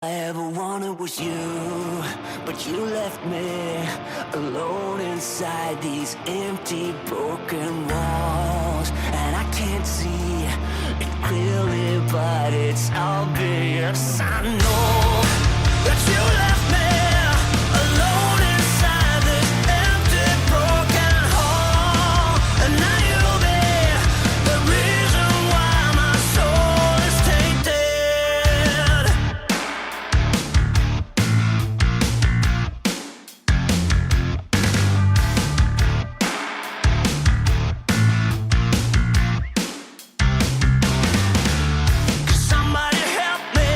I ever wanted was you, but you left me alone inside these empty, broken walls. And I can't see it clearly, but it's obvious. I know that you left me alone inside this empty, broken hall. And now you'll be the reason why my soul is tainted. Somebody help me,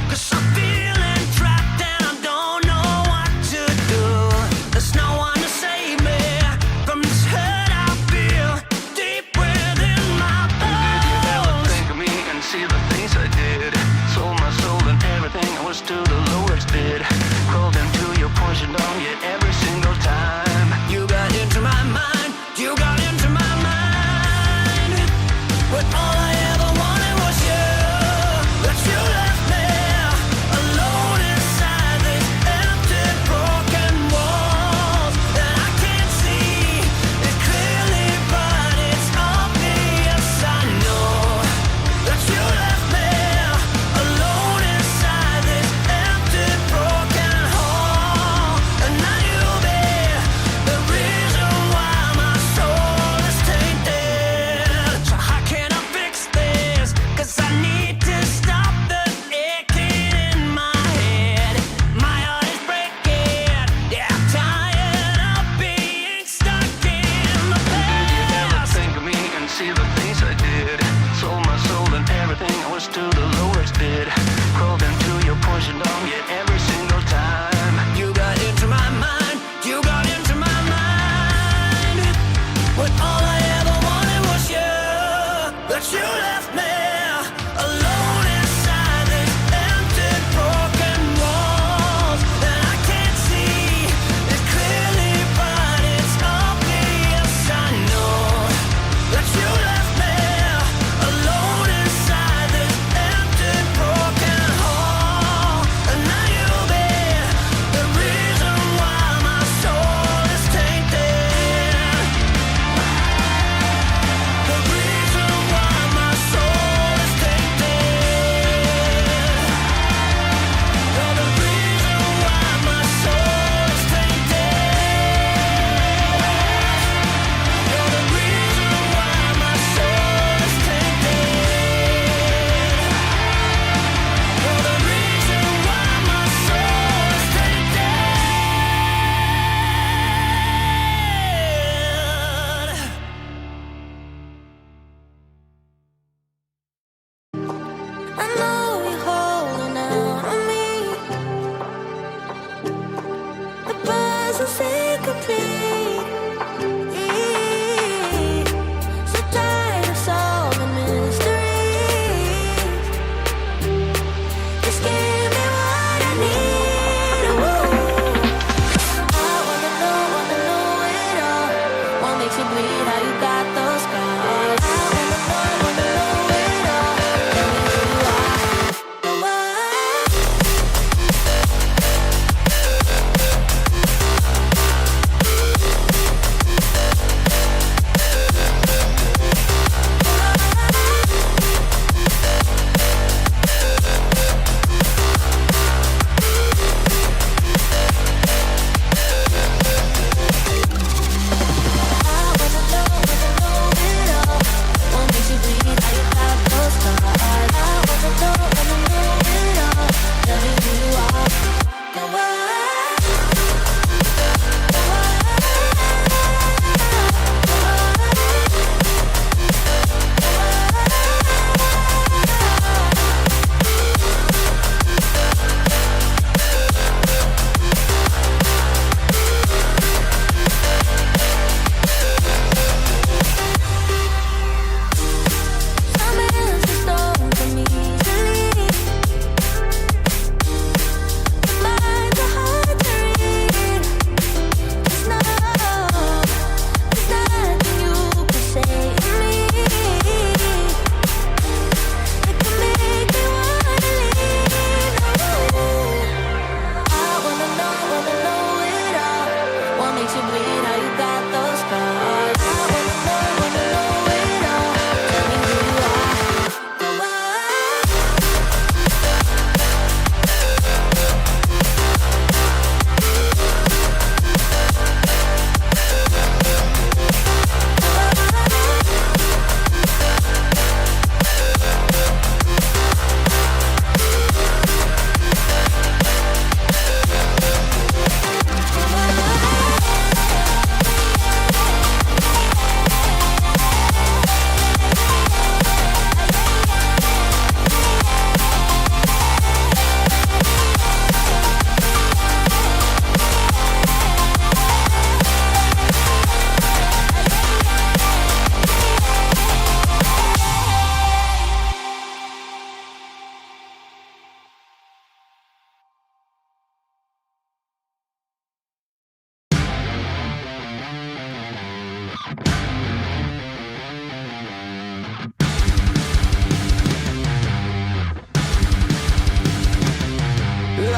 'cause I'm feeling trapped and I don't know what to do. There's no one to save me from this hurt I feel deep within my bones. Did you ever think of me and see the things I did? Sold my soul and everything, I was to the lowest bid. Crawled into your poison dome, yet every single time you got into my mind, you got into my mind. But all I ever wanted was you. But you left me alone inside these empty, broken walls. And I can't see it clearly, but it's obvious. I know that you left me alone inside this empty, broken hall. And now you'll be the reason why my soul is tainted. So how can I fix this? 'Cause I need to stop the aching in my head. My heart is breaking. Yeah, I'm tired of being stuck in the past. Did you ever think of me and see the things I did? Sold my soul and everything, I was to the lowest bid. Crawled into your poison dome, yet every single time you got into my mind, you got into my mind. But all I ever wanted was you. But you left me alone inside these empty, broken walls. And I can't see it clearly, but it's obvious. I know that you left me alone inside this empty, broken hall. And now you'll be the reason why my soul is tainted. The reason why my soul is tainted. You're the reason why my soul is tainted. You're the reason why my soul is tainted. You're the reason why my soul is tainted. I know you're holding out on me. The puzzle's incomplete. So tired of solving mysteries. Just give me what I need. I wanna know it all. What makes you bleed? How you got those scars? I wanna know it all. Tell me who you are.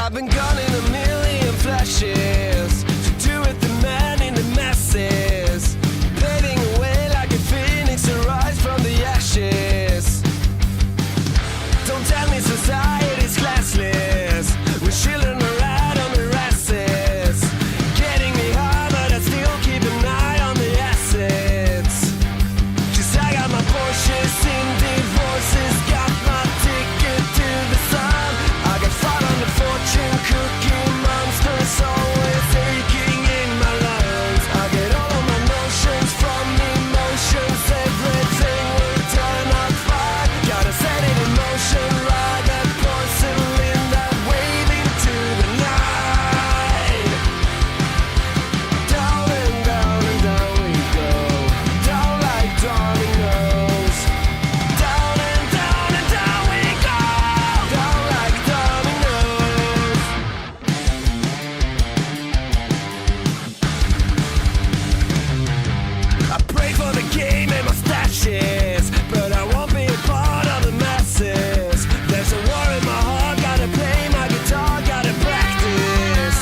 I've been gone in a million flashes to do with the man in the masses, fading away like a phoenix to rise from the ashes. Don't tell me society's classless. We're children around on the asses, getting me high, but I still keep an eye on the assets. 'Cause I got my Porsches in divorces, got my ticket to the sun. I got fun on the fortune cookie monsters, always aching in my lungs. I get all of my notions from emotions, everything will turn out fine. Gotta set it in motion, ride that porcelain that wave into the night. Down and down and down we go, down like dominoes. Down and down we go, down like dominoes. I pray for the game and my stashes, but I won't be a part of the masses. There's a war in my heart, gotta play my guitar, gotta practice.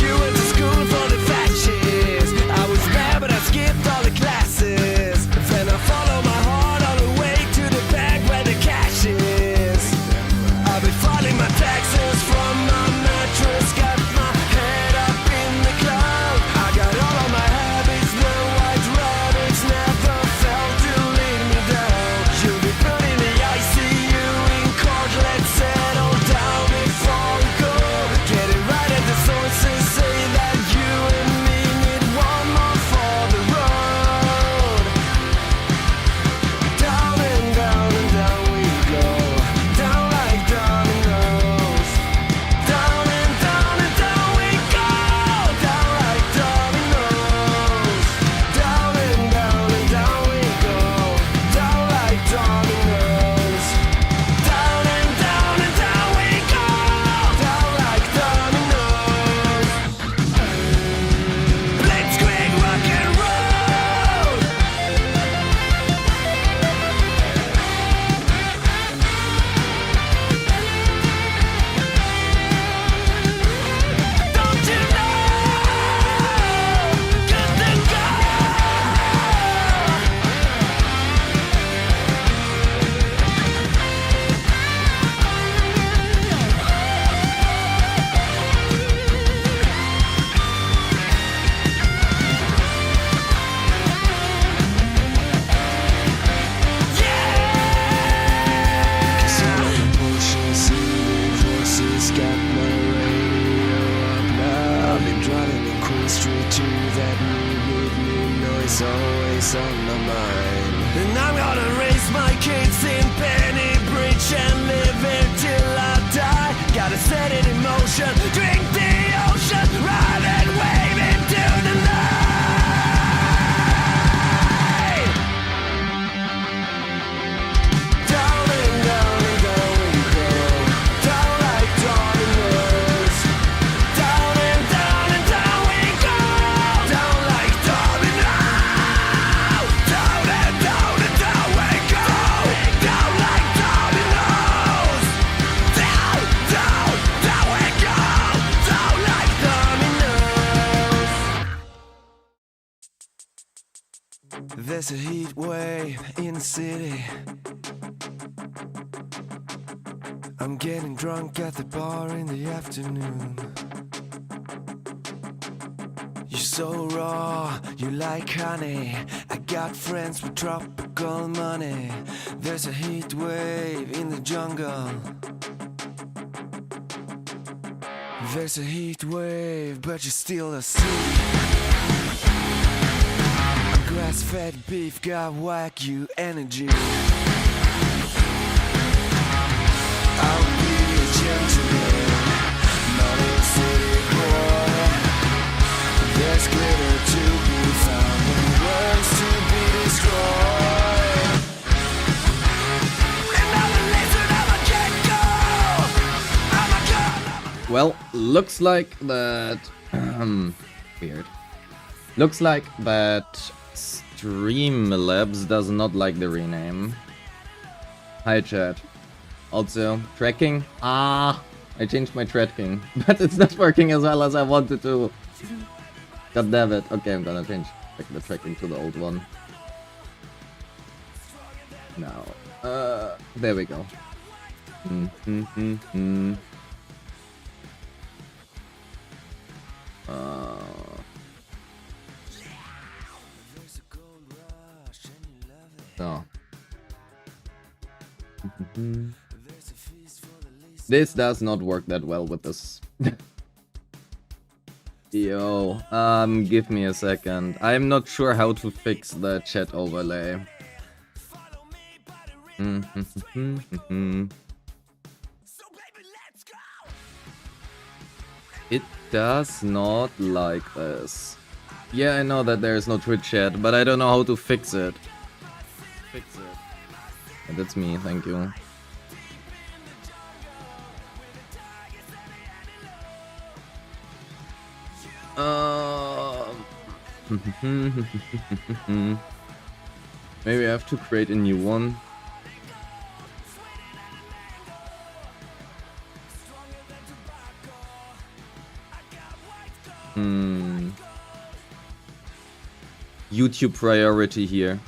You went to school for the fascists. I was bad, but I skipped all the classes. Then I follow my heart all the way to the bank where the cash is. I'll be filing my taxes from my mattress, got my head up in the cloud. I got all of my habits, the white rabbits never felt to lead me down. You'll be put in the ICU in court, let's settle down before we go. Get it right at the sources, say that you and me need one more for the road. Down and down we go, down like dominoes. Down and down we go, down like dominoes. Down and down we go, down like dominoes. Down and down we go, down like dominoes. Blitzkrieg rock and roll. Don't you know? Good to go. Got my radio up now. I've been driving in Queen Street to that new noise, always on my mind. And I'm gonna raise my kids in Penny Bridge and live it till I die. Gotta set it in motion, drink the ocean, ride and wave into the night. Down and down we go, down like dominoes. Down and down we go, down like dominoes. Down and down we go, down like dominoes. Down we go, down like dominoes. There's a heat wave in the city. I'm getting drunk at the bar in the afternoon. You're so raw, you like honey. I got friends with tropical money. There's a heat wave in the jungle. There's a heat wave, but you're still asleep. Grass-fed beef got Wagyu energy. I'll be a gentleman, not a city boy. There's glitter to be found and words to be destroyed. And I'm a lizard, I'm a gecko. I'm a gun. Well, looks like that. Weird. Looks like that Streamlabs does not like the rename. Hi chat. Also, tracking. I changed my tracking, but it's not working as well as I wanted to. God damn it. Okay, I'm gonna change the tracking to the old one. Now, there we go. So. This does not work that well with this. Yo, give me a second. I'm not sure how to fix the chat overlay. It does not like this. Yeah, I know that there is no Twitch chat, but I don't know how to fix it. Yeah, that's me, thank you. Maybe I have to create a new one. YouTube priority here.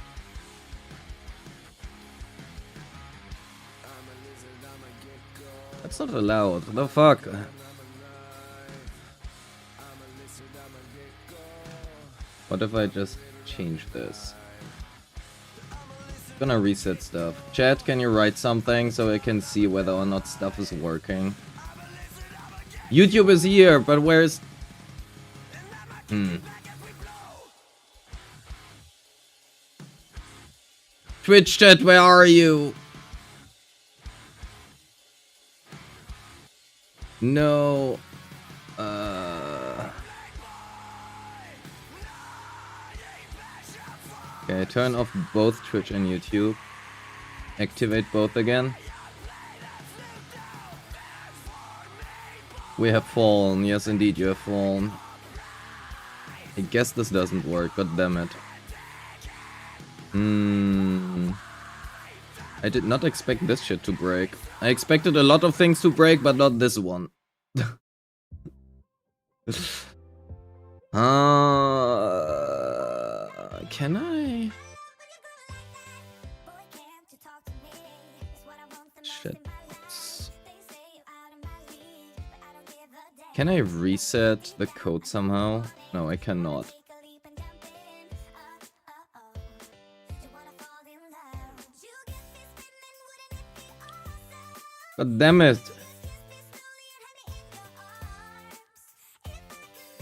That's not allowed. The fuck? What if I just change this? I'm gonna reset stuff. Chat, can you write something so I can see whether or not stuff is working? YouTube is here, but where's... Twitch chat, where are you? No. Okay, turn off both Twitch and YouTube. Activate both again. We have fallen. Yes, indeed, you have fallen. I guess this doesn't work, god damn it. I did not expect this shit to break. I expected a lot of things to break, but not this one. Can I? Shit. Can I reset the code somehow? No, I cannot. God damn it.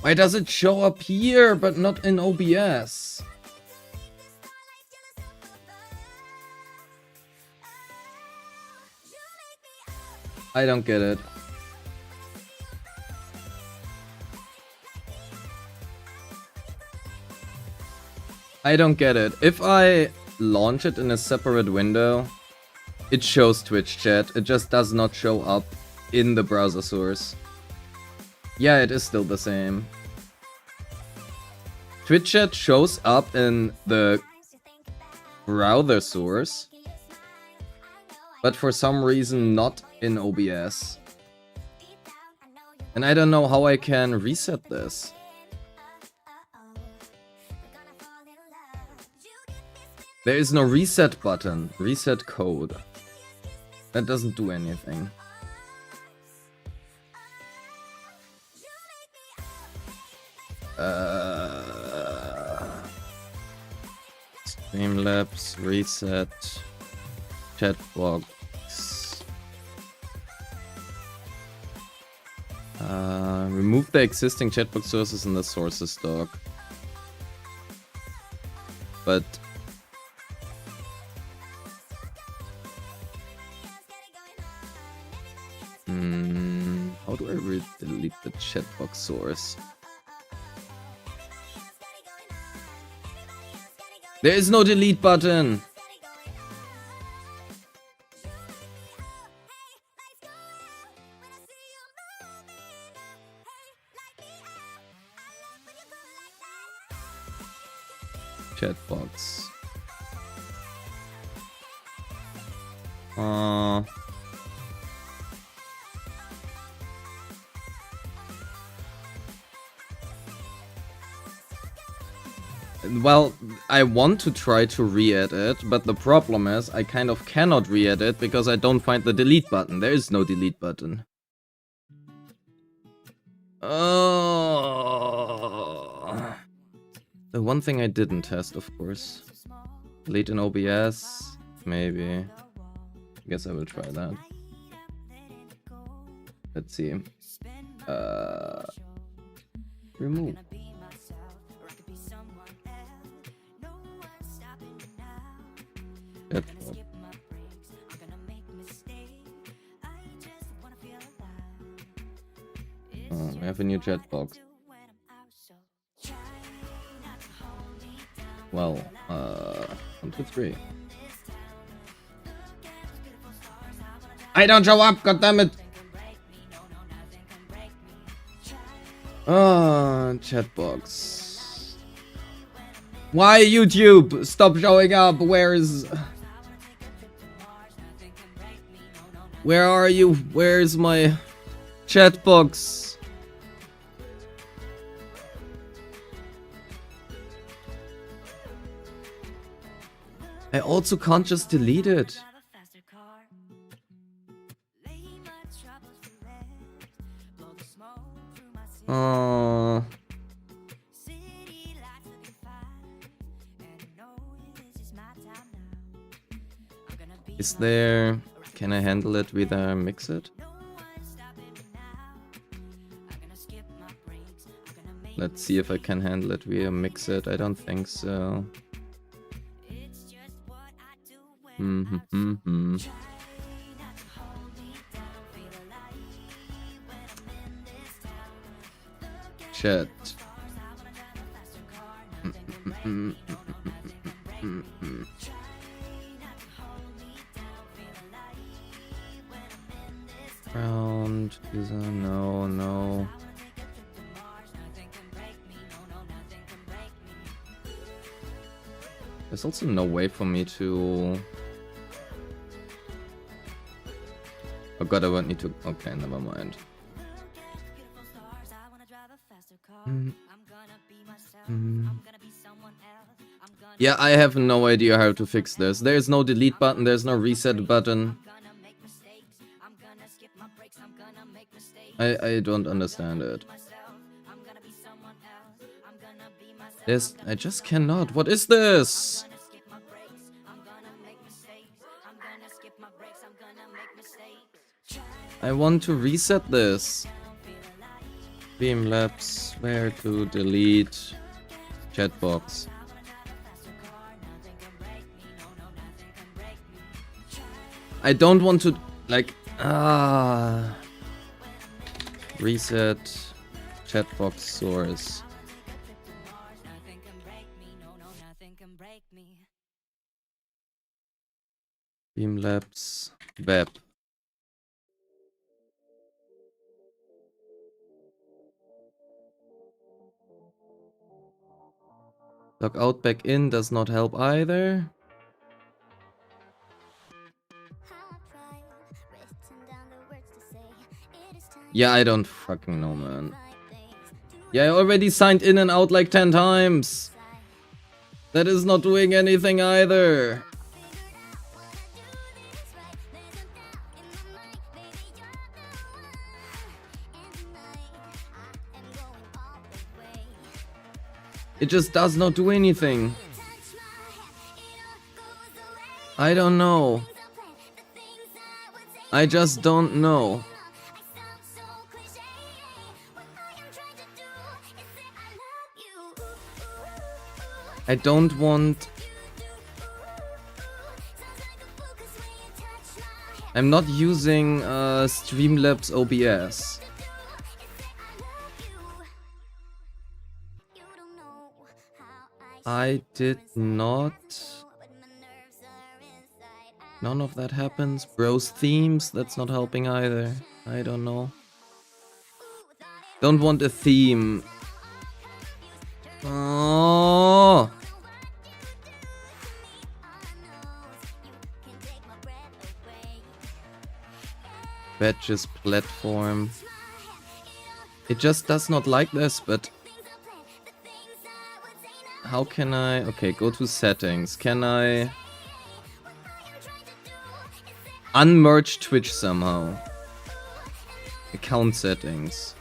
Why does it show up here but not in OBS? I don't get it. I don't get it. If I launch it in a separate window, it shows Twitch chat. It just does not show up in the browser source. Yeah, it is still the same. Twitch chat shows up in the browser source, but for some reason not in OBS. And I don't know how I can reset this. There is no reset button. Reset code. That doesn't do anything. Streamlabs, reset, chatbox. Remove the existing chatbox sources in the sources doc. But how do I delete the chatbox source? There is no delete button. Chatbox. Well, I want to try to re-edit, but the problem is I kind of cannot re-edit because I don't find the delete button. There is no delete button. Oh. The one thing I didn't test, of course. Delete in OBS, maybe. I guess I will try that. Let's see. Remove. Chatbox. Oh, we have a new chat box. Well, 1, 2, 3. I don't show up, goddammit! Ah, chat box. Why YouTube? Stop showing up. Where are you? Where's my chat box? I also can't just delete it. Oh. Is there... Can I handle it with a mix it? Let's see if I can handle it via mix it. I don't think so. Chat. Round is a no. There's also no way for me to... Oh god, I won't need to... Okay, never mind. Yeah, I have no idea how to fix this. There's no delete button, there's no reset button. I don't understand it. I just cannot. What is this? I want to reset this. Beamlabs, where to delete chatbox. I don't want to like reset chatbox source. Beamlabs web. Log out back in does not help either. Yeah, I don't fucking know, man. Yeah, I already signed in and out like 10 times. That is not doing anything either. It just does not do anything. I don't know. I just don't know. I don't want... I'm not using Streamlabs OBS. I did not... None of that happens. Bros themes, that's not helping either. I don't know. Don't want a theme. Oh. Badges platform. It just does not like this, but... how can I... Okay, go to settings. Can I... unmerge Twitch somehow? Account settings.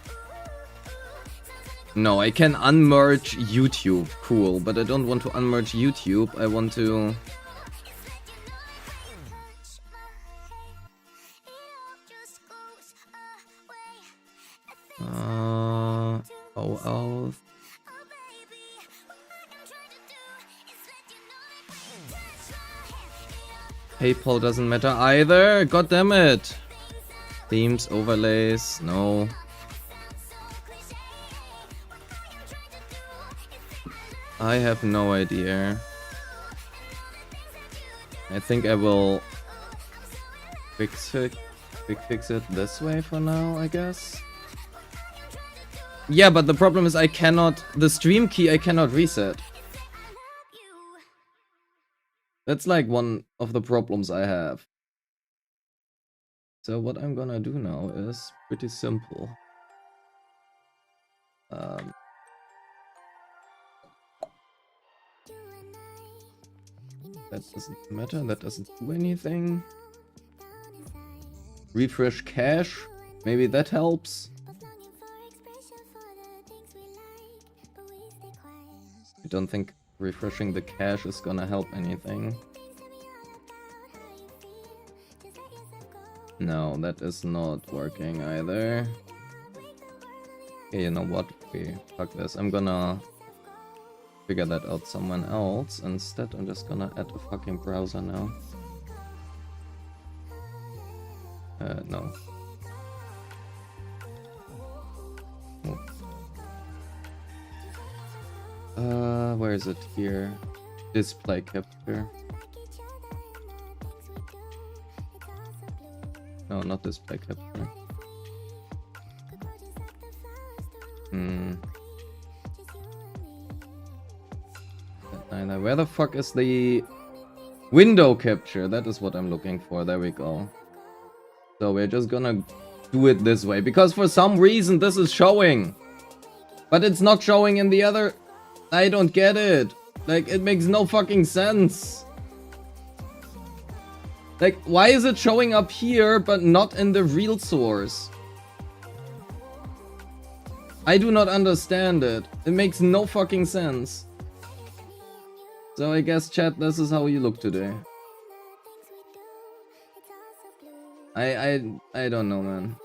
No, I can unmerge YouTube. Cool, but I don't want to unmerge YouTube. I want to... oh. PayPal doesn't matter either. God damn it. Themes, overlays, no. I have no idea. I think I will fix it this way for now, I guess. Yeah, but the problem is I cannot... the stream key I cannot reset. That's like one of the problems I have. So what I'm gonna do now is pretty simple. That doesn't matter, that doesn't do anything. Refresh cache, maybe that helps. I don't think refreshing the cache is gonna help anything. No, that is not working either. Okay, you know what? Okay, fuck this. I'm gonna figure that out someone else. Instead, I'm just gonna add a fucking browser now. No. Where is it here? Display capture. No, not display capture. Neither. Where the fuck is the window capture? That is what I'm looking for. There we go. So we're just gonna do it this way. Because for some reason this is showing. But it's not showing in the other... I don't get it. Like, it makes no fucking sense. Like, why is it showing up here, but not in the real source? I do not understand it. It makes no fucking sense. So I guess, chat, this is how you look today. I don't know, man.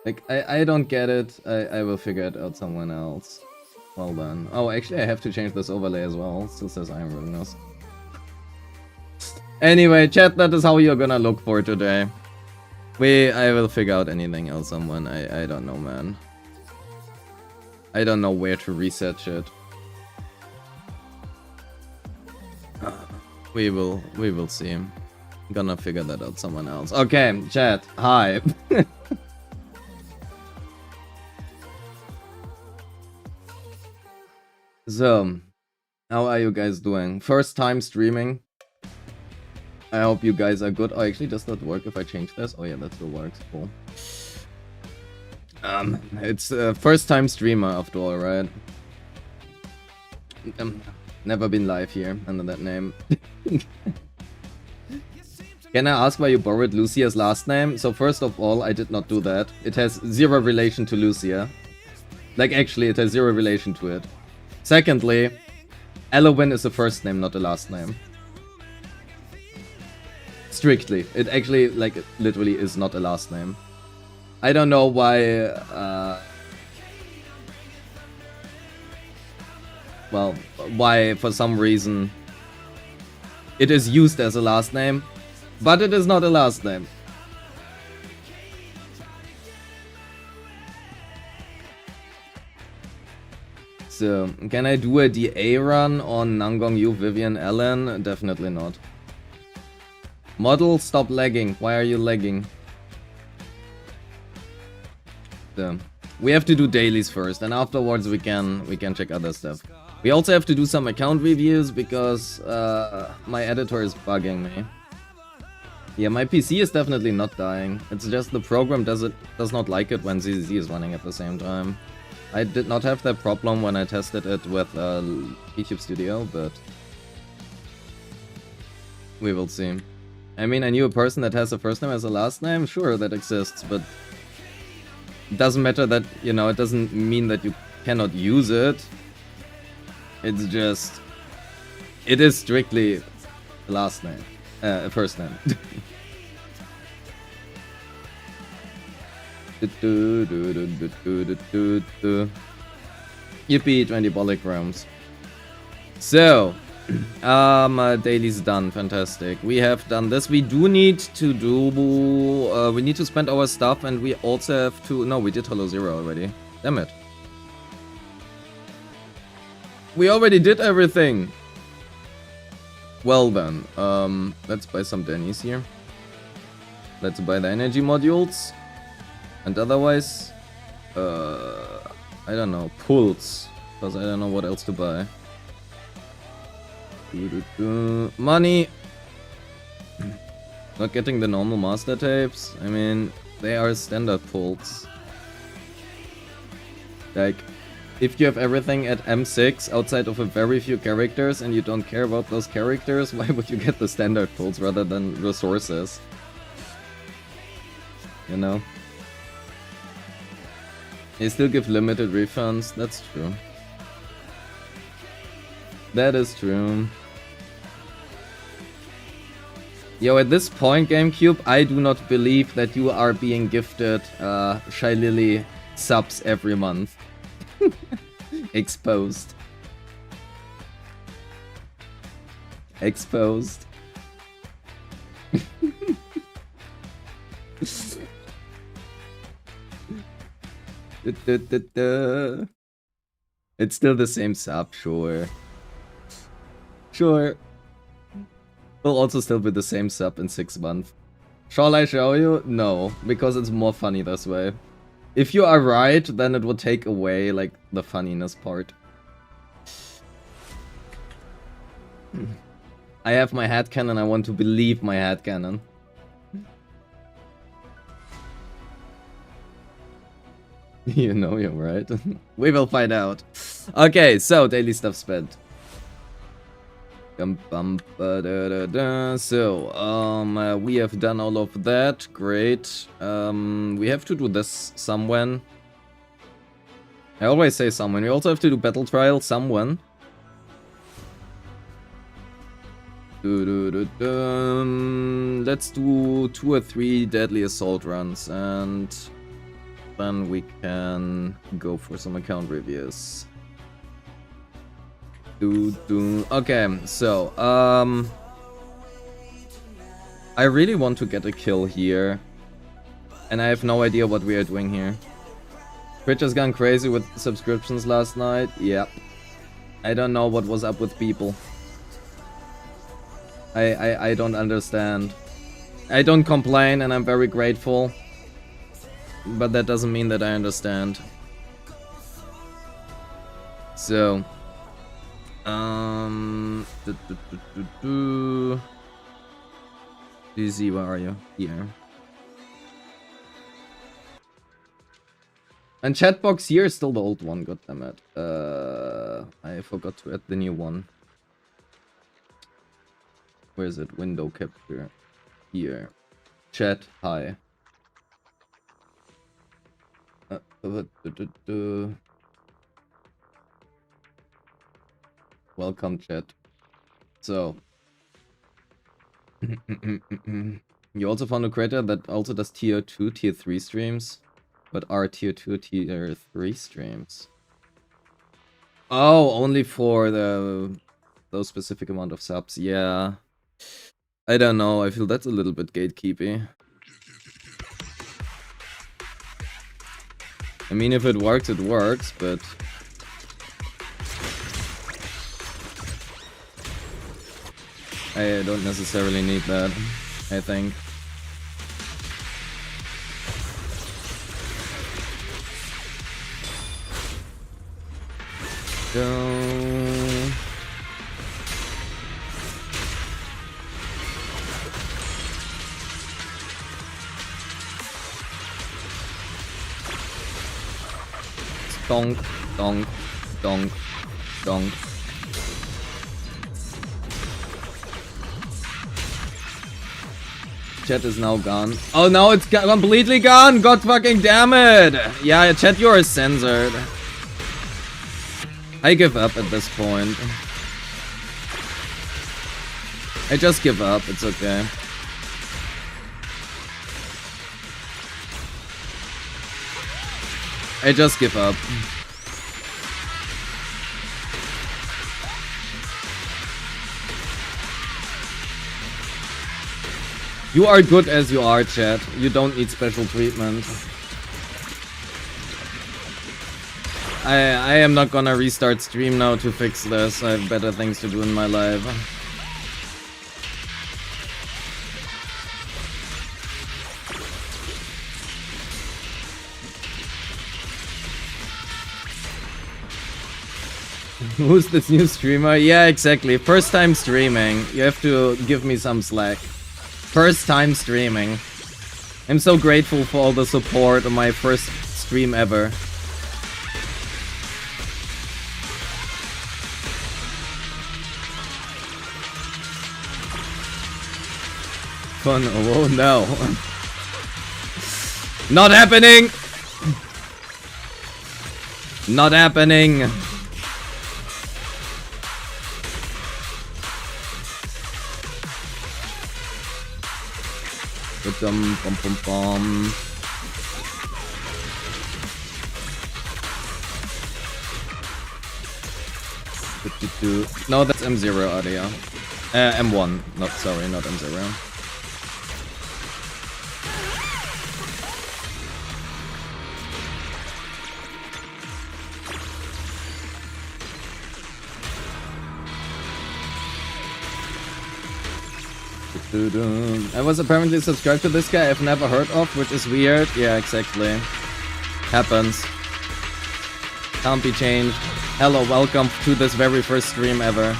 Like, I don't get it. I will figure it out someone else. Well done. Oh, actually, I have to change this overlay as well. It still says Iron Ruinous. Anyway, chat, that is how you're gonna look for today. I will figure out anything else, someone. I don't know, man. I don't know where to reset shit. We will see. I'm gonna figure that out someone else. Okay, chat, hi. So, how are you guys doing? First time streaming. I hope you guys are good. Oh, actually, does that work if I change this? Oh yeah, that still works. Cool. It's first time streamer after all, right? Never been live here under that name. Can I ask why you borrowed Lucia's last name? So first of all, I did not do that. It has zero relation to Lucia. Like, actually, it has zero relation to it. Secondly, Elowen is a first name, not a last name. Strictly. It actually, like, literally is not a last name. I don't know why, well, why, for some reason, it is used as a last name, but it is not a last name. So, can I do a DA run on Nangong, you, Vivian, Ellen? Definitely not. Model, stop lagging. Why are you lagging? So, we have to do dailies first, and afterwards we can check other stuff. We also have to do some account reviews because my editor is bugging me. Yeah, my PC is definitely not dying. It's just the program does not like it when ZZZ is running at the same time. I did not have that problem when I tested it with YouTube Studio, but we will see. I mean, I knew a person that has a first name as a last name. Sure, that exists, but it doesn't matter that, you know, it doesn't mean that you cannot use it. It's just, it is strictly a last name, a first name. Yippee, 20 polygrams. So, daily's done, fantastic. We have done this. We do need to do, we need to spend our stuff, and we also have to, no, we did Hollow Zero already. Damn it. We already did everything. Well then, let's buy some Denny's here. Let's buy the energy modules. And otherwise, I don't know, pulls. Because I don't know what else to buy. Money! Not getting the normal master tapes. I mean, they are standard pulls. Like, if you have everything at M6 outside of a very few characters and you don't care about those characters, why would you get the standard pulls rather than resources? You know? They still give limited refunds, that's true. That is true. Yo, at this point, GameCube, I do not believe that you are being gifted Shy Lily subs every month. Exposed. Exposed. It's still the same sub, sure. Sure. Will also still be the same sub in 6 months. Shall I show you? No, because it's more funny this way. If you are right, then it will take away, like, the funniness part. I have my headcanon, I want to believe my headcanon. You know you're right. We will find out. Okay, so daily stuff spent. So, we have done all of that. Great. We have to do this someone. I always say someone. We also have to do battle trial someone. Let's do 2 or 3 deadly assault runs, and then we can go for some account reviews. Okay, so, I really want to get a kill here, and I have no idea what we are doing here. Twitch has gone crazy with subscriptions last night. Yep. I don't know what was up with people. I don't understand. I don't complain, and I'm very grateful, but that doesn't mean that I understand. So, DZ, where are you? Here. And chatbox here is still the old one, goddammit. I forgot to add the new one. Where is it? Window capture. Here. Chat, hi. Welcome, chat. So. You also found a creator that also does tier 2, tier 3 streams, but are tier 2, tier 3 streams. Oh, only for those specific amount of subs. Yeah. I don't know. I feel that's a little bit gatekeepy. I mean, if it works, it works, but I don't necessarily need that, I think. So... Donk, donk, donk, donk. Chat is now gone. Oh no, it's completely gone! God fucking damn it! Yeah, chat, you are censored. I give up at this point. I just give up, it's okay. I just give up. You are good as you are, chat. You don't need special treatment. I am not gonna restart stream now to fix this. I have better things to do in my life. Who's this new streamer? Yeah, exactly. First time streaming. You have to give me some slack. First time streaming. I'm so grateful for all the support on my first stream ever. Fun. Oh no. Not happening! Not happening! Bum bum bum bum. No, that's M0 audio. M1. Not sorry, not M0. I was apparently subscribed to this guy I've never heard of, which is weird. Yeah, exactly. Happens. Can't be changed. Hello, welcome to this very first stream ever.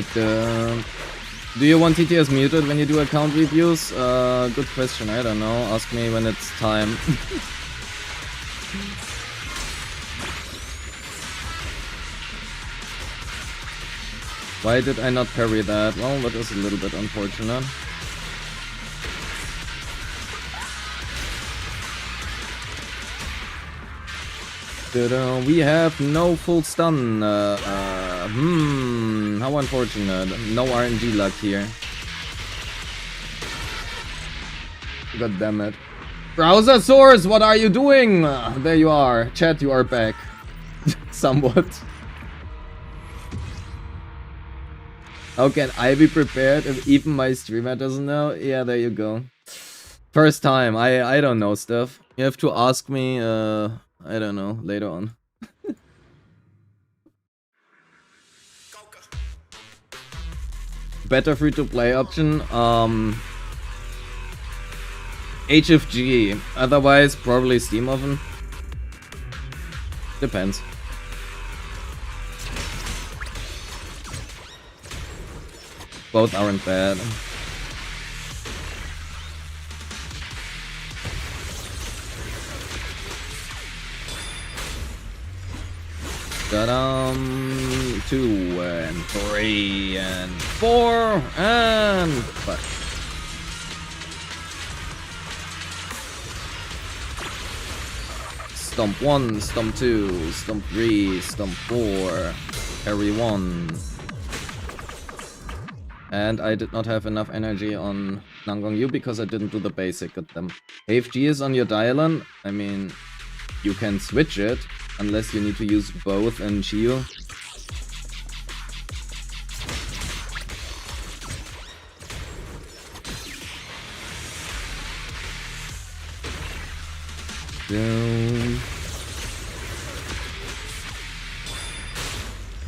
Do you want TTS muted when you do account reviews? Good question, I don't know. Ask me when it's time. Why did I not parry that? Well, that was a little bit unfortunate. We have no full stun. How unfortunate. No RNG luck here. God damn it. Browser source, what are you doing? There you are. Chat, you are back. Somewhat. How can I be prepared if even my streamer doesn't know? Yeah, there you go. First time, I don't know stuff. You have to ask me, I don't know, later on. Better free-to-play option, HFG. Otherwise, probably Steam Oven. Depends. Both aren't bad. Ta-dam! 2 and 3 and 4 and 5. Stomp 1, stomp 2, stomp 3, stomp 4, carry 1. And I did not have enough energy on Nangong U because I didn't do the basic. Goddamn. AFG is on your dial-in. I mean, you can switch it unless you need to use both in Chiyu.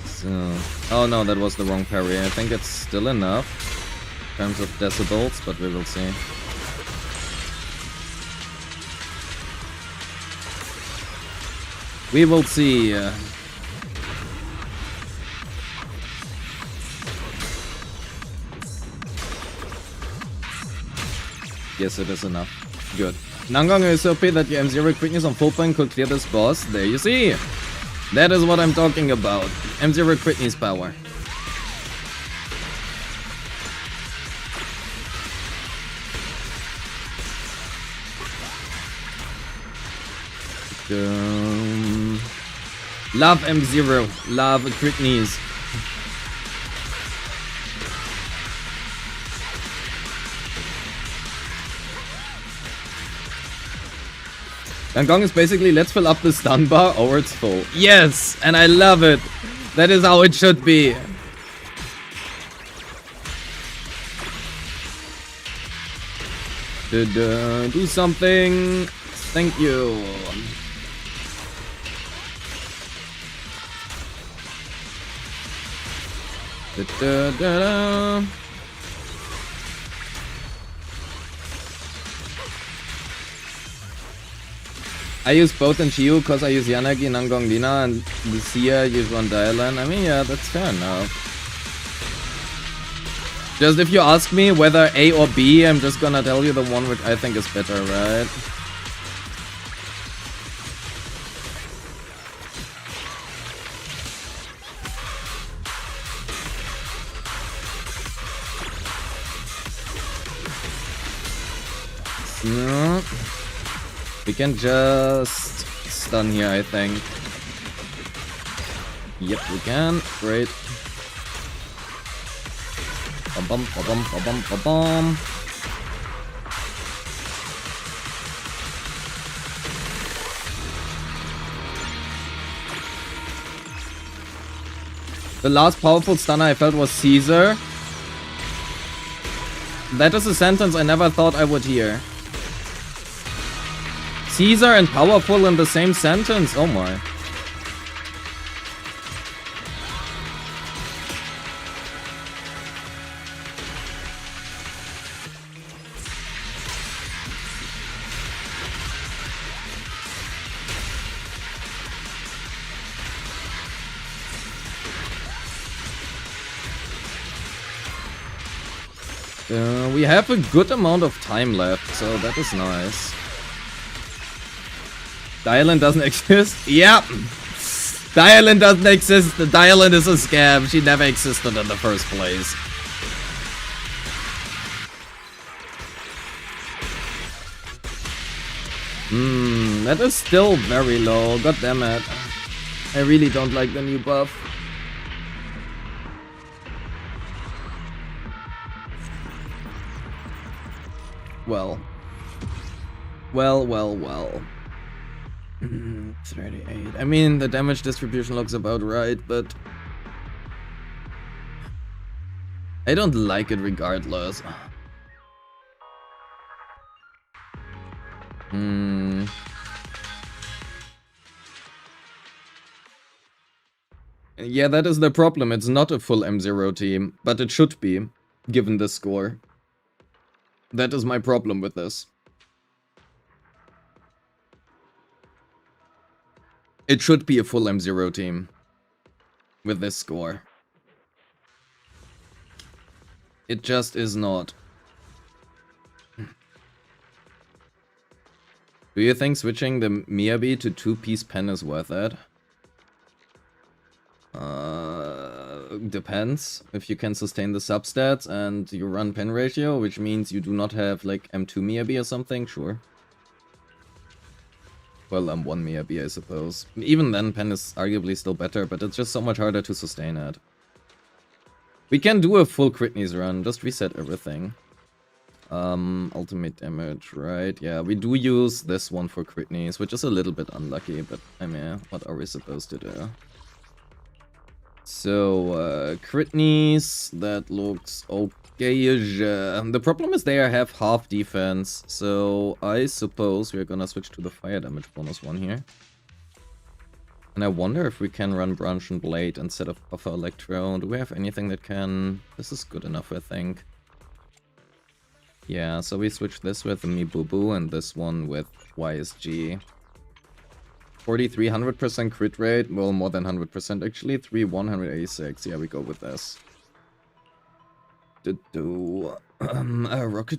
So, oh no, that was the wrong parry. I think it's still enough in terms of decibels, but we will see. We will see. Yes, it is enough. Good. Nangong is OP that your M0 quickness on full point could clear this boss. There you see. That is what I'm talking about. M0 quickness power. Love M0. Love quickness. Nangong is basically, let's fill up the stun bar or it's full. Yes, and I love it. That is how it should be. Do something. Thank you. I use both in Chiyu because I use Yanagi, Nangong, Lina, and Lucia use one Dialan. I mean, yeah, that's fair enough. Just if you ask me whether A or B, I'm just gonna tell you the one which I think is better, right? No. We can just stun here, I think. Yep, we can. Great. Ba-bum, ba-bum, ba-bum, ba-bum. The last powerful stunner I felt was Caesar. That is a sentence I never thought I would hear. Caesar and powerful in the same sentence? Oh my. We have a good amount of time left, so that is nice. Dialan doesn't exist? Yep! Dialan doesn't exist. The Dialan is a scam. She never existed in the first place. That is still very low. God damn it. I really don't like the new buff. Well. Well. 38. I mean, the damage distribution looks about right, but I don't like it regardless. Yeah, that is the problem. It's not a full M0 team, but it should be, given the score. That is my problem with this. It should be a full M0 team with this score. It just is not. Do you think switching the Miyabi to 2-piece pen is worth it? Depends. If you can sustain the substats and you run pen ratio, which means you do not have like M2 Miyabi or something, sure. Well, M1 Miyabi, I suppose. Even then, pen is arguably still better, but it's just so much harder to sustain it. We can do a full Critney's run, just reset everything. Ultimate damage, right? Yeah, we do use this one for Critney's, which is a little bit unlucky, but I mean, what are we supposed to do? So, Critney's, that looks okay-ish. The problem is they have half defense, so I suppose we're gonna switch to the fire damage bonus one here. And I wonder if we can run Branch and Blade instead of Buffer Electro. Do we have anything that can... This is good enough, I think. Yeah, so we switch this with Mibubu and this one with YSG. 4,300% crit rate, well, more than 100% actually. 3,186. Yeah, we go with this. Rocket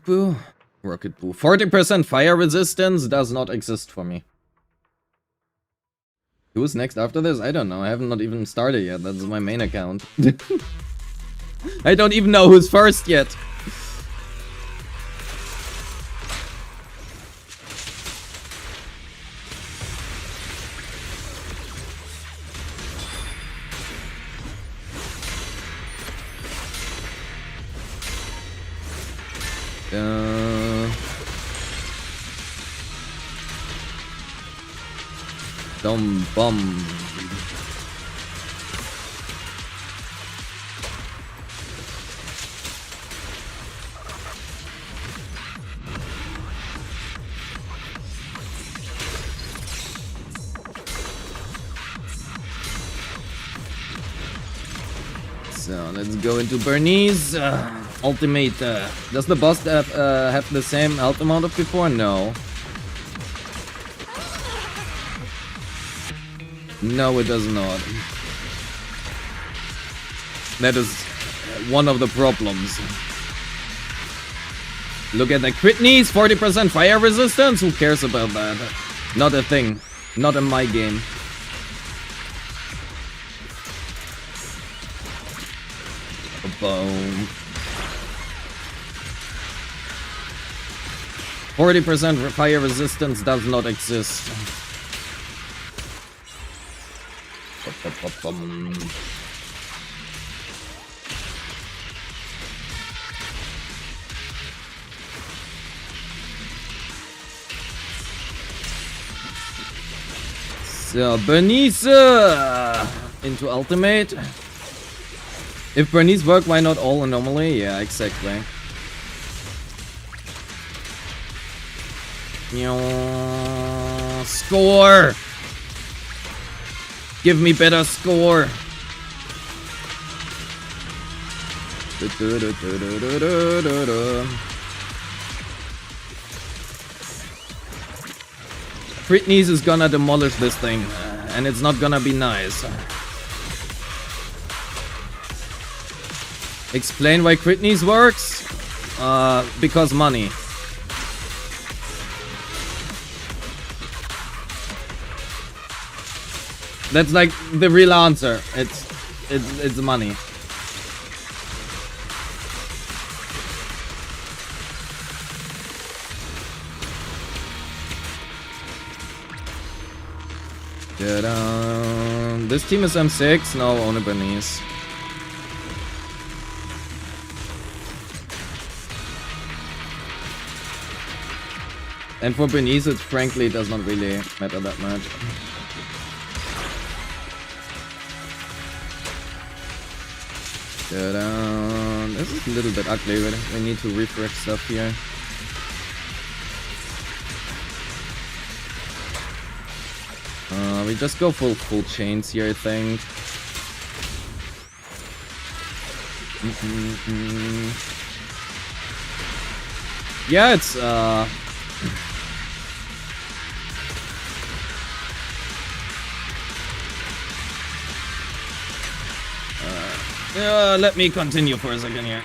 Boo? Rocket Boo. 40% fire resistance does not exist for me. Who's next after this? I don't know. I haven't not even started yet. That's my main account. I don't even know who's first yet. Dum bum. So let's go into Bernie's ultimate. Does the boss have the same health amount of before? No. No, it does not. That is one of the problems. Look at the crit knees, 40% fire resistance. Who cares about that? Not a thing. Not in my game. Boom. 40% fire resistance does not exist. So Bernice into ultimate. If Bernice work, why not all anomaly? Yeah, exactly. Score! Give me better score. Britney's is gonna demolish this thing, and it's not gonna be nice. Explain why Britney's works? Because money. That's like the real answer. It's money. This team is M6. No, only Bernice. And for Bernice, it frankly does not really matter that much. This is a little bit ugly, but we need to refresh stuff here. We just go full chains here, I think. Yeah, it's let me continue for a second here.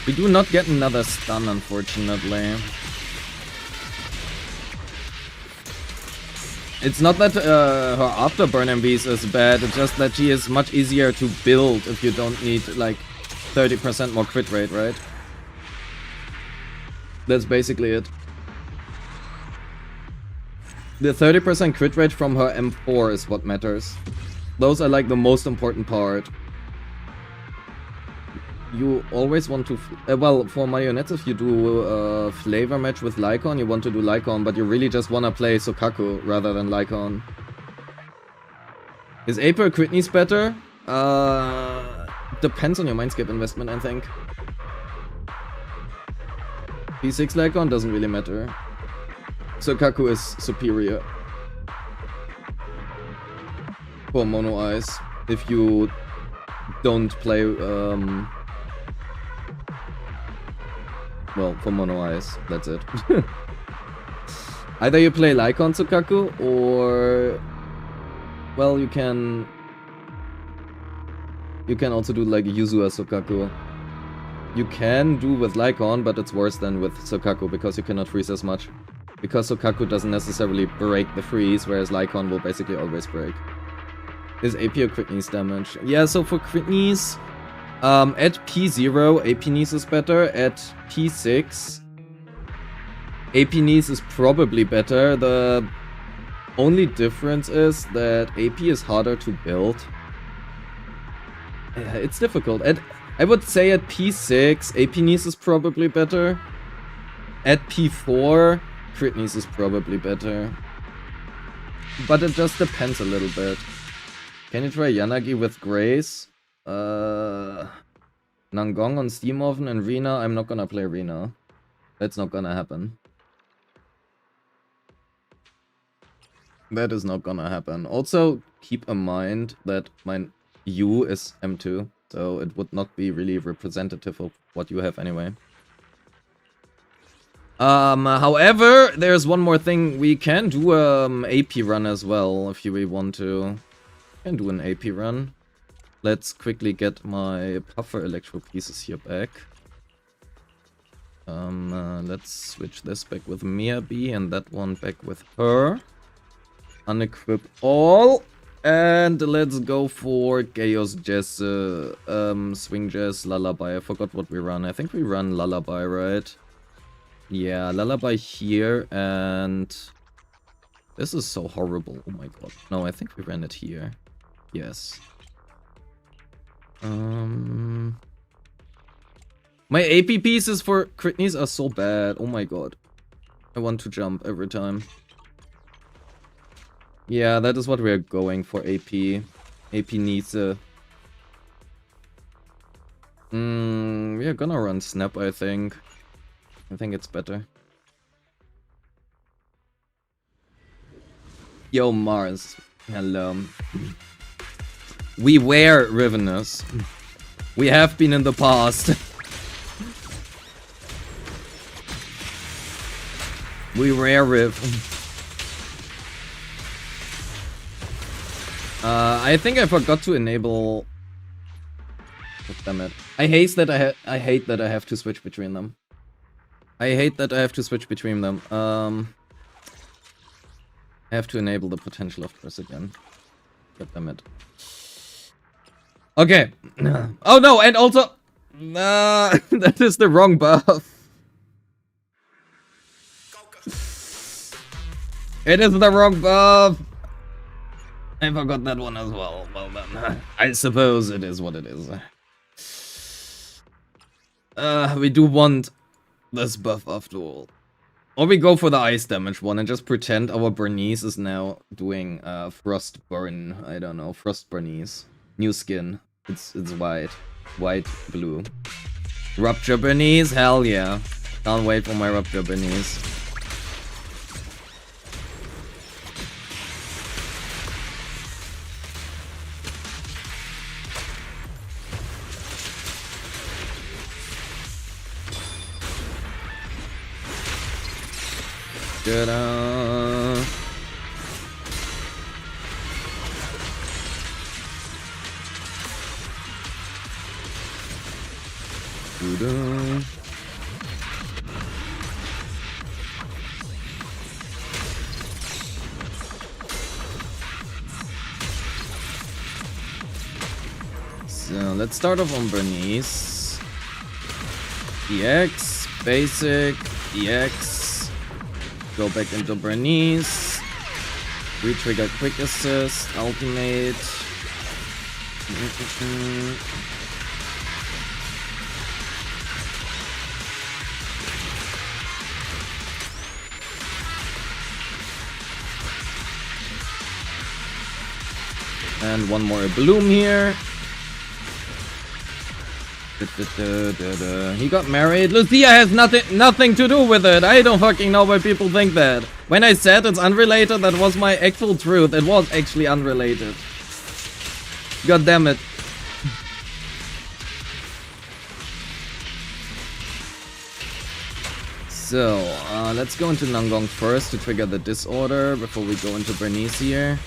We do not get another stun, unfortunately. It's not that her afterburn MVs is bad, it's just that she is much easier to build if you don't need like 30% more crit rate, right? That's basically it. The 30% crit rate from her M4 is what matters. Those are like the most important part. You always want to... well, for marionettes, if you do a flavor match with Lycon, you want to do Lycon, but you really just want to play Sokaku rather than Lycon. Is April Critney's better? Depends on your Mindscape investment, I think. P6 Lycon doesn't really matter. Sokaku is superior. For mono eyes, if you don't play, well, for mono eyes, that's it. Either you play Lycon Sokaku, or, well, you can also do like Yuzua Sokaku. you can do with Lycon, but it's worse than with Sokaku because you cannot freeze as much. Because Sokaku doesn't necessarily break the freeze, whereas Lycon will basically always break. Is AP or crit knees damage? Yeah, so for crit knees, at P0, AP knees is better. At P6, AP knees is probably better. The only difference is that AP is harder to build. Yeah, it's difficult. I would say at P6, AP knees is probably better. At P4, crit knees is probably better. But it just depends a little bit. Can you try Yanagi with Grace? Nangong on Steam Oven and Rena? I'm not gonna play Rena. That's not gonna happen. That is not gonna happen. Also, keep in mind that my U is M2, so it would not be really representative of what you have anyway. However, there's one more thing. We can do AP run as well if we want to. Can do an AP run. Let's quickly get my puffer electro pieces here back. Let's switch this back with Miyabi and that one back with her. Unequip all. And let's go for Chaos Jazz, Swing Jazz, Lullaby. I forgot what we run. I think we run Lullaby, right? Yeah, Lullaby here, and this is so horrible. Oh my god. No, I think we ran it here. Yes. My AP pieces for crit knees are so bad. Oh my god. I want to jump every time. Yeah, that is what we're going for AP. AP needs a... we are gonna run Snap, I think. I think it's better. Yo, Mars. Hello. We were Rivenous. We have been in the past. We were Riv. I think I forgot to enable... Oh, damn it. I hate that I have to switch between them. I hate that I have to switch between them. I have to enable the potential of curse again. God damn it. Okay. Oh no, and also... that is the wrong buff. It is the wrong buff. I forgot that one as well. Well then, I suppose it is what it is. We do want this buff after all. Or we go for the ice damage one and just pretend our Bernice is now doing Frost Burn. I don't know, Frost Bernice. New skin. It's white. White, blue. Rupture Bernice? Hell yeah. Can't wait for my Rupture Bernice. Ta-da. So let's start off on Bernice. EX, basic, EX. Go back into Bernice. Retrigger quick assist, ultimate. And one more bloom here. He got married. Lucia has nothing to do with it. I don't fucking know why people think that. When I said it's unrelated, that was my actual truth. It was actually unrelated. God damn it. So, let's go into Nangong first to trigger the disorder before we go into Bernice here.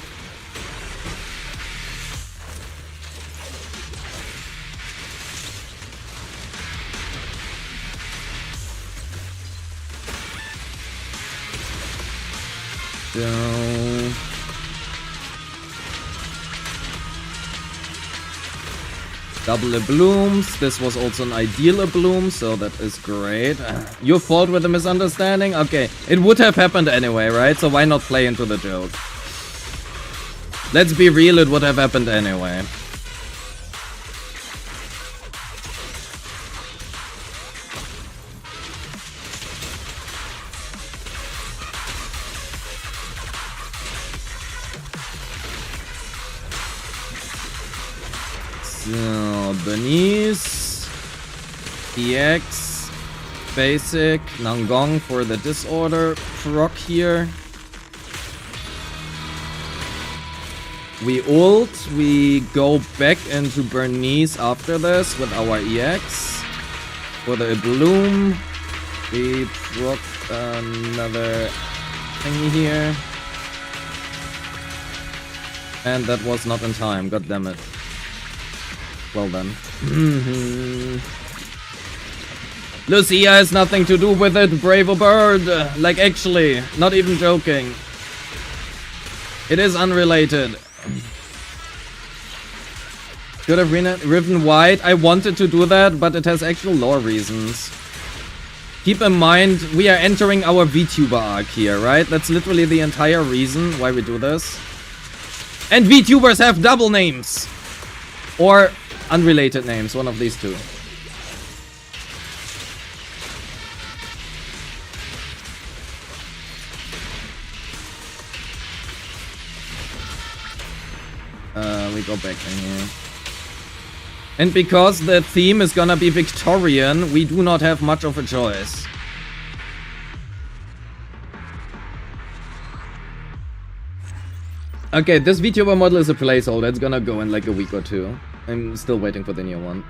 So... double blooms. This was also an ideal bloom, so that is great. Your fault with the misunderstanding? Okay, it would have happened anyway, right? So why not play into the joke? Let's be real, it would have happened anyway. So, Bernice, EX, Basic, Nangong for the disorder proc here. We ult, we go back into Bernice after this with our EX. For the Bloom, we proc another thingy here. And that was not in time, god damn it. Well then. Lucia has nothing to do with it, brave bird. Like actually, not even joking. It is unrelated. Could have riven wide. I wanted to do that, but it has actual lore reasons. Keep in mind, we are entering our VTuber arc here, right? That's literally the entire reason why we do this. And VTubers have double names! Or unrelated names, one of these two. We go back in here. And because the theme is gonna be Victorian, we do not have much of a choice. Okay, this VTuber model is a placeholder. It's gonna go in like a week or two. I'm still waiting for the new one.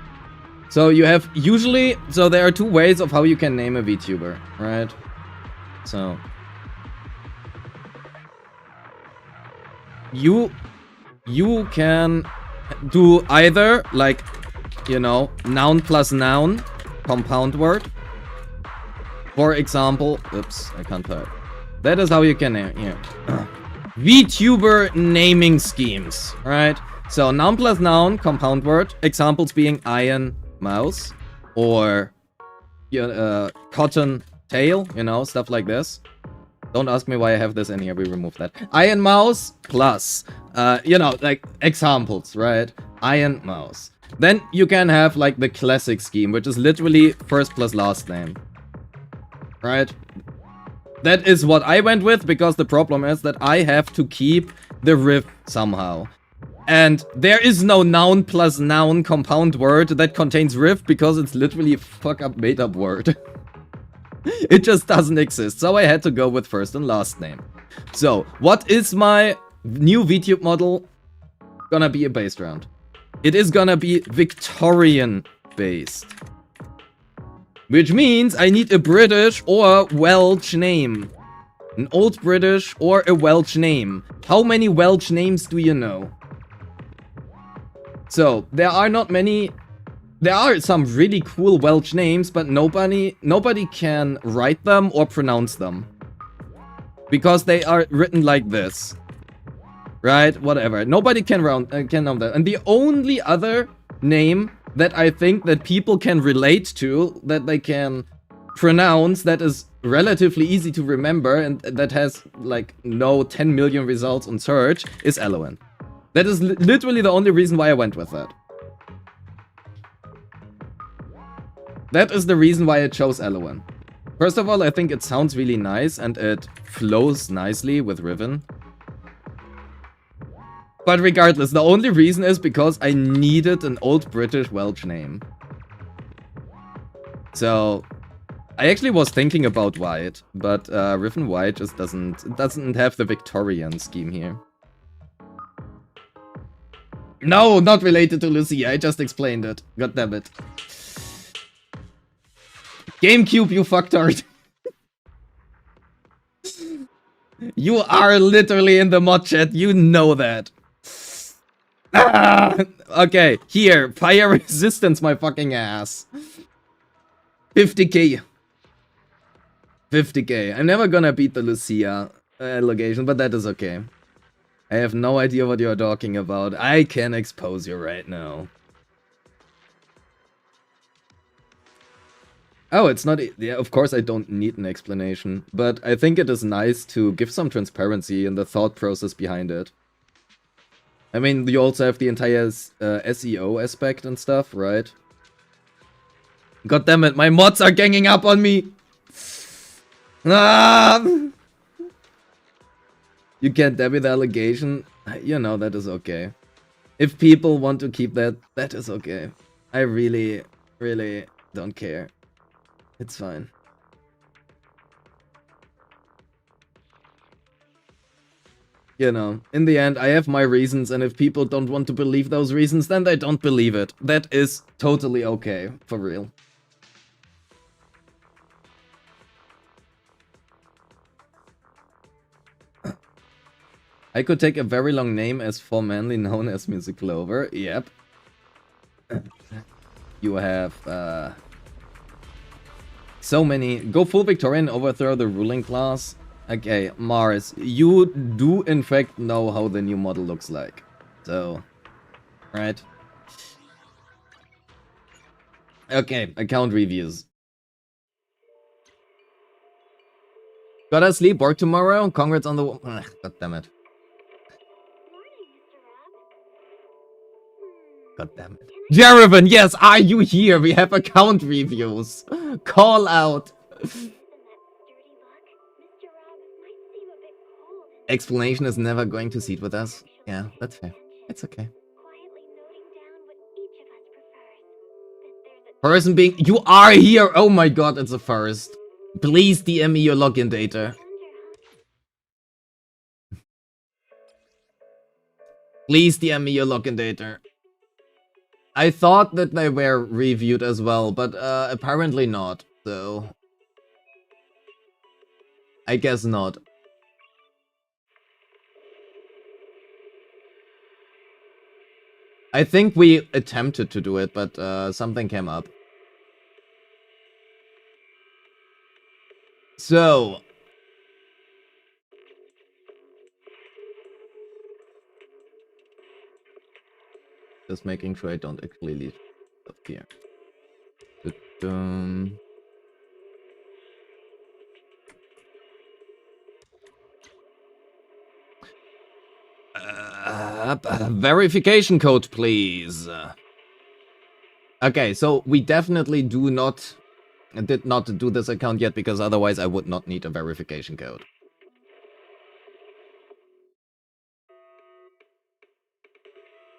So you have usually... So there are two ways of how you can name a VTuber, right? So... You can do either, like, you know, noun plus noun, compound word. For example... Oops, I can't type. That is how you can name... Here. VTuber naming schemes, right? So noun plus noun, compound word. Examples being iron mouse or cotton tail, you know, stuff like this. Don't ask me why I have this in here. We removed that. Iron mouse plus, you know, like examples, right? Iron mouse. Then you can have like the classic scheme, which is literally first plus last name, right? That is what I went with, because the problem is that I have to keep the riff somehow. And there is no noun plus noun compound word that contains riff, because it's literally a fuck up made up word. It just doesn't exist, so I had to go with first and last name. So, what is my new VTube model gonna be based around? It is gonna be Victorian based. Which means I need a British or Welsh name. An old British or a Welsh name. How many Welsh names do you know? So, there are not many... There are some really cool Welsh names, but nobody can write them or pronounce them. Because they are written like this. Right? Whatever. Nobody can know that. And the only other name that I think that people can relate to, that they can pronounce, that is relatively easy to remember, and that has like no 10 million results on search, is Elowen. That is literally the only reason why I went with that. That is the reason why I chose Elowen. First of all, I think it sounds really nice and it flows nicely with Riven. But regardless, the only reason is because I needed an old British Welsh name. So, I actually was thinking about White, but Riven White just doesn't have the Victorian scheme here. No, not related to Lucia, I just explained it. God damn it. GameCube, you fucktard. You are literally in the mod chat, you know that. Ah, okay, here, fire resistance, my fucking ass. 50k. 50k. I'm never gonna beat the Lucia. allegation, but that is okay. I have no idea what you're talking about. I can expose you right now. Oh, it's not... Yeah, of course I don't need an explanation, but I think it is nice to give some transparency in the thought process behind it. I mean, you also have the entire SEO aspect and stuff, right? God damn it, my mods are ganging up on me! Ah! You can't debut the allegation? You know, that is okay. If people want to keep that, that is okay. I really, really don't care. It's fine. You know, in the end, I have my reasons, and if people don't want to believe those reasons, then they don't believe it. That is totally okay, for real. I could take a very long name as formerly known as Music Clover. Yep. You have, so many. Go full Victorian, overthrow the ruling class. Okay, Mars, you do in fact know how the new model looks like. So, right. Okay, account reviews. Gotta sleep, work tomorrow. Congrats on the... Ugh, God damn it. God damn it. Jerevan, yes, are you here? We have account reviews. Call out. Explanation is never going to sit with us. Yeah, that's fair. It's okay. Person being... You are here! Oh my god, it's a first. Please DM me your login data. Please DM me your login data. I thought that they were reviewed as well, but apparently not, so... I guess not. I think we attempted to do it, but something came up. So... Just making sure I don't actually leave stuff here. Dun-dun. Verification code, please. Okay, so we definitely did not do this account yet, because otherwise I would not need a verification code.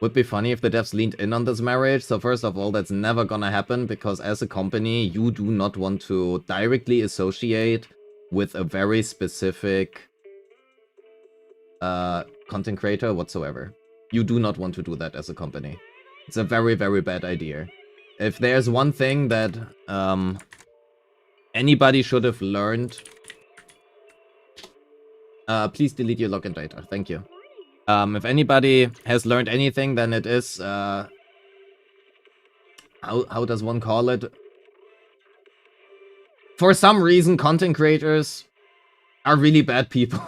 Would be funny if the devs leaned in on this marriage. So first of all, that's never gonna happen, because as a company, you do not want to directly associate with a very specific content creator whatsoever. You do not want to do that as a company. It's a very, very bad idea. If there's one thing that anybody should have learned... please delete your login data. Thank you. If anybody has learned anything, then it is... how does one call it? For some reason, content creators are really bad people.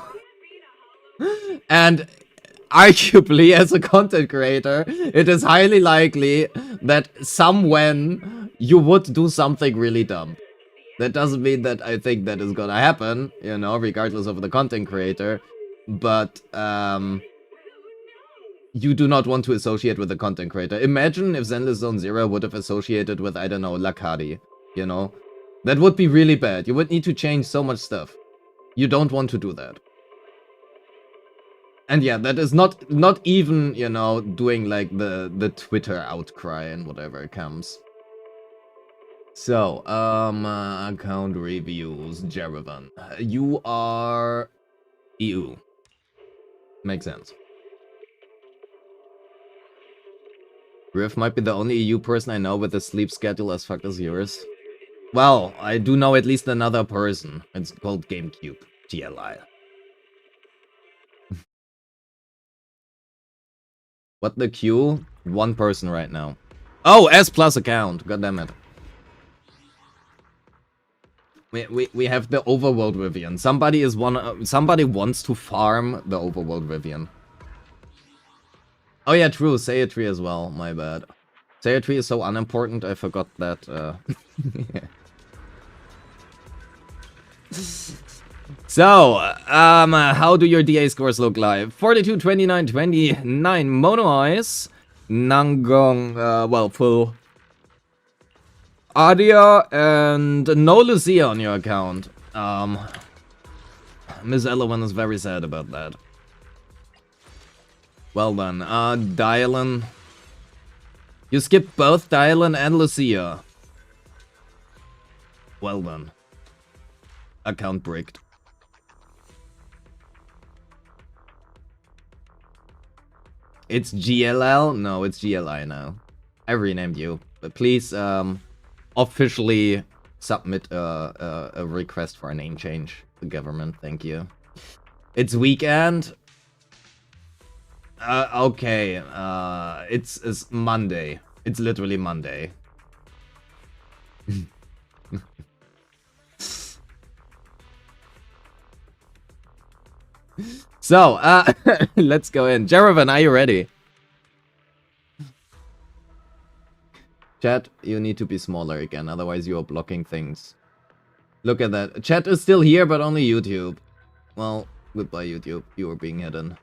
And arguably, as a content creator, it is highly likely that somewhen you would do something really dumb. That doesn't mean that I think that is gonna happen, you know, regardless of the content creator. But, you do not want to associate with a content creator. Imagine if Zenless Zone Zero would have associated with, I don't know, Lakadi, you know? That would be really bad. You would need to change so much stuff. You don't want to do that. And yeah, that is not even, you know, doing like the Twitter outcry and whatever comes. So, account reviews, Jerevan. You are EU. Makes sense. Riff might be the only EU person I know with a sleep schedule as fucked as yours. Well, I do know at least another person. It's called GameCube. TLI. What the Q? One person right now. Oh, S plus account. God damn it. We have the Overworld Rivian. Somebody wants to farm the Overworld Rivian. Oh yeah, true. Say a tree as well. My bad. Say a tree is so unimportant. I forgot that. So, how do your DA scores look like? 42, 29, 29. Mono Eyes. Nangong, well, full. Adia and no Lucia on your account. Miss Elowen is very sad about that. Well done. Dylan. You skipped both Dylan and Lucia. Well done. Account bricked. It's GLL? No, it's GLI now. I renamed you. But please, officially submit a request for a name change to the government. Thank you. It's weekend. Okay. It's Monday. It's literally Monday. So, let's go in. Jerevan, are you ready? Chat, you need to be smaller again, otherwise you are blocking things. Look at that. Chat is still here, but only YouTube. Well, goodbye YouTube. You are being hidden.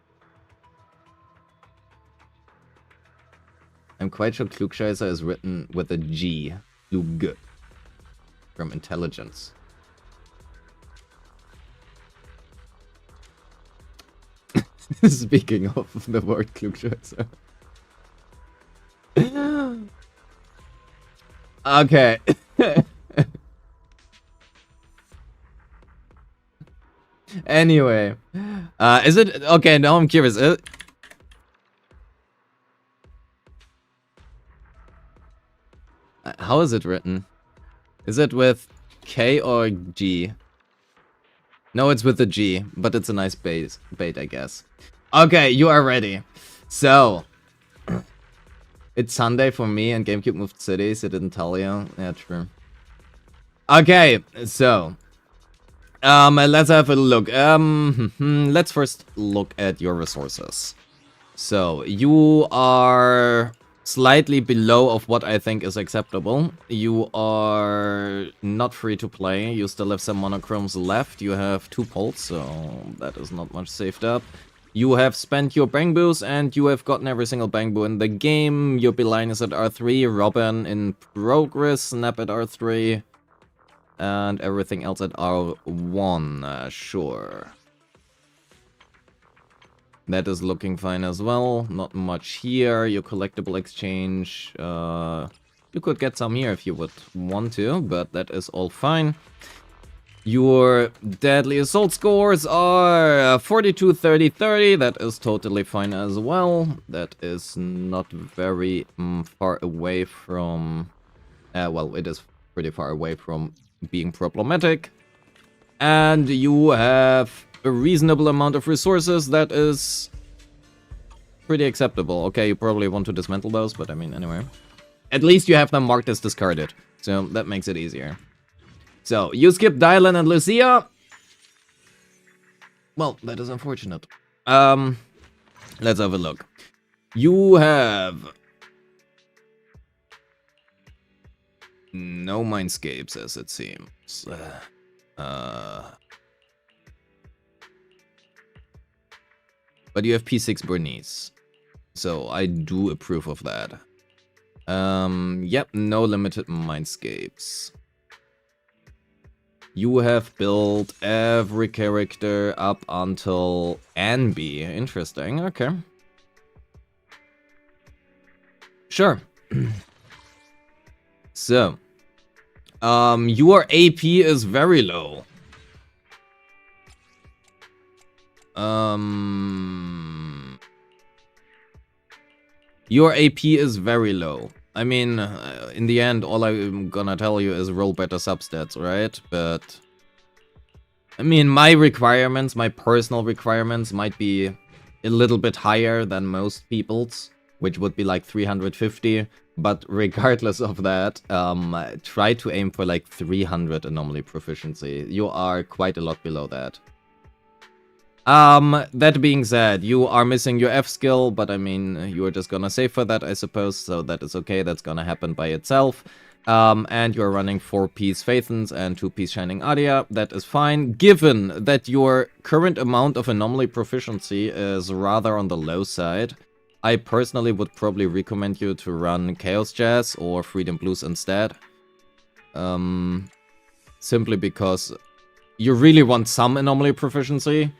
I'm quite sure Klugscheißer is written with a G. Klug. From intelligence. Speaking of the word Klugscheißer. Okay. Anyway. Is it... Okay, now I'm curious. How is it written? Is it with K or G? No, it's with the G, but it's a nice bait, I guess. Okay, you are ready. So, it's Sunday for me and GameCube moved cities. It didn't tell you. Yeah, true. Okay, so, let's have a look. Let's first look at your resources. So, you are slightly below of what I think is acceptable. You are not free to play. You still have some monochromes left. You have 2 poles, so that is not much saved up. You have spent your bang boos and you have gotten every single bang boo in the game. Your beeline is at R3, Robin in progress, Snap at R3, and everything else at R1, sure. That is looking fine as well. Not much here. Your collectible exchange. You could get some here if you would want to, but that is all fine. Your deadly assault scores are 42, 30, 30. That is totally fine as well. That is not very far away from... well, it is pretty far away from being problematic. And you have a reasonable amount of resources that is pretty acceptable. Okay, you probably want to dismantle those, but I mean, anyway. At least you have them marked as discarded, so that makes it easier. So, you skip Dylan and Lucia. Well, that is unfortunate. Let's have a look. You have no mindscapes, as it seems. But you have P6 Bernice. So I do approve of that. Yep, no limited mindscapes. You have built every character up until Anby. Interesting, okay. Sure. So, your AP is very low. Your AP is very low. I mean, in the end, all I'm gonna tell you is roll better substats, right? But, I mean, my requirements, my personal requirements might be a little bit higher than most people's. which would be like 350. But regardless of that, try to aim for like 300 anomaly proficiency. You are quite a lot below that. That being said, you are missing your F skill, but I mean, you are just gonna save for that, I suppose, so that is okay, that's gonna happen by itself. And you're running 4-piece Phaethons and 2-piece Shining Adia, that is fine, given that your current amount of anomaly proficiency is rather on the low side. I personally would probably recommend you to run Chaos Jazz or Freedom Blues instead. Simply because you really want some anomaly proficiency.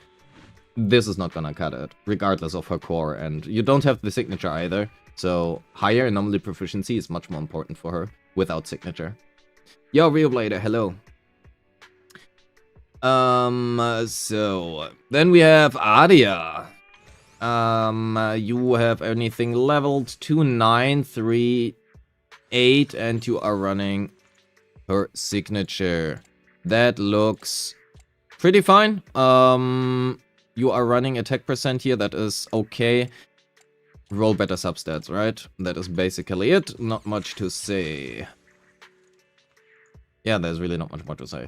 This is not gonna cut it, regardless of her core, and you don't have the signature either, so higher anomaly proficiency is much more important for her, without signature. Yo, Rio Blader, hello. So, then we have Adia. You have anything leveled 2, 9, 3, 8, and you are running her signature. That looks pretty fine. You are running attack percent here, that is okay. Roll better substats, right? That is basically it. Not much to say. Yeah, there's really not much more to say.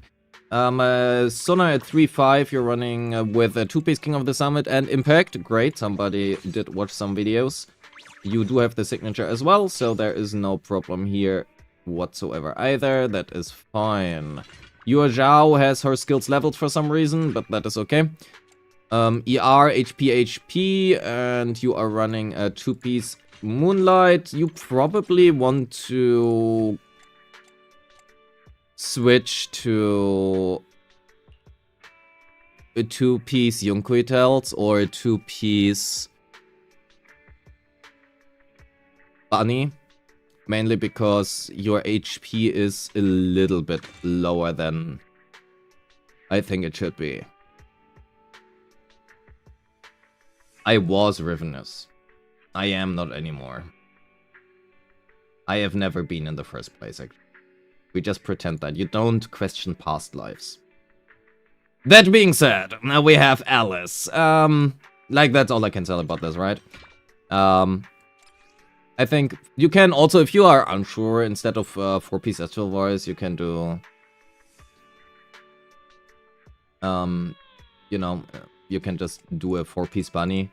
Sona at 3-5, you're running with a 2-piece King of the Summit and Impact. Great, somebody did watch some videos. You do have the signature as well, so there is no problem here whatsoever either. That is fine. Your Zhao has her skills leveled for some reason, but that is okay. ER, HP, and you are running a 2-piece Moonlight. You probably want to switch to a 2-piece Yunkuitels or a 2-piece Bunny. Mainly because your HP is a little bit lower than I think it should be. I was Ravenous. I am not anymore. I have never been in the first place, actually. We just pretend that. You don't question past lives. That being said, now we have Alice. Like, that's all I can tell about this, right? I think you can also, if you are unsure, instead of 4-piece Astral Voice, you can do... you know, you can just do a 4-piece Bunny,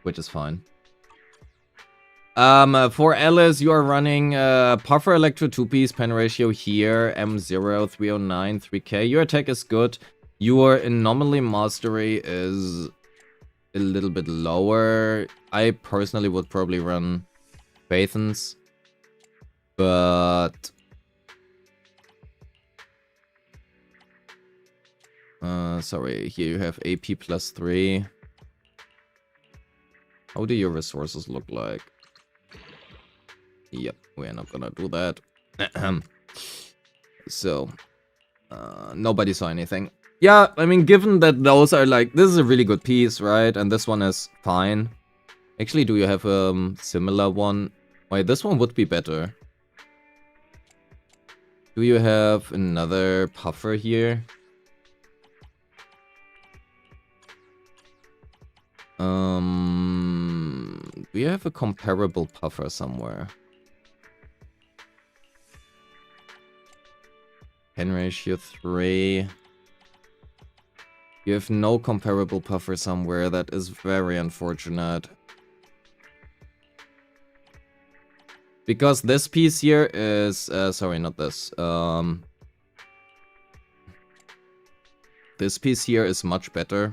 which is fine. For Alice, you are running Puffer Electro 2-piece pen ratio here, M0, 309, 3k. Your attack is good. Your Anomaly Mastery is a little bit lower. I personally would probably run Phaethons, but... sorry, here you have AP plus 3. How do your resources look like? Yep, we're not gonna do that. So, nobody saw anything. Yeah, I mean, given that those are like, this is a really good piece, right? And this one is fine. Actually, do you have a similar one? Wait, this one would be better. Do you have another puffer here? Do you have a comparable puffer somewhere? Pen ratio 3. You have no comparable puffer somewhere. That is very unfortunate. Because this piece here is... sorry, not this. This piece here is much better.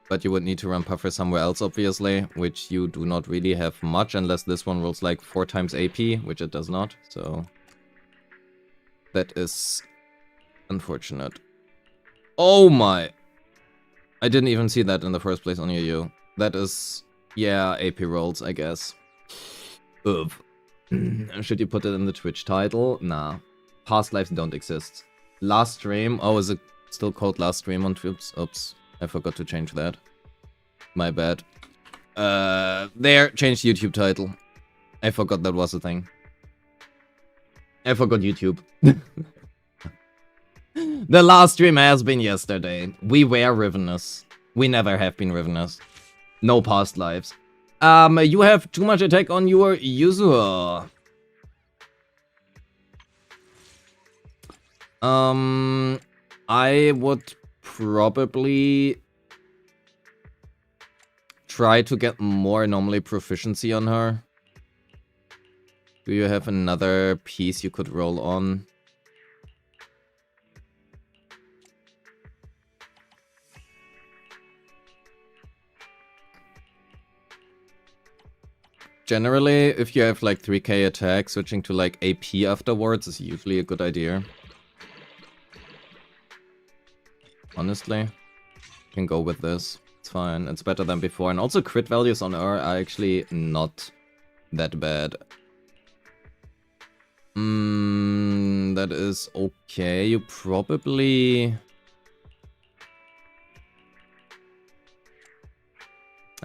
But you would need to run puffer somewhere else, obviously. Which you do not really have much, unless this one rolls like 4 times AP, which it does not. So... that is unfortunate. Oh my! I didn't even see that in the first place on you. That is... yeah, AP rolls, I guess. Oof. Should you put it in the Twitch title? Nah. Past lives don't exist. Last stream... oh, is it still called last stream on Twitch? Oops. I forgot to change that. My bad. There, change YouTube title. I forgot that was a thing. I forgot YouTube. The last stream has been yesterday. We were Ravenous. We never have been Ravenous. No past lives. You have too much attack on your user. I would probably try to get more anomaly proficiency on her. Do you have another piece you could roll on? Generally, if you have like 3k attack, switching to like AP afterwards is usually a good idea. Honestly, you can go with this. It's fine. It's better than before. And also crit values on her are actually not that bad. That is okay. You probably...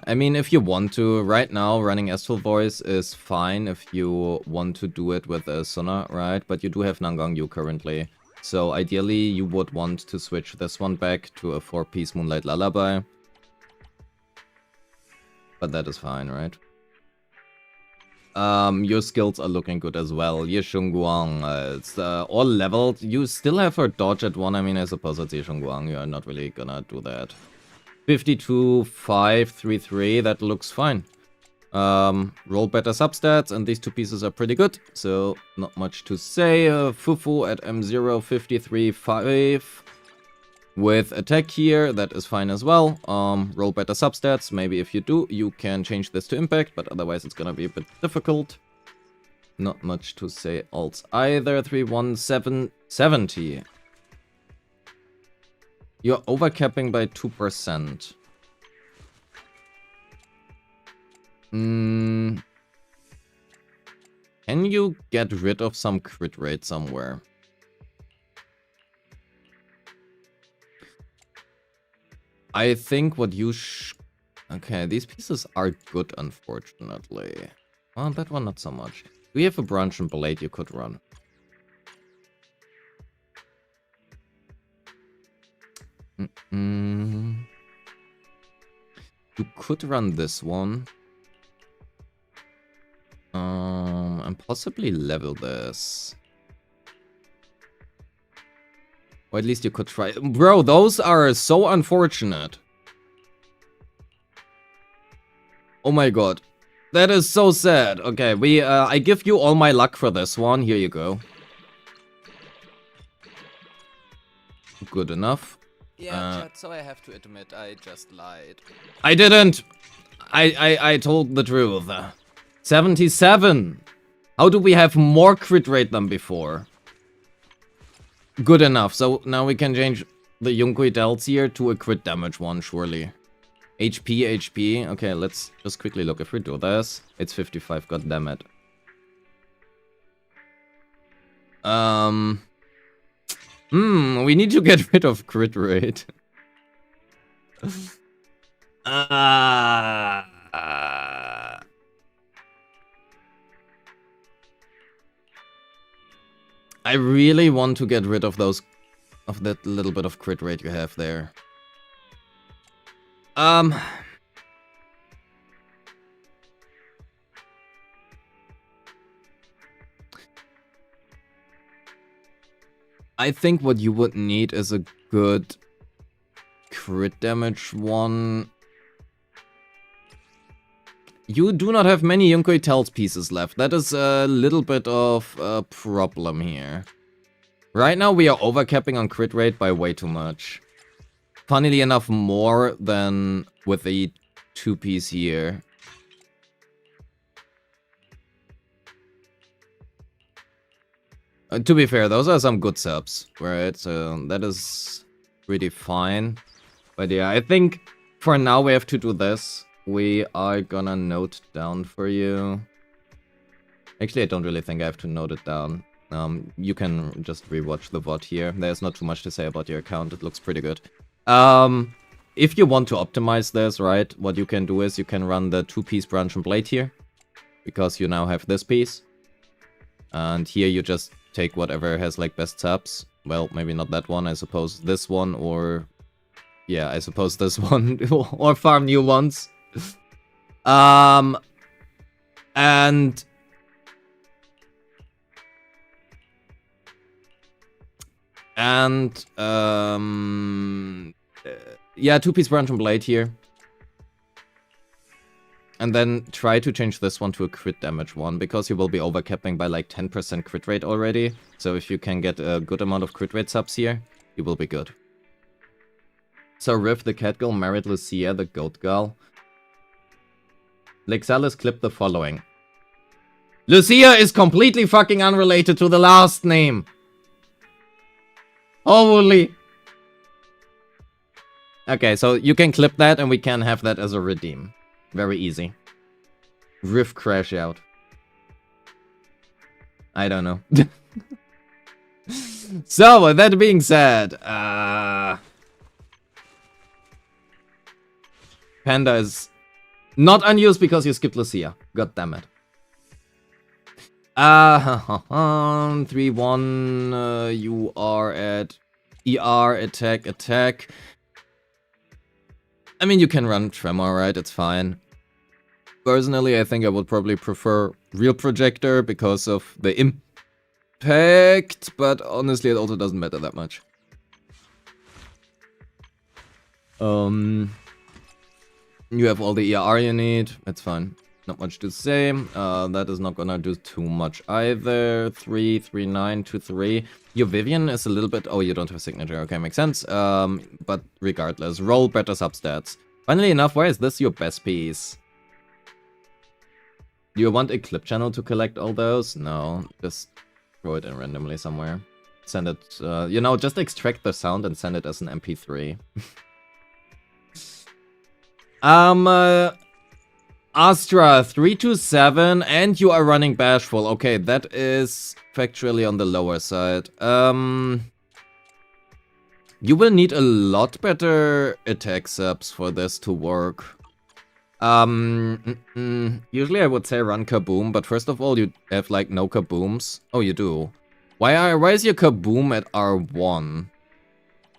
I mean, if you want to, right now, running Astral Voice is fine if you want to do it with a Sona, right? But you do have Nangong currently. So ideally, you would want to switch this one back to a 4-piece Moonlight Lullaby. But that is fine, right? Your skills are looking good as well. Yishunguang, it's all leveled. You still have her dodge at 1. I mean, I suppose it's Yishunguang. You're not really gonna do that. 52, 5, 3, 3. That looks fine. Roll better substats, and these two pieces are pretty good. So, not much to say. Fufu at M0, 53, 5. With attack here, that is fine as well. Roll better substats. Maybe if you do, you can change this to impact, but otherwise it's gonna be a bit difficult. Not much to say else either. 31770. You're overcapping by 2%. Can you get rid of some crit rate somewhere? I think what you okay, these pieces are good, unfortunately. Well, that one not so much. Do you have a branch and blade you could run? You could run this one. And possibly level this. Or at least you could try. Bro, those are so unfortunate. Oh my god. That is so sad. Okay, I give you all my luck for this one. Here you go. Good enough. Yeah, chat, so I have to admit, I just lied. I didn't! I told the truth. 77! How do we have more crit rate than before? Good enough, so now we can change the Yunkui Delts here to a crit damage one, surely. HP. Okay, let's just quickly look if we do this. It's 55, goddammit. We need to get rid of crit rate. I really want to get rid of that little bit of crit rate you have there. I think what you would need is a good crit damage one. You do not have many Yunkoi Tells pieces left. That is a little bit of a problem here. Right now we are overcapping on crit rate by way too much. Funnily enough, more than with the 2-piece here. To be fair, those are some good subs, right? So that is pretty fine. But yeah, I think for now we have to do this. We are gonna note down for you. Actually, I don't really think I have to note it down. You can just rewatch the VOD here. There's not too much to say about your account. It looks pretty good. If you want to optimize this, right, what you can do is you can run the 2-piece branch and blade here. Because you now have this piece. And here you just take whatever has like best subs. Well, maybe not that one. I suppose this one or... Yeah, I suppose this one. Or farm new ones. And yeah, 2-piece branch and blade here. And then try to change this one to a crit damage one, because you will be overcapping by like 10% crit rate already. So if you can get a good amount of crit rate subs here, you will be good. So Riff the cat girl married Lucia the goat girl. Lexalis clip the following. Lucia is completely fucking unrelated to the last name. Holy. Okay, so you can clip that and we can have that as a redeem. Very easy. Riff crash out. I don't know. So, that being said, Panda is not unused because you skipped Lucia. God damn it. 3-1, you are at ER, attack. I mean, you can run Tremor, right? It's fine. Personally, I think I would probably prefer Real Projector because of the impact, but honestly, it also doesn't matter that much. You have all the ER you need. It's fine. Not much to say. That is not gonna do too much either. 3, 3, 9, 2, 3. Your Vivian is a little bit... Oh, you don't have signature. Okay, makes sense. But regardless, roll better substats. Funnily enough, why is this your best piece? Do you want a clip channel to collect all those? No, just throw it in randomly somewhere. Send it, you know, just extract the sound and send it as an MP3. Astra 327, and you are running Bashful. Okay, that is factually on the lower side. You will need a lot better attack subs for this to work. Usually I would say run Kaboom, but first of all, you have like no Kabooms. Oh, you do. Why is your Kaboom at R1?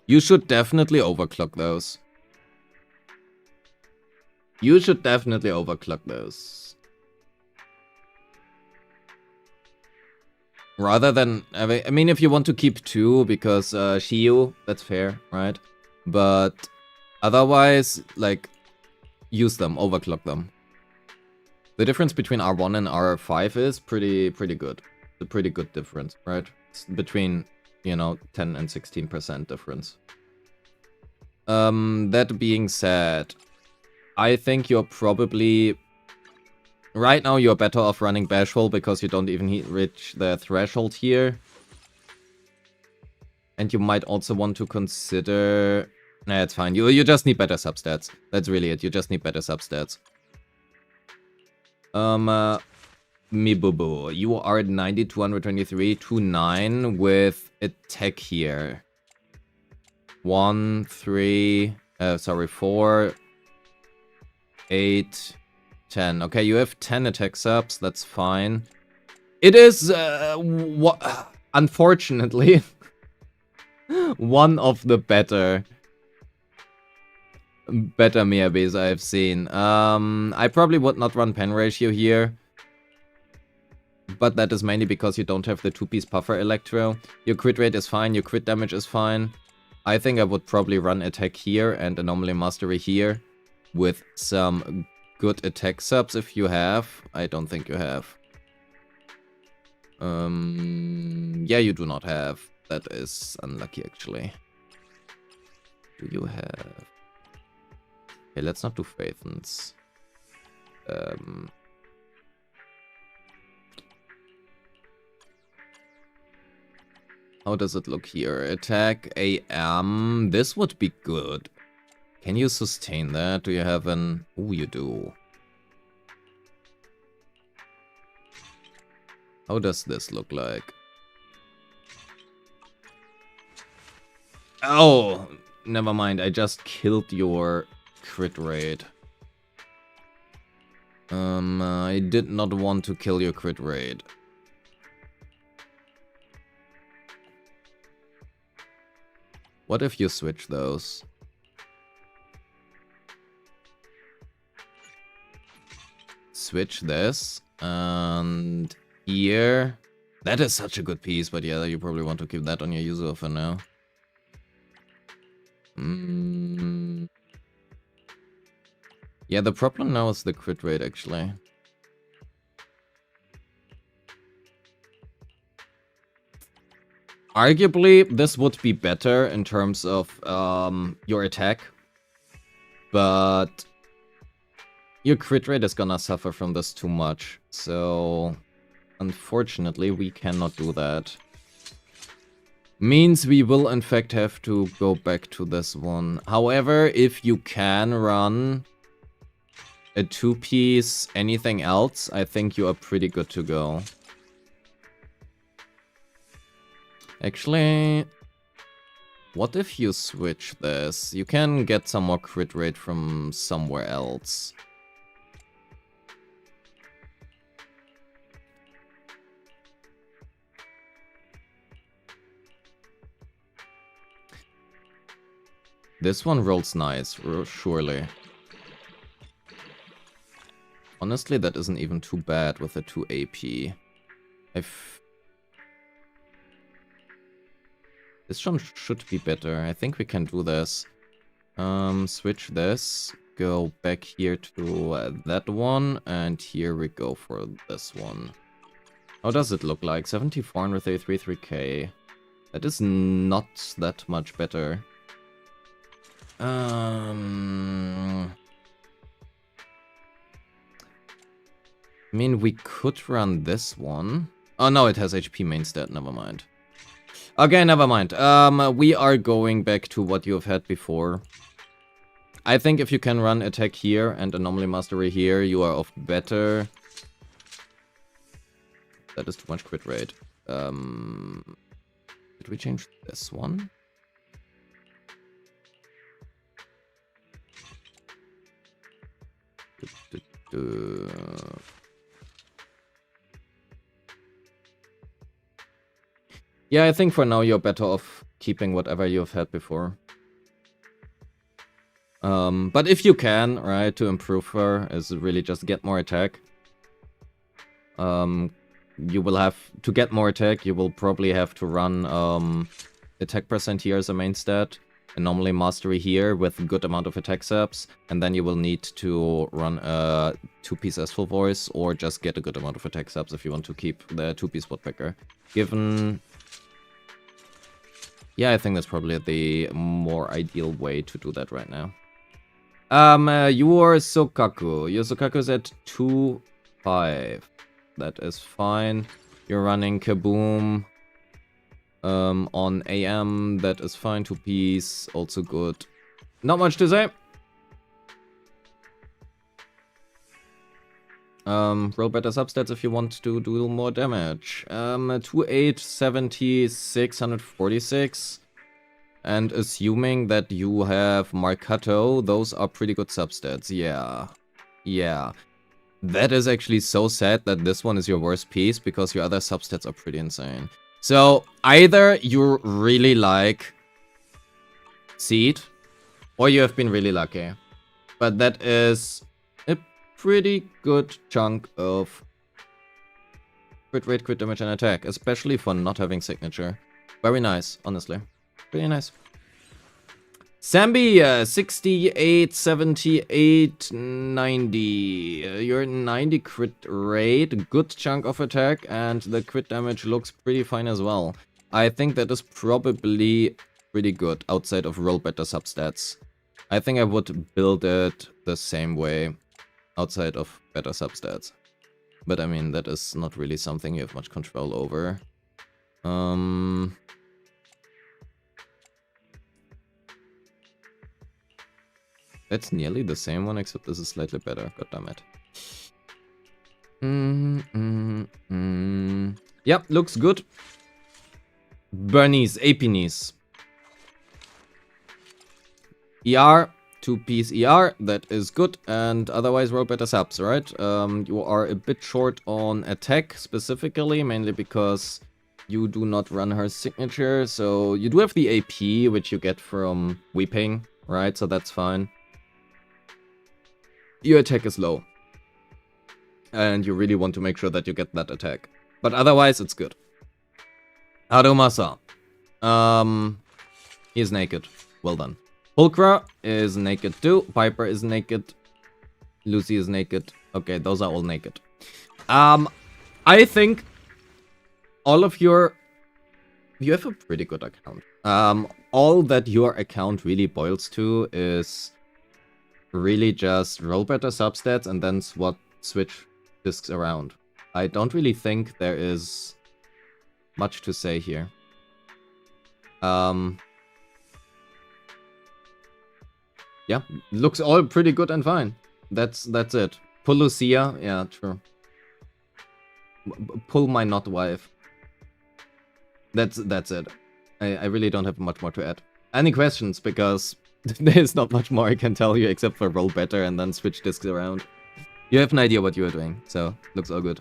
You should definitely overclock those. You should definitely overclock those. Rather than, I mean, if you want to keep 2 because Shiyu, that's fair, right? But otherwise, like, use them, overclock them. The difference between R1 and R5 is pretty good. It's a pretty good difference, right? It's between, you know, 10 and 16% difference. That being said, I think you're probably... Right now you're better off running Bashful because you don't even reach the threshold here. And you might also want to consider... Nah, it's fine. You just need better substats. That's really it. You just need better substats. Mibubu, you are at 90, 223, 29 with attack here. 1, 3, 4, 8, 10. Okay, you have 10 attack subs. That's fine. It is, unfortunately, one of the better Miyabes I've seen. I probably would not run pen ratio here. But that is mainly because you don't have the 2-piece puffer electro. Your crit rate is fine, your crit damage is fine. I think I would probably run attack here and anomaly mastery here. With some good attack subs if you have. I don't think you have. Yeah, you do not have. That is unlucky actually. Do you have... Okay, let's not do Faithens. How does it look here? Attack AM. This would be good. Can you sustain that? Do you have an... Oh, you do. How does this look like? Oh, never mind. I just killed your crit rate. I did not want to kill your crit rate. What if you switch those? switch this, and here... That is such a good piece, but yeah, you probably want to keep that on your user for now. Yeah, the problem now is the crit rate, actually. Arguably, this would be better in terms of your attack, but your crit rate is gonna suffer from this too much, so unfortunately we cannot do that. Means we will in fact have to go back to this one. However, if you can run a 2-piece anything else, I think you are pretty good to go. Actually, what if you switch this? You can get some more crit rate from somewhere else. This one rolls nice, surely. Honestly, that isn't even too bad with a 2 AP. This one should be better. I think we can do this. Switch this. Go back here to that one. And here we go for this one. How does it look like? 7433 3k. That is not that much better. I mean, we could run this one. Oh no, it has HP main stat. Never mind. Okay, never mind. We are going back to what you have had before. I think if you can run attack here and anomaly mastery here, you are of better. That is too much crit rate. Did we change this one? Yeah, I think for now you're better off keeping whatever you've had before. But if you can, right, to improve her, is really just get more attack. You will have to get more attack, you will probably have to run attack percent here as a main stat, anomaly mastery here with a good amount of attack saps, and then you will need to run a 2-piece full voice or just get a good amount of attack saps if you want to keep the 2-piece woodpecker. Given... Yeah, I think that's probably the more ideal way to do that right now. Your Sokaku is at 2-5. That is fine. You're running Kaboom on AM. That is fine. 2-piece, also good. Not much to say. Roll better substats if you want to do more damage. 2-8, 70, 646. And assuming that you have Marcato, those are pretty good substats. Yeah. Yeah. That is actually so sad that this one is your worst piece, because your other substats are pretty insane. So, either you really like Seed, or you have been really lucky. But that is a pretty good chunk of crit rate, crit damage, and attack, especially for not having signature. Very nice, honestly. Pretty nice. Sambi, 68, 78, 90. You're 90 crit rate, good chunk of attack, and the crit damage looks pretty fine as well. I think that is probably pretty good outside of roll better substats. I think I would build it the same way outside of better substats. But I mean, that is not really something you have much control over. That's nearly the same one, except this is slightly better. God damn it. Yep, looks good. Bernice, AP Niece. ER, 2-piece ER, that is good. And otherwise, roll better subs, right? You are a bit short on attack specifically, mainly because you do not run her signature. So you do have the AP, which you get from Weeping, right? So that's fine. Your attack is low. and you really want to make sure that you get that attack. But otherwise, it's good. Harumasa. He's naked. Well done. Pulcra is naked too. Piper is naked. Lucy is naked. Okay, those are all naked. I think all of your... You have a pretty good account. All that your account really boils to is really just roll better substats and then switch discs around. I don't really think there is much to say here. Yeah, looks all pretty good and fine. That's it. Pull Lucia, yeah, true. Pull my not wife. That's it. I really don't have much more to add. Any questions? Because there's not much more I can tell you except for roll better and then switch discs around. You have an idea what you are doing, so looks all good.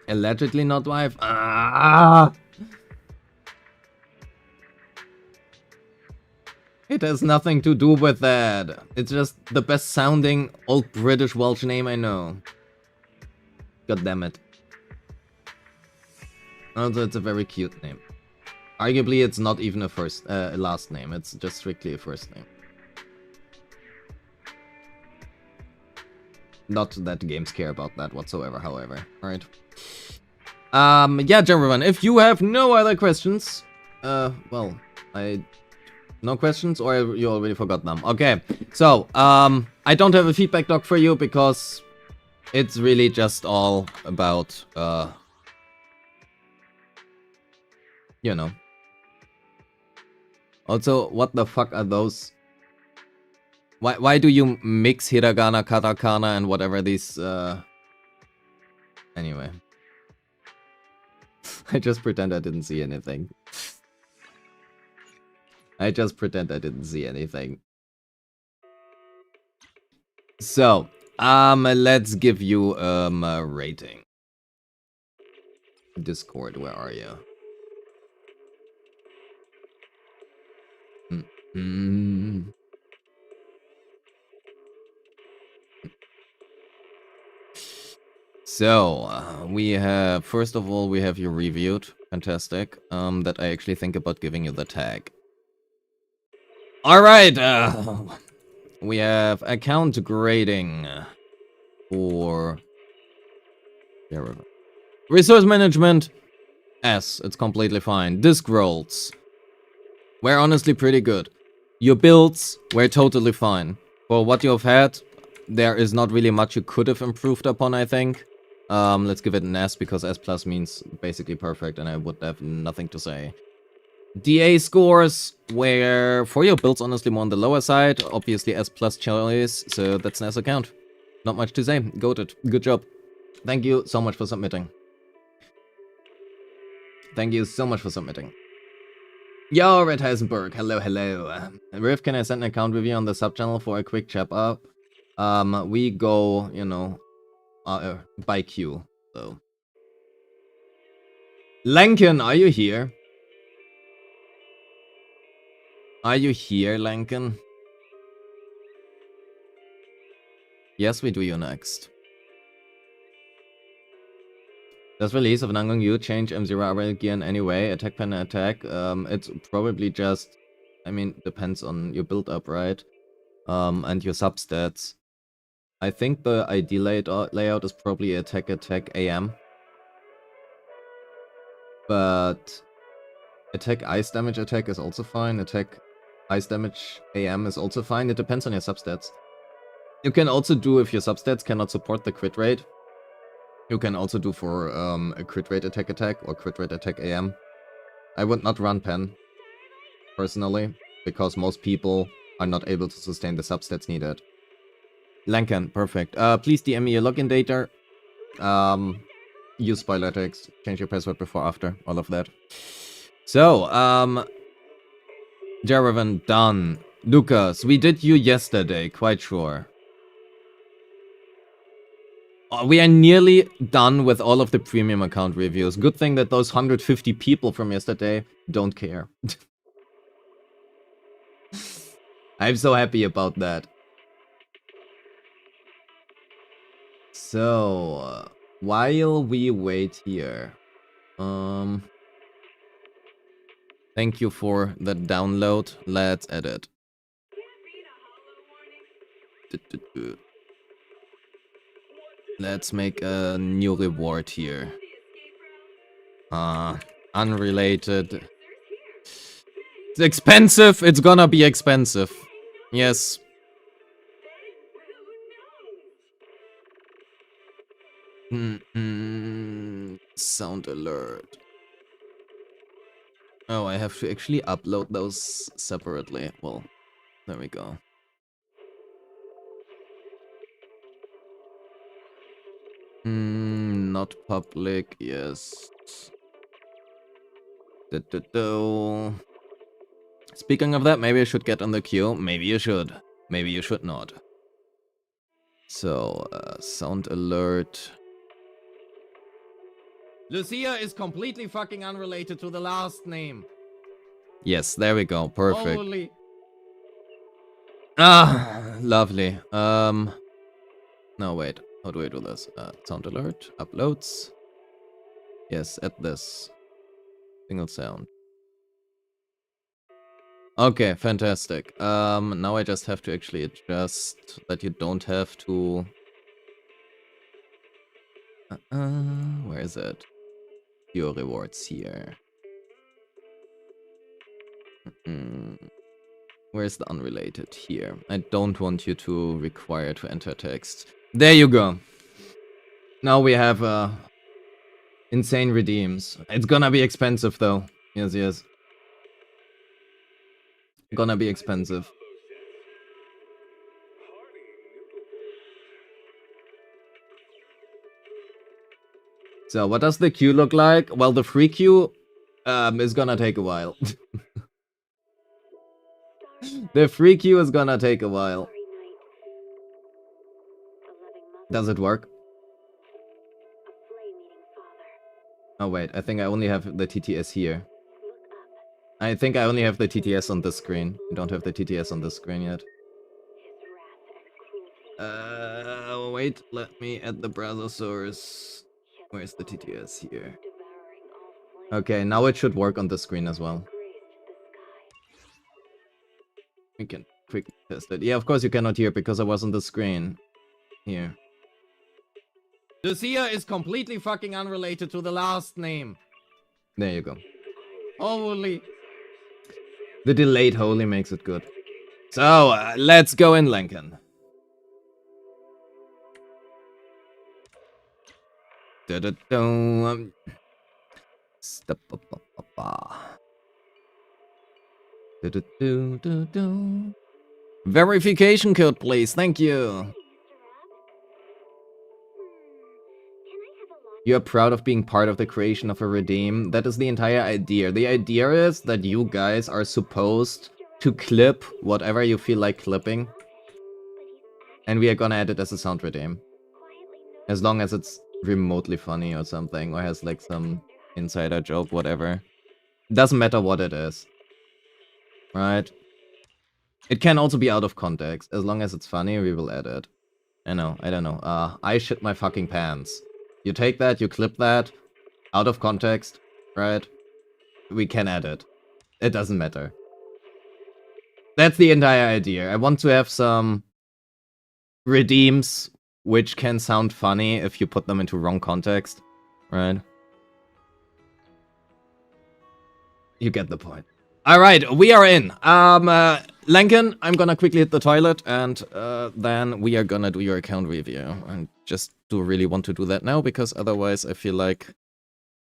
Allegedly not wife. Ah! It has nothing to do with that. It's just the best sounding old British Welsh name I know. God damn it. Also, it's a very cute name. Arguably, it's not even a last name. It's just strictly a first name. Not that games care about that whatsoever, however. Alright. Yeah, gentlemen, if you have no other questions, well, no questions, or you already forgot them. Okay, so, I don't have a feedback doc for you because it's really just all about, you know. Also, what the fuck are those? Why do you mix hiragana, katakana, and whatever these, Anyway. I just pretend I didn't see anything. I just pretend I didn't see anything. So, let's give you, a rating. Discord, where are you? So, we have, first of all, we have you reviewed. Fantastic. That I actually think about giving you the tag. Alright, we have account grading for resource management. S, it's completely fine. Disk rolls were honestly pretty good. Your builds were totally fine. For what you've had, there is not really much you could have improved upon, I think. Let's give it an S, because S plus means basically perfect, and I would have nothing to say. DA scores were, for your builds, honestly more on the lower side. Obviously S plus choice, so that's an S account. Not much to say. Goated. Good job. Thank you so much for submitting. Thank you so much for submitting. Yo, Red Heisenberg. Hello, hello. Riff, can I send an account review on the sub channel for a quick chap up? We go, you know, by queue, so. Lankin, are you here? Are you here, Lankin? Yes, we do you next. Does release of Nangong U change M0 gear in any way? Attack pen attack? It's probably just, I mean, depends on your build up, right? And your substats. I think the ideal layout is probably attack AM. But attack ice damage attack is also fine. Attack ice damage AM is also fine. It depends on your substats. You can also do, if your substats cannot support the crit rate, you can also do for a crit rate attack or crit rate attack AM. I would not run pen, personally, because most people are not able to sustain the substats needed. Lankan, perfect. Please DM me your login data. Use spoiler text. Change your password before, after. All of that. So, Jaravan, done. Lucas, we did you yesterday, quite sure. We are nearly done with all of the premium account reviews. Good thing that those 150 people from yesterday don't care. I'm so happy about that. So, while we wait here, thank you for the download. Let's edit. Let's make a new reward here. Unrelated. It's expensive. It's gonna be expensive. Yes. Sound alert. Oh, I have to actually upload those separately. Well, there we go. Not public, yes. Speaking of that, maybe I should get on the queue. Maybe you should. Maybe you should not. So, sound alert. Lucia is completely fucking unrelated to the last name. Yes, there we go. Perfect. Holy. Ah, lovely. No, wait. How do I do this? Sound alert. Uploads. Yes, add this. Single sound. Okay, fantastic. Now I just have to actually adjust that you don't have to... where is it? Your rewards here. Where's the unrelated? Here. I don't want you to require to enter text. There you go. Now we have insane redeems. It's gonna be expensive though. Yes, yes. Gonna be expensive. So what does the queue look like? Well, the free queue is gonna take a while. The free queue is gonna take a while. Does it work? Oh wait, I think I only have the TTS here. I think I only have the TTS on this screen. I don't have the TTS on this screen yet. Wait, let me add the browser source. Where's the TTS here? Okay, now it should work on the screen as well. We can quickly test it. Yeah, of course you cannot hear because I was on the screen. Here. Lucia is completely fucking unrelated to the last name. There you go. Holy. The delayed holy makes it good. So, let's go in, Lincoln. Verification code, please. Thank you. You're proud of being part of the creation of a redeem. That is the entire idea. The idea is that you guys are supposed to clip whatever you feel like clipping. And we are gonna add it as a sound redeem. As long as it's remotely funny or something, or has like some insider joke, whatever. Doesn't matter what it is. Right? It can also be out of context. As long as it's funny, we will add it. I don't know. I shit my fucking pants. You take that, you clip that, out of context, right? We can add it. It doesn't matter. That's the entire idea. I want to have some redeems which can sound funny if you put them into wrong context, right? You get the point. Alright, we are in. Lincoln, I'm gonna quickly hit the toilet, and then we are gonna do your account review. I just do really want to do that now, because otherwise I feel like,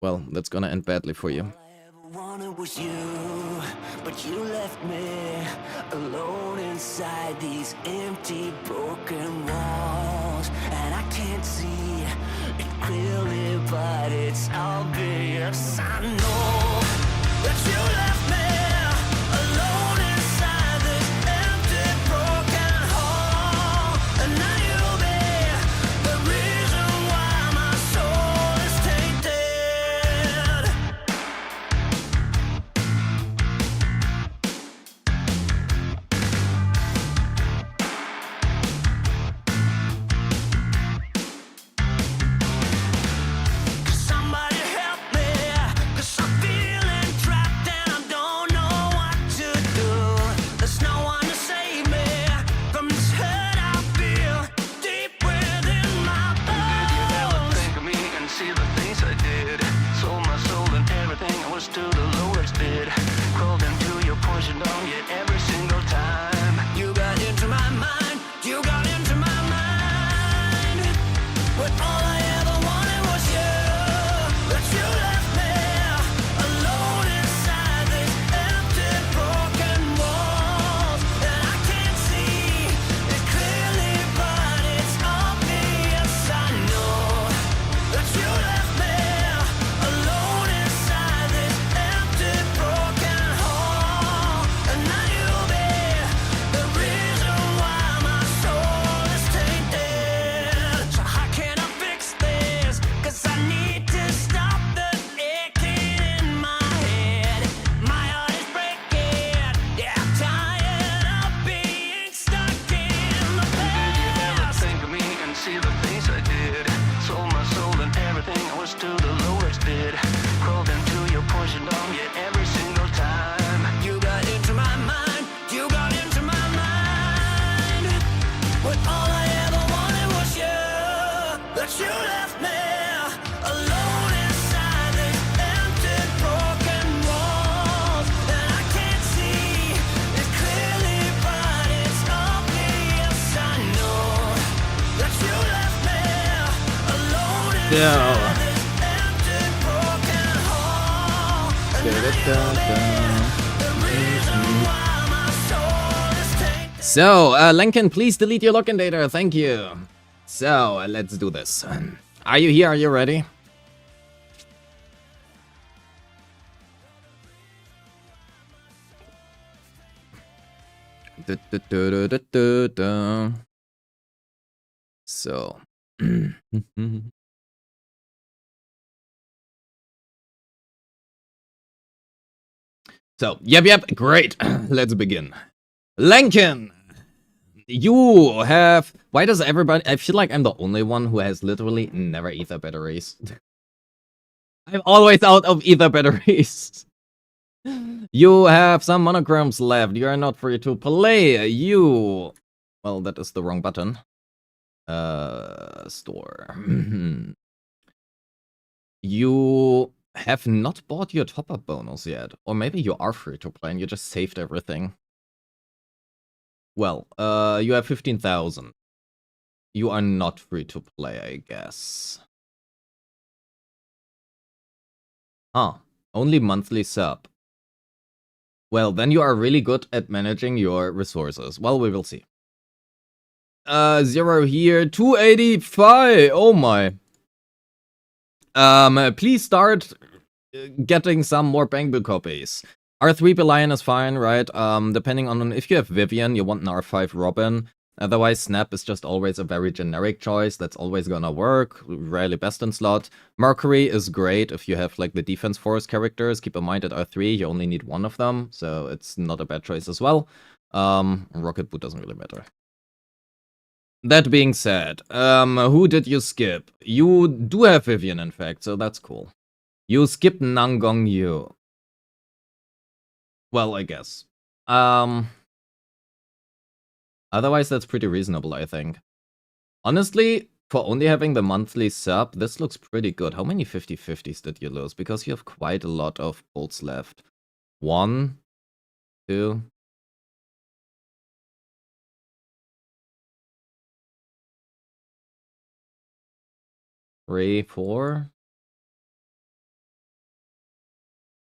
well, that's gonna end badly for you. All I ever wanted was you, but you left me alone inside these empty, broken walls. And I can't see it clearly, but it's obvious. I know that you left me alone inside this empty, broken hall. And now you'll be the reason why my soul is tainted. So, Lincoln, please delete your login data. Thank you. So, let's do this. Are you here? Are you ready? So. So, yep, great. Let's begin. Lincoln, you have... Why does everybody... I feel like I'm the only one who has literally never ether batteries. I'm always out of ether batteries. You have some monograms left. You are not free to play. You... Well, that is the wrong button. Store. You have not bought your top-up bonus yet. Or maybe you are free to play and you just saved everything. Well, you have 15,000. You are not free to play, I guess. Huh. Only monthly sub. Well, then you are really good at managing your resources. Well, we will see. 0 here, 285. Oh my. Please start getting some more Bangbu copies. R3 Belian is fine, right? Depending on if you have Vivian, you want an R5 Robin. Otherwise, Snap is just always a very generic choice. That's always gonna work. Rarely best in slot. Mercury is great if you have like the defense force characters. Keep in mind at R3 you only need one of them, so it's not a bad choice as well. Rocket Boot doesn't really matter. That being said, who did you skip? You do have Vivian, in fact, so that's cool. You skipped Nangong Yu. Well, I guess. Otherwise, that's pretty reasonable, I think. Honestly, for only having the monthly sub, this looks pretty good. How many 50-50s did you lose? Because you have quite a lot of bolts left. 1, 2... 3, 4.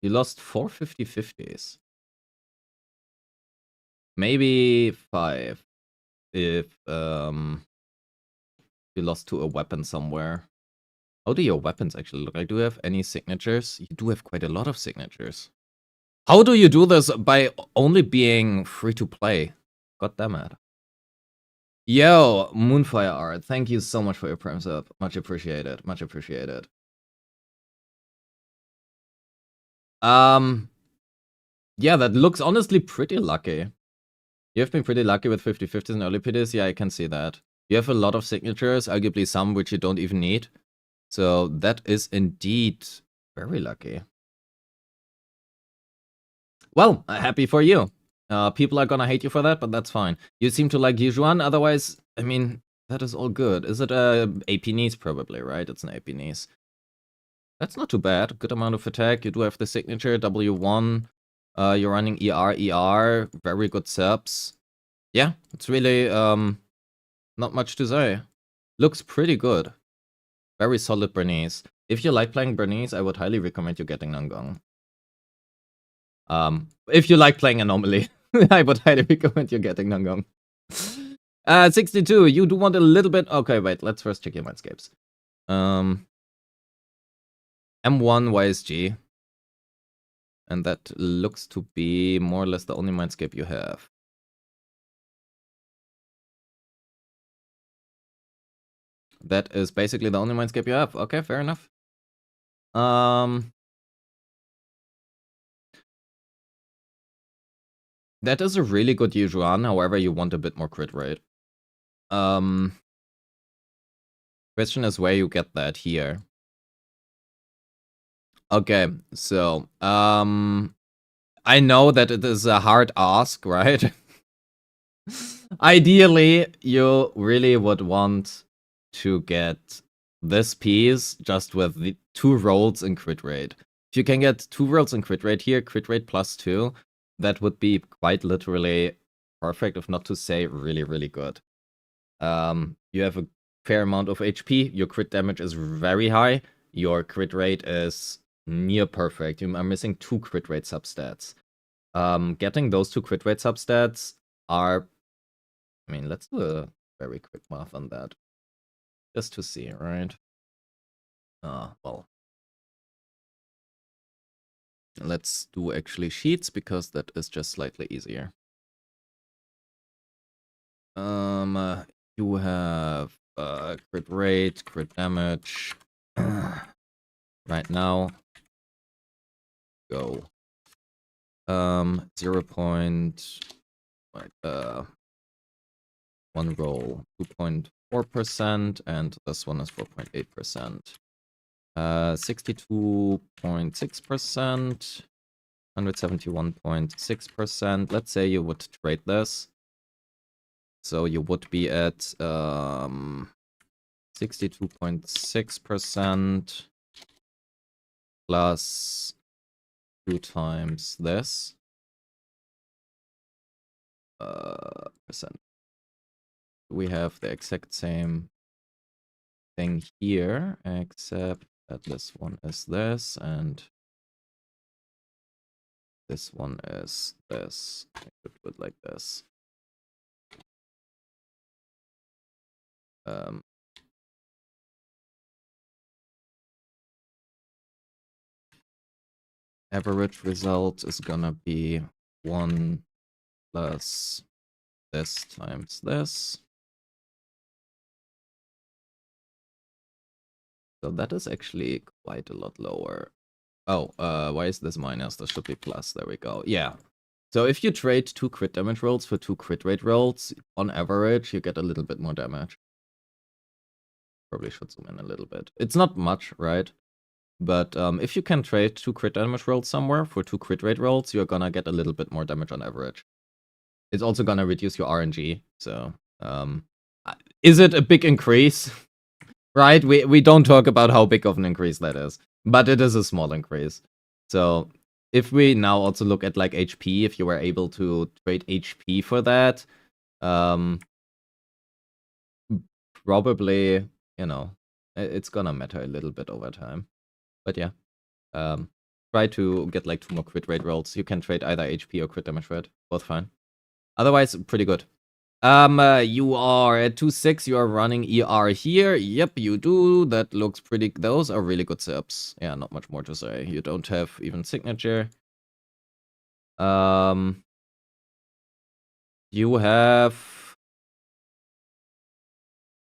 You lost 4 50-50s. Maybe 5. If you lost to a weapon somewhere. How do your weapons actually look like? Do you have any signatures? You do have quite a lot of signatures. How do you do this by only being free to play? God damn it. Yo, Moonfire Art, thank you so much for your prime sub. Much appreciated. Much appreciated. Yeah, that looks honestly pretty lucky. You have been pretty lucky with 50-50s and early PDs. Yeah, I can see that. You have a lot of signatures, arguably some which you don't even need. So that is indeed very lucky. Well, happy for you. People are gonna hate you for that, but that's fine. You seem to like Yijuan, otherwise, I mean, that is all good. Is it a AP Nice? Probably, right? It's an AP Nice. That's not too bad. Good amount of attack. You do have the signature, W1. You're running ER, very good subs. Yeah, it's really not much to say. Looks pretty good. Very solid Bernice. If you like playing Bernice, I would highly recommend you getting Nangong. If you like playing Anomaly, I would highly recommend you getting Nangong. 62, you do want a little bit... Okay, wait, let's first check your mindscapes. M1 YSG. And that looks to be more or less the only mindscape you have. That is basically the only mindscape you have. Okay, fair enough. That is a really good Yujuan, however you want a bit more crit rate. Question is where you get that here. Okay, so, I know that it is a hard ask, right? Ideally, you really would want to get this piece just with the 2 rolls in crit rate. If you can get 2 rolls in crit rate here, crit rate +2, that would be quite literally perfect, if not to say really, really good. You have a fair amount of HP, your crit damage is very high, your crit rate is near perfect. You are missing 2 crit rate substats. Getting those 2 crit rate substats are... I mean, let's do a very quick math on that. Just to see, right? Well. Let's do actually sheets, because that is just slightly easier. You have crit rate, crit damage. Right now, go 0. One roll 2.4%, and this one is 4.8%. 62.6%, 171.6%. Let's say you would trade this. So you would be at 62.6% plus 2 times this percent. We have the exact same thing here, except that this one is this and this one is this. I could do it like this. Average result is gonna be 1 plus this times this. So that is actually quite a lot lower. Oh, why is this minus? This should be plus. There we go. Yeah. So if you trade 2 crit damage rolls for 2 crit rate rolls, on average, you get a little bit more damage. Probably should zoom in a little bit. It's not much, right? But if you can trade 2 crit damage rolls somewhere for 2 crit rate rolls, you're gonna get a little bit more damage on average. It's also gonna reduce your RNG. So, is it a big increase? Right? We don't talk about how big of an increase that is, but it is a small increase. So if we now also look at like HP, if you were able to trade HP for that, probably, you know, it's gonna matter a little bit over time. But yeah, try to get like 2 more crit rate rolls. You can trade either HP or crit damage rate, both fine. Otherwise, pretty good. You are at 2.6, you are running ER here. Yep, you do. That looks pretty... Those are really good subs. Yeah, not much more to say. You don't have even signature. You have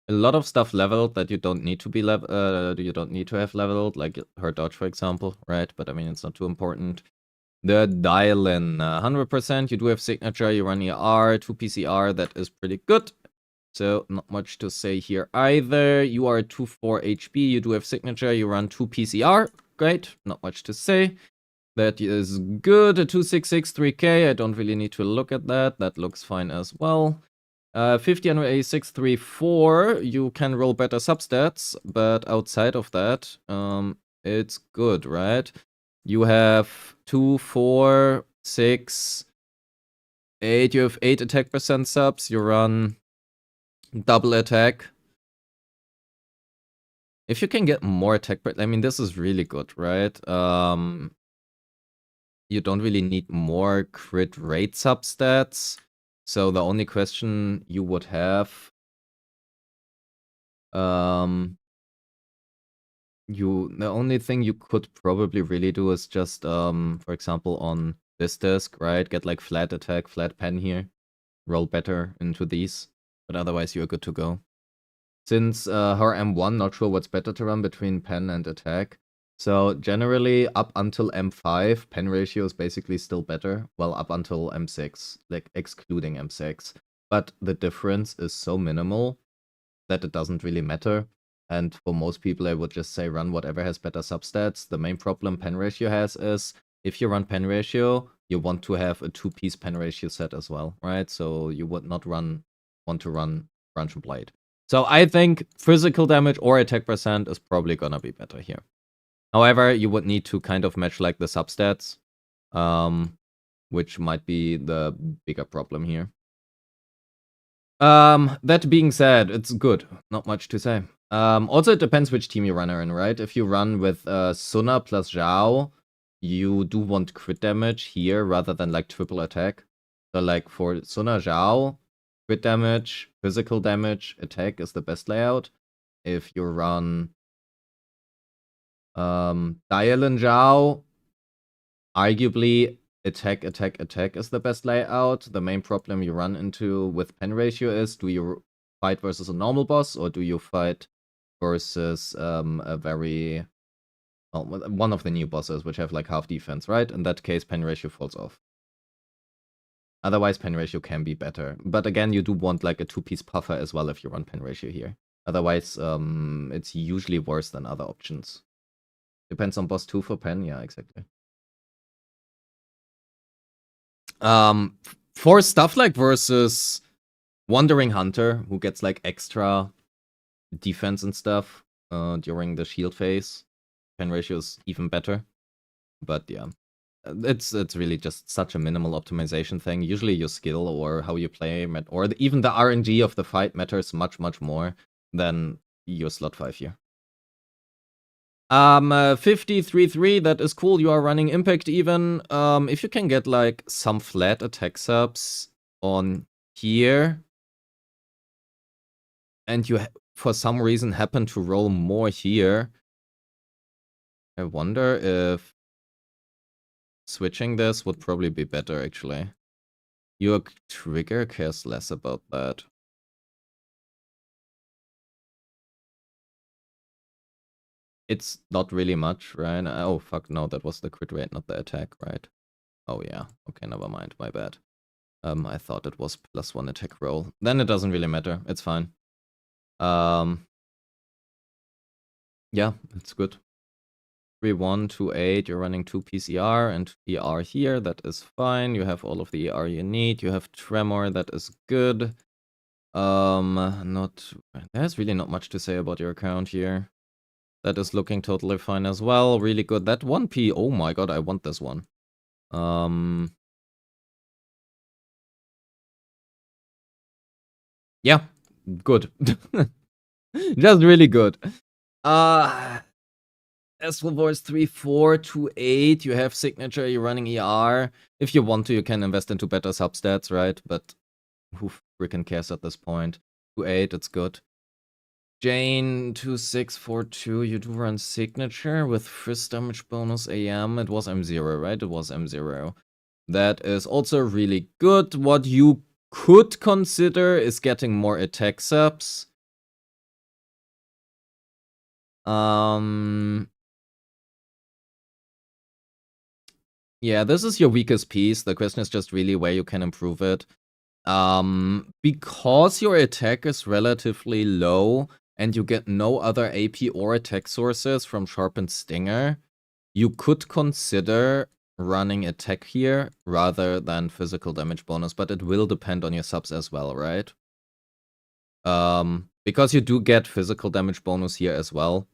a lot of stuff leveled that you don't need to be you don't need to have leveled, like her dodge, for example, right? But I mean, it's not too important. The dial-in, 100%, you do have signature, you run ER, 2 PCR, that is pretty good. So, not much to say here either. You are 2.4 HP, you do have signature, you run 2 PCR, great, not much to say. That is good, a 2663K, I don't really need to look at that, that looks fine as well. 50 and a 634, you can roll better substats, but outside of that, it's good, right? You have 2, 4, 6, 8. You have 8 attack percent subs. You run double attack. If you can get more attack, I mean, this is really good, right? You don't really need more crit rate substats. So the only question you would have, the only thing you could probably really do is just, for example, on this disc, right? Get like flat attack, flat pen here. Roll better into these. But otherwise, you're good to go. Since her M1, not sure what's better to run between pen and attack. So generally, up until M5, pen ratio is basically still better. Well, up until M6, like excluding M6. But the difference is so minimal that it doesn't really matter. And for most people, I would just say run whatever has better substats. The main problem pen ratio has is, if you run pen ratio, you want to have a 2-piece pen ratio set as well, right? So you would not want to run Branch and Blade. So I think physical damage or attack percent is probably gonna be better here. However, you would need to kind of match like the substats, which might be the bigger problem here. That being said, it's good. Not much to say. Also, it depends which team you run in, right? If you run with Suna plus Zhao, you do want crit damage here rather than like triple attack. So like for Suna Zhao, crit damage, physical damage, attack is the best layout. If you run Dialin Zhao, arguably attack is the best layout. The main problem you run into with pen ratio is, do you fight versus a normal boss or do you fight versus a very, well, one of the new bosses which have like half defense, right? In that case, pen ratio falls off. Otherwise, pen ratio can be better. But again, you do want like a 2-piece puffer as well if you run pen ratio here. Otherwise, it's usually worse than other options. Depends on boss 2 for pen, yeah, exactly. For stuff like versus Wandering Hunter, who gets like extra defense and stuff during the shield phase, pen ratio is even better. But yeah, it's really just such a minimal optimization thing. Usually your skill or how you play, or even the RNG of the fight matters much more than your slot 5 here. 53-3, that is cool. You are running impact even. If you can get like some flat attack subs on here, and you for some reason happen to roll more here, I wonder if switching this would probably be better actually. Your trigger cares less about that. It's not really much, right? Oh, fuck, no, that was the crit rate, not the attack, right? Oh, yeah. Okay, never mind, my bad. I thought it was +1 attack roll. Then it doesn't really matter, it's fine. Yeah, it's good. 3-1, 2-8, you're running 2 PCR and ER here, that is fine. You have all of the ER you need. You have Tremor, that is good. There's really not much to say about your account here. That is looking totally fine as well. Really good. That 1P, oh my god, I want this one. Yeah, good. Just really good. Astral Voice 3-4, 2-8. You have signature, you're running ER. If you want to, you can invest into better substats, right? But who freaking cares at this point? 2-8, it's good. Jane 2642, you do run signature with fist damage bonus AM. It was M0, right? It was M0. That is also really good. What you could consider is getting more attack subs. Yeah, this is your weakest piece. The question is just really where you can improve it. Because your attack is relatively low and you get no other AP or attack sources from Sharpened Stinger, you could consider running attack here rather than physical damage bonus, but it will depend on your subs as well, right? Because you do get physical damage bonus here as well.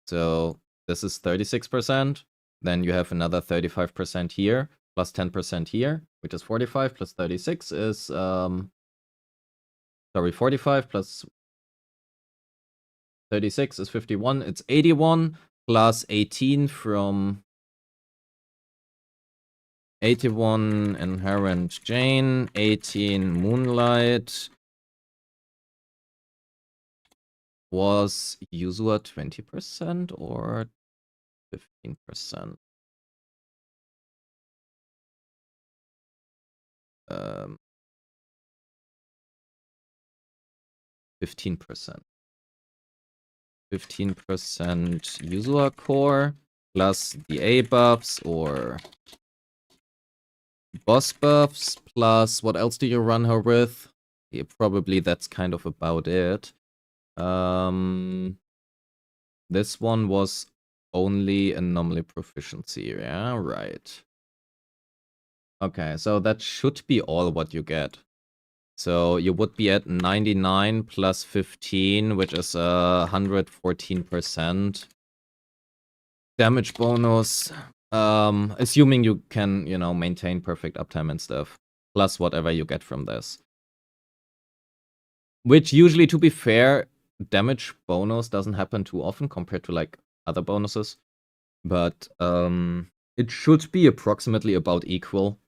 So this is 36%. Then you have another 35% here, plus 10% here, which is 45, plus 36 is, sorry, 45 plus 36 is 51. It's 81, plus 18 from 81 Inherent Jane, 18 Moonlight. Was Yuzua 20% or 15%? 15%. 15% Yuzua core plus the A buffs or boss buffs plus what else do you run her with? Yeah, probably that's kind of about it. This one was only anomaly proficiency, yeah, right. Okay, so that should be all what you get. So you would be at 99 plus 15, which is 114% damage bonus. Assuming you can, maintain perfect uptime and stuff, plus whatever you get from this. Which usually, to be fair, damage bonus doesn't happen too often compared to like other bonuses. But it should be approximately about equal.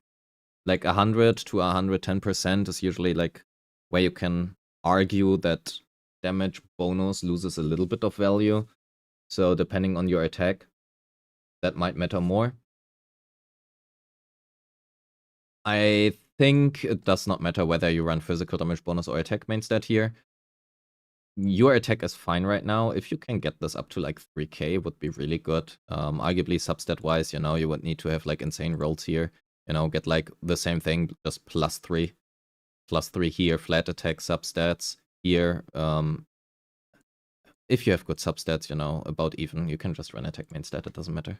Like 100 to 110% is usually like where you can argue that damage bonus loses a little bit of value. So depending on your attack, that might matter more. I think it does not matter whether you run physical damage bonus or attack main stat here. Your attack is fine right now. If you can get this up to like 3k, would be really good. Arguably substat wise, you know, you would need to have like insane rolls here. You know, get like the same thing, just +3. +3 here, flat attack substats here. If you have good substats, you know, about even, you can just run attack main stat, it doesn't matter.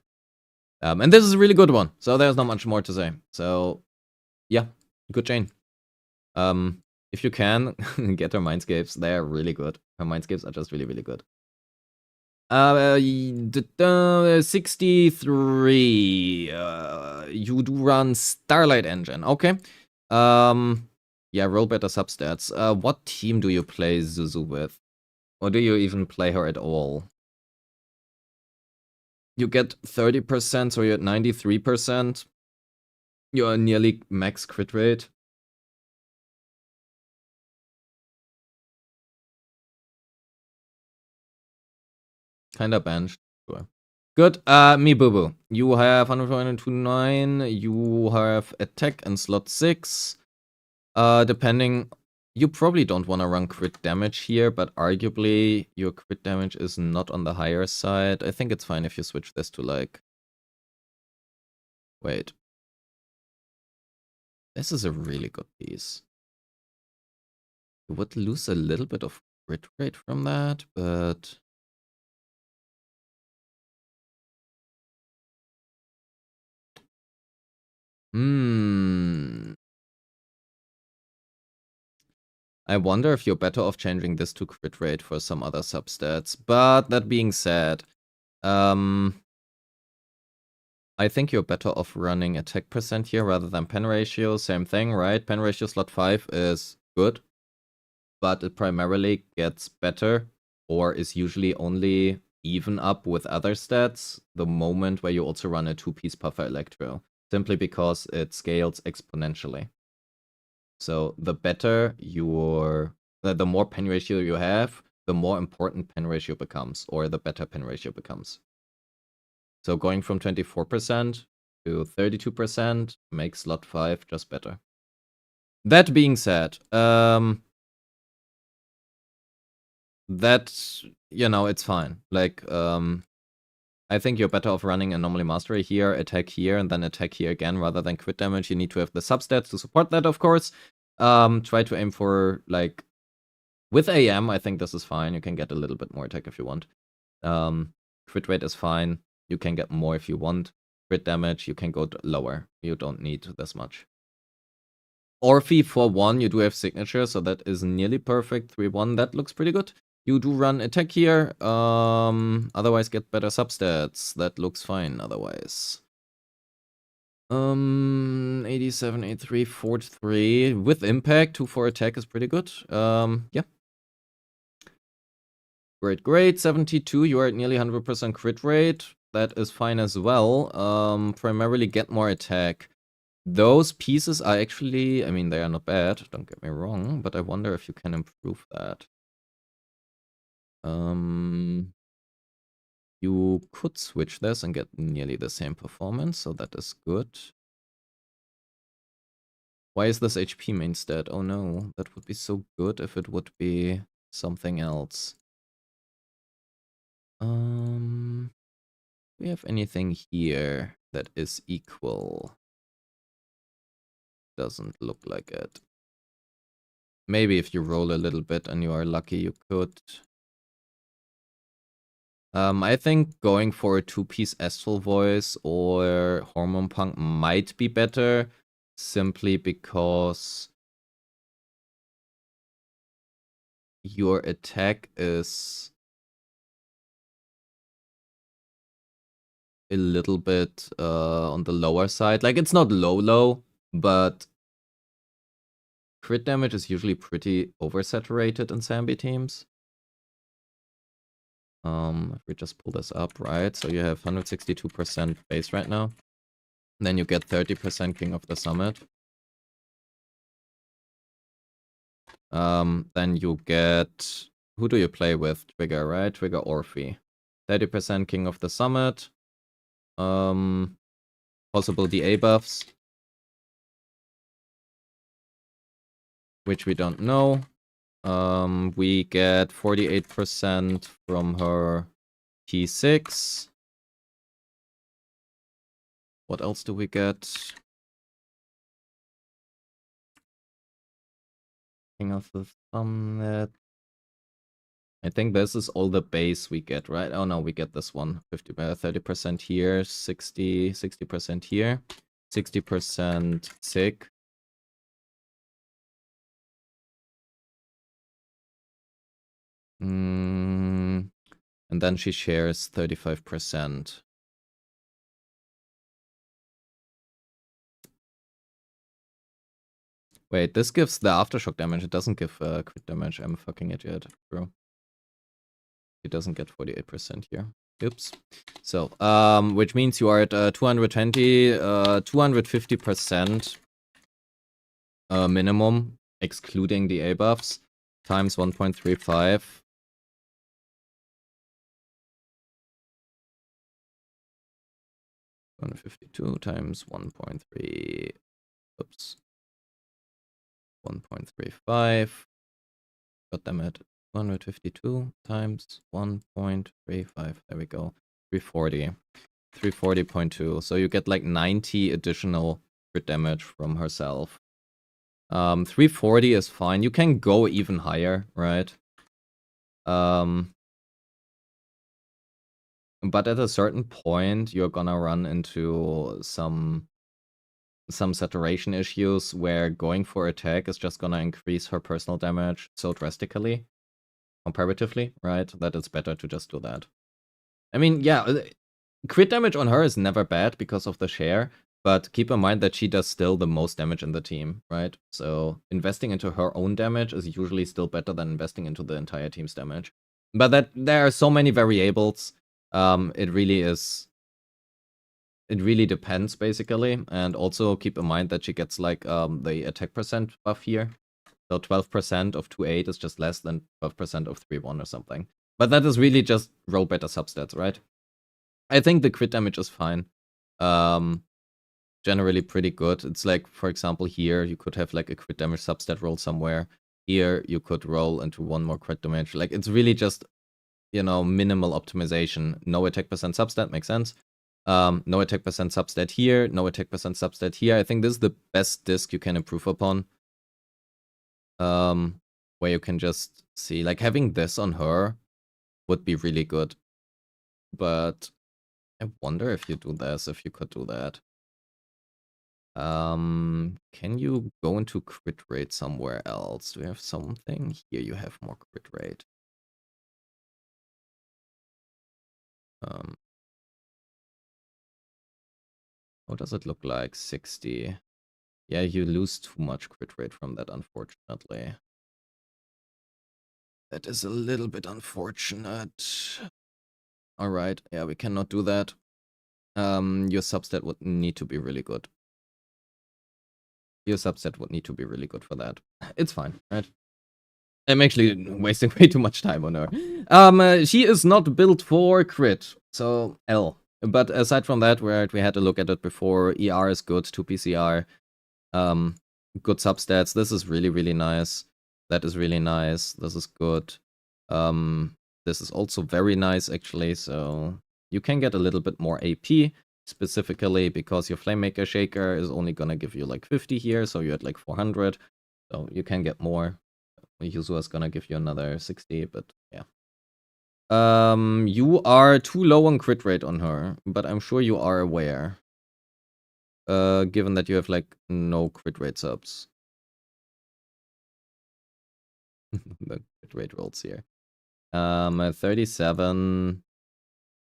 And this is a really good one, so there's not much more to say. So, yeah, good chain. If you can, get her Mindscapes, they're really good. Her Mindscapes are just really, really good. 63. You do run Starlight Engine, okay. Yeah, roll better substats. What team do you play Zuzu with? Or do you even play her at all? You get 30%, so you're at 93%. You're nearly max crit rate. Kinda benched. Sure. Good. Me boo boo. You have 129. You have attack and slot 6. Depending, you probably don't want to run crit damage here, but arguably your crit damage is not on the higher side. I think it's fine if you switch this to like... Wait. This is a really good piece. You would lose a little bit of crit rate from that, but... I wonder if you're better off changing this to crit rate for some other substats. But that being said, I think you're better off running attack percent here rather than pen ratio. Same thing, right? Pen ratio slot 5 is good, but it primarily gets better or is usually only even up with other stats the moment where you also run a 2-piece Puffer Electro, simply because it scales exponentially. So the better the more pen ratio you have, the more important pen ratio becomes, or the better pen ratio becomes. So going from 24% to 32% makes slot 5 just better. That being said, that, you know, it's fine. Like, I think you're better off running Anomaly Mastery here, attack here, and then attack here again rather than crit damage. You need to have the substats to support that, of course. Try to aim for, like, with AM, I think this is fine. You can get a little bit more attack if you want. Crit rate is fine. You can get more if you want. Crit damage, you can go lower. You don't need this much. Orphe for 1, you do have signature, so that is nearly perfect. 3-1, that looks pretty good. You do run attack here, otherwise get better substats. That looks fine otherwise. 87, 83, 43. With impact, 2 for attack is pretty good. Yeah. Great. 72, you are at nearly 100% crit rate. That is fine as well. Primarily get more attack. Those pieces are actually, I mean, they are not bad, don't get me wrong, but I wonder if you can improve that. You could switch this and get nearly the same performance, so that is good. Why is this HP main stat? Oh no, that would be so good if it would be something else. Do we have anything here that is equal? Doesn't look like it. Maybe if you roll a little bit and you are lucky, you could. I think going for a 2-piece Astral Voice or Hormone Punk might be better, simply because your attack is a little bit on the lower side. Like, it's not low, but crit damage is usually pretty oversaturated in Zambi teams. If we just pull this up, right? So you have 162% base right now. Then you get 30% King of the Summit. Then you get... Who do you play with? Trigger, right? Trigger Orphe. 30% King of the Summit. Possible DA buffs. Which we don't know. We get 48% from her T6. What else do we get? King of the Summit. I think this is all the base we get, right? Oh no, we get this one. 30% here, 60% here, 60% sick. And then she shares 35%. Wait, this gives the aftershock damage. It doesn't give crit damage. I'm a fucking idiot, bro. It doesn't get 48% here. Oops. So, which means you are at 220, 250% minimum, excluding the A buffs, times 1.35. 152 times 1.3. Oops. 1.35. God damn it. 252 times 1.35. There we go. 340. 340.2. So you get like 90 additional crit damage from herself. 340 is fine. You can go even higher, right? But at a certain point, you're gonna run into some saturation issues where going for attack is just gonna increase her personal damage so drastically, comparatively, right? That it's better to just do that. I mean, yeah, crit damage on her is never bad because of the share, but keep in mind that she does still the most damage in the team, right? So investing into her own damage is usually still better than investing into the entire team's damage. But that there are so many variables. It really depends, basically. And also keep in mind that she gets like the attack percent buff here. So 12% of 2.8 is just less than 12% of 3.1 or something. But that is really just roll better substats, right? I think the crit damage is fine. Generally pretty good. It's like, for example, here you could have like a crit damage substat roll somewhere. Here you could roll into one more crit damage. Like, it's really just, you know, minimal optimization. No attack percent substat makes sense. No attack percent substat here. No attack percent substat here. I think this is the best disc you can improve upon. Where you can just see, like, having this on her would be really good. But I wonder if you do this, if you could do that. Can you go into crit rate somewhere else? Do we have something? Here you have more crit rate. What does it look like? 60. Yeah, you lose too much crit rate from that, unfortunately. That is a little bit unfortunate. Alright, yeah, we cannot do that. Your substat would need to be really good. Your subset would need to be really good for that. It's fine, right? I'm actually wasting way too much time on her. She is not built for crit, so L. But aside from that, we had to look at it before. ER is good, 2 PCR. Good substats. This is really, really nice. That is really nice. This is good. This is also very nice, actually. So you can get a little bit more AP. Specifically because your Flamemaker Shaker is only gonna give you like 50 here, so you're at like 400. So you can get more. Yuzua is gonna give you another 60, but yeah. You are too low on crit rate on her, but I'm sure you are aware. Given that you have like no crit rate subs. The crit rate rolls here. 37.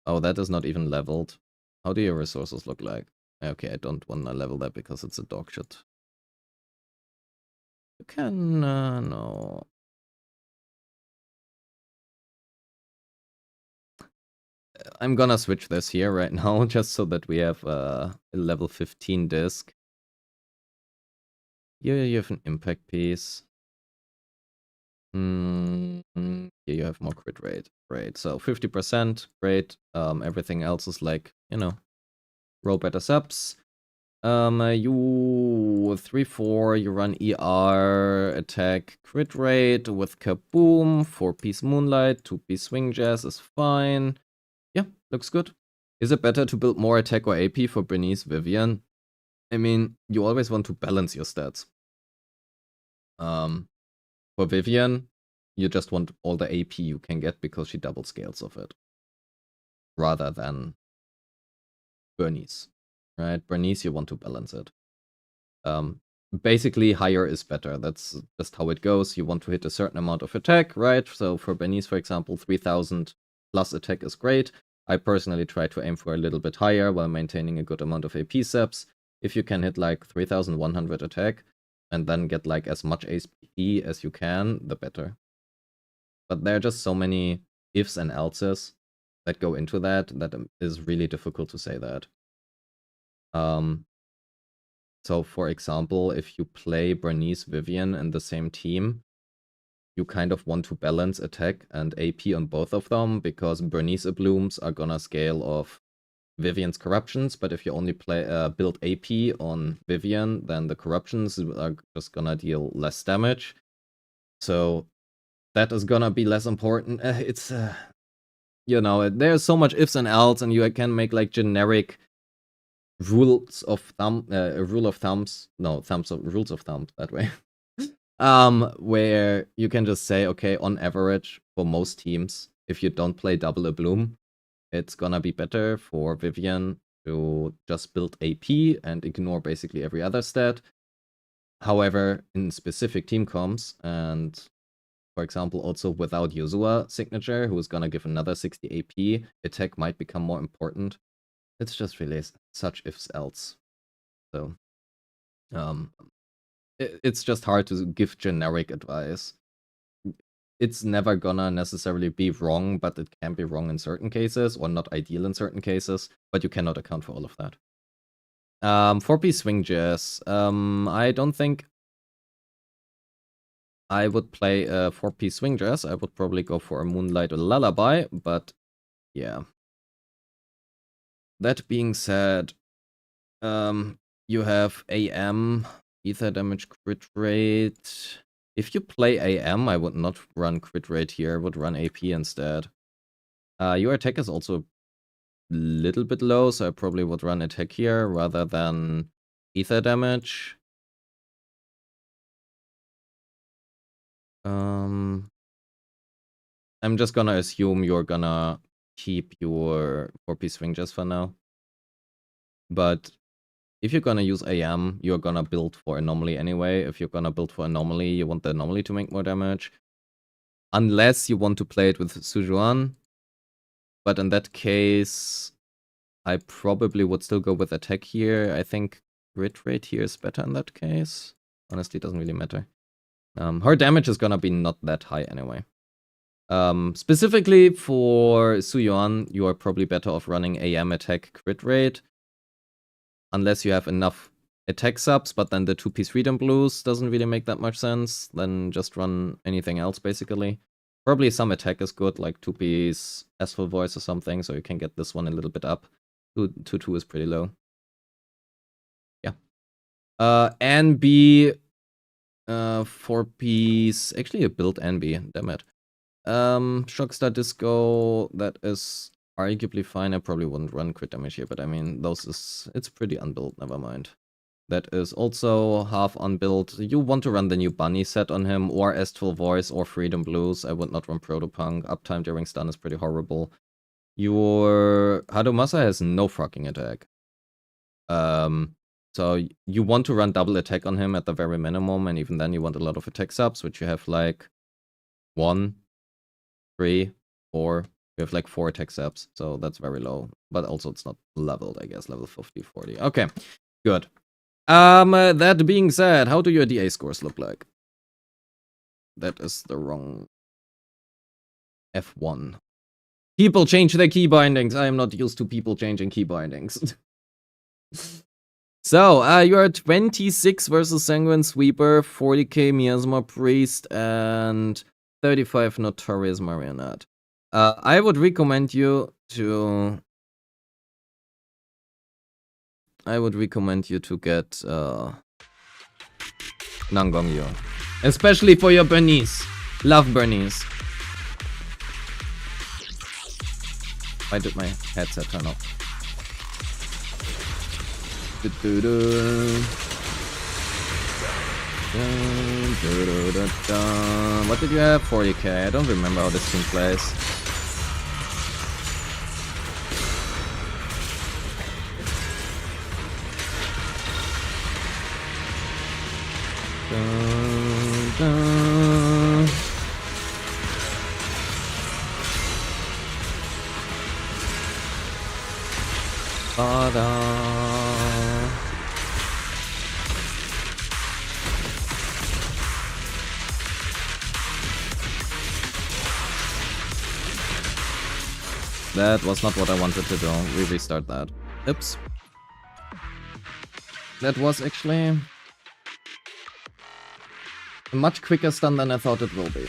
Oh, that is not even leveled. How do your resources look like? Okay, I don't want to level that because it's a dog shit. You can, no. I'm gonna switch this here right now, just so that we have a level 15 disc. Here you have an impact piece. Here you have more crit rate. Great. So 50%, great. Everything else is like, you know, roll better subs. You 3-4, you run ER, attack, crit rate with Kaboom, 4-piece Moonlight, 2-piece Swing Jazz is fine. Yeah, looks good. Is it better to build more attack or AP for Bernice Vivian? I mean, you always want to balance your stats. For Vivian, you just want all the AP you can get because she double scales of it. Rather than Bernice. Right? Bernice, you want to balance it. Basically, higher is better. That's just how it goes. You want to hit a certain amount of attack, right? So for Bernice, for example, 3000 plus attack is great. I personally try to aim for a little bit higher while maintaining a good amount of AP steps. If you can hit like 3100 attack and then get like as much AP as you can, the better. But there are just so many ifs and elses that go into that is really difficult to say that. So for example, if you play Bernice Vivian in the same team, you kind of want to balance attack and AP on both of them, because Bernice Blooms are gonna scale off Vivian's corruptions, but if you only build AP on Vivian, then the corruptions are just gonna deal less damage. So that is gonna be less important. It's you know, there's so much ifs and else, and you can make like generic rules of thumb, rules of thumb that way. Where you can just say, okay, on average for most teams, if you don't play double a bloom, it's gonna be better for Vivian to just build AP and ignore basically every other stat. However, in specific team comps, and for example also without Yuzua signature, who's gonna give another 60 AP, attack might become more important. It's just really such ifs else. So it's just hard to give generic advice. It's never gonna necessarily be wrong, but it can be wrong in certain cases, or not ideal in certain cases, but you cannot account for all of that. 4-piece Swing Jazz. I don't think I would play a 4-piece Swing Jazz. I would probably go for a Moonlight or Lullaby, but yeah. That being said, you have AM, ether damage, crit rate. If you play AM, I would not run crit rate here. I would run AP instead. Your attack is also a little bit low, so I probably would run attack here rather than ether damage. I'm just gonna assume you're gonna keep your 4-piece Swing Jazz for now. But if you're gonna use AM, you're gonna build for Anomaly anyway. If you're gonna build for Anomaly, you want the Anomaly to make more damage. Unless you want to play it with Sujuan. But in that case, I probably would still go with attack here. I think crit rate here is better in that case. Honestly, it doesn't really matter. Her damage is gonna be not that high anyway. Specifically for Suyuan, you are probably better off running AM attack crit rate. Unless you have enough attack subs, but then the 2-piece Freedom Blues doesn't really make that much sense. Then just run anything else, basically. Probably some attack is good, like 2-piece Asphalt Voice or something, so you can get this one a little bit up. 2-2 is pretty low. Yeah. NB, 4-piece, actually a build NB, damn it. Shockstar Disco, that is arguably fine. I probably wouldn't run crit damage here, but I mean, it's pretty unbuilt, never mind. That is also half unbuilt. You want to run the new Bunny set on him, or Astral Voice, or Freedom Blues. I would not run Protopunk. Uptime during stun is pretty horrible. Your Hadomasa has no fucking attack. So you want to run double attack on him at the very minimum, and even then you want a lot of attack subs, which you have like 1, 3, 4. You have like 4 attack subs, so that's very low. But also it's not leveled, I guess, level 50, 40. Okay, good. That being said, how do your DA scores look like? that is the wrong F1. People change their key bindings. I am not used to people changing key bindings. So, you are 26 versus Sanguine Sweeper, 40k Miasma Priest, and 35 Notorious Marionette. I would recommend you to... get Nangong Yo. Especially for your Bernice. Love Bernice. Why did my headset turn off? What did you have? 40k. I don't remember how this thing plays. That was not what I wanted to do. We restart that. Oops. That was actually a much quicker stun than I thought it will be.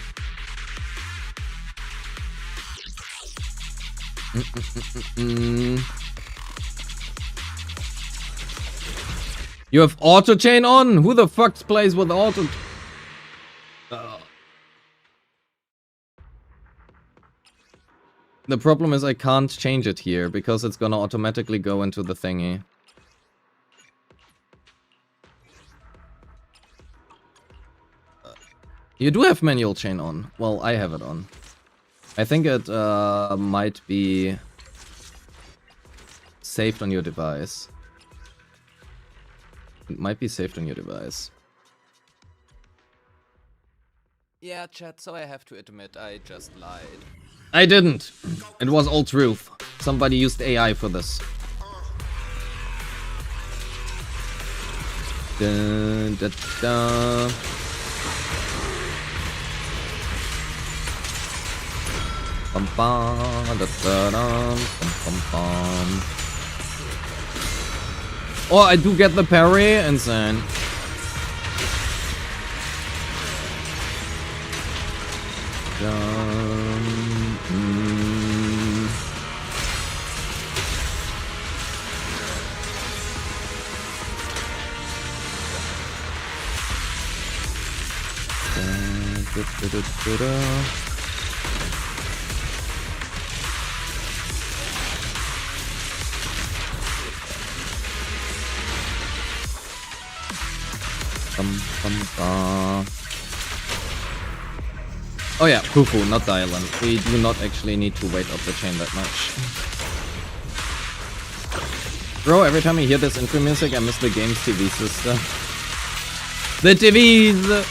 You have auto chain on? Who the fuck plays with auto? The problem is I can't change it here because it's gonna automatically go into the thingy. You do have manual chain on. Well, I have it on. I think it might be saved on your device. It might be saved on your device. Yeah, chat, so I have to admit, I just lied. I didn't. It was all truth. Somebody used AI for this. Dun, dun, dun. Bum, bum, da, da, dum, bum, bum, bum. Oh, I do get the parry. Insane. Oh yeah, Fufu, not Dylan. We do not actually need to wait up the chain that much. Bro, every time I hear this intro music, I miss the game's TV system. The TVs!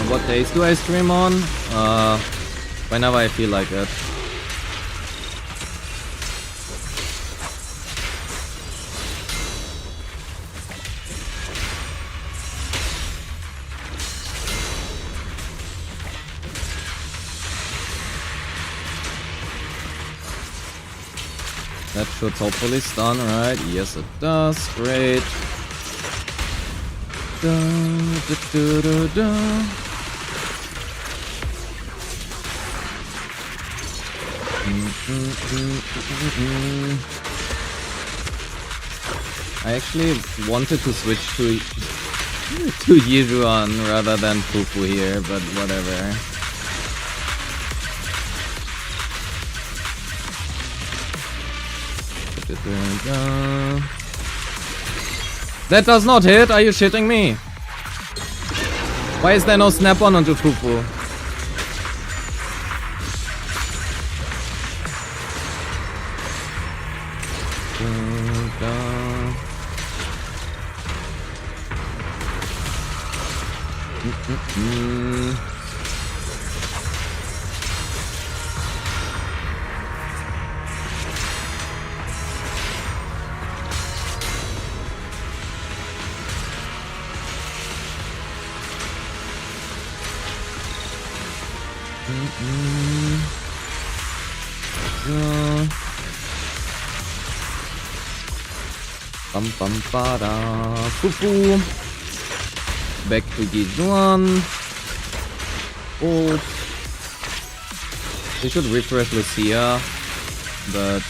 What days do I stream on? Whenever I feel like it. That should hopefully stun, right? Yes, it does. Great. Da, da, da, da, da. I actually wanted to switch to Yijuan rather than Fufu here, but whatever. That does not hit, are you shitting me? Why is there no snap-on onto Fufu? Bam bam bada. Fufu. Back to Gijuan. Oh. We should refresh Lucia, but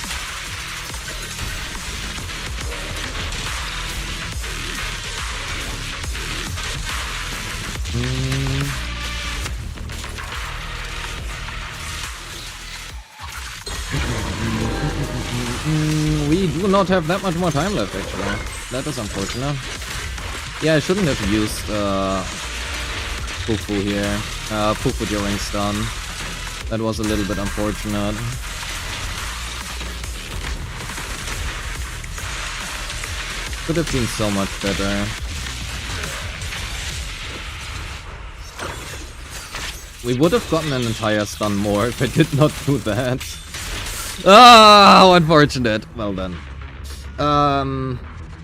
we do not have that much more time left, actually. That is unfortunate. Yeah, I shouldn't have used Fufu here. Fufu during stun. That was a little bit unfortunate. Could have been so much better. We would have gotten an entire stun more if I did not do that. Ah, how unfortunate. Well done.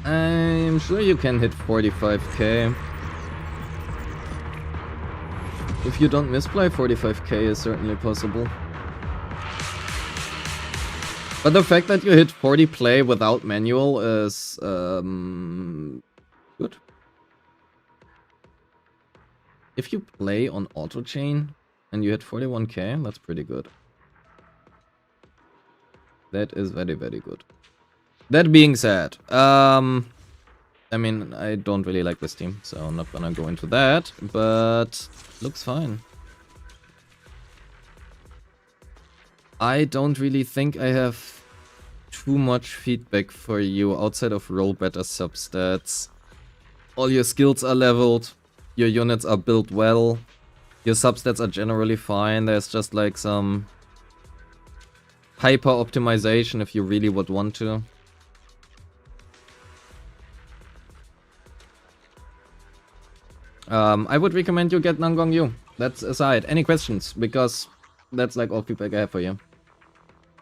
I'm sure you can hit 45k. If you don't misplay, 45k is certainly possible. But the fact that you hit 40 play without manual is good. If you play on auto chain and you hit 41k, that's pretty good. That is very, very good. That being said, I mean, I don't really like this team, so I'm not gonna go into that, but looks fine. I don't really think I have too much feedback for you outside of roll better substats. All your skills are leveled, your units are built well, your substats are generally fine. There's just like some hyper optimization if you really would want to. I would recommend you get Nangong U. That's aside. Any questions? Because that's like all feedback I have for you.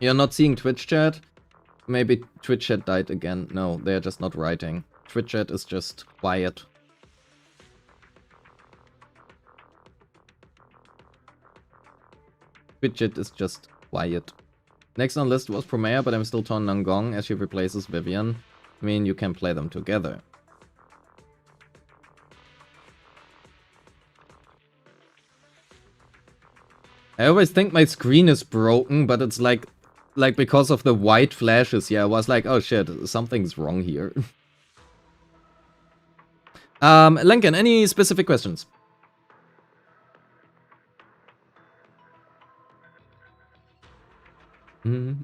You're not seeing Twitch chat? Maybe Twitch chat died again. No, they're just not writing. Twitch chat is just quiet. Twitch chat is just quiet. Next on list was Promare, but I'm still torn Nangong as she replaces Vivian. I mean, you can play them together. I always think my screen is broken, but it's like because of the white flashes. Yeah, I was like, oh shit, something's wrong here. Lincoln, any specific questions? You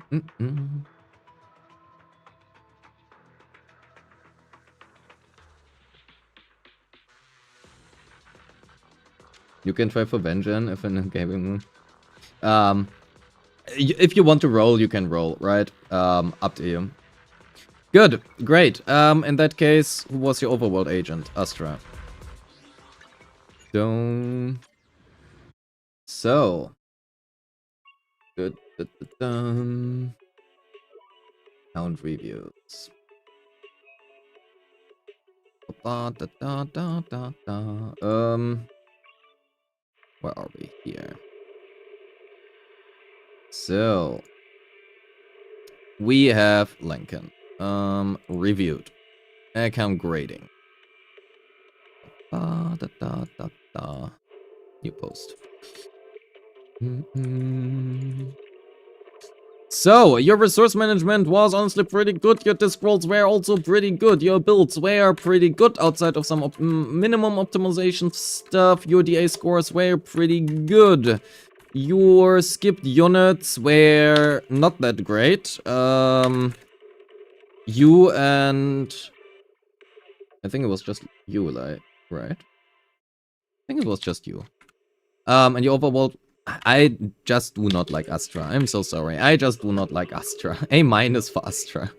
can try for Vengeance if in a gaming. If you want to roll, you can roll, right? Up to you. Good, great. In that case, who was your overworld agent? Astra. Don't. So. Good. Count reviews. Where are we here? So we have Lincoln. Reviewed. Account grading. New post. So, your resource management was honestly pretty good. Your disc rolls were also pretty good. Your builds were pretty good outside of some minimum optimization stuff. Your DA scores were pretty good. Your skipped units were not that great. You and... I think it was just you, like, right? I think it was just you. And your overworld... I just do not like Astra. I'm so sorry. I just do not like Astra. A- for Astra.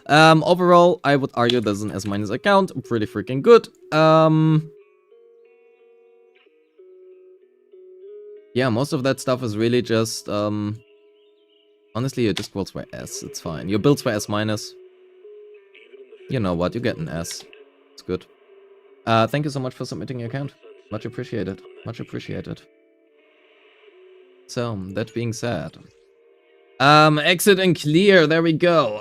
Overall, I would argue this is an S- account. Pretty freaking good. Yeah, most of that stuff is really just, honestly, your disc rolls were S, it's fine. Your builds were S minus. You know what, you get an S. It's good. Thank you so much for submitting your account. Much appreciated. Much appreciated. So, that being said. Exit and clear, there we go.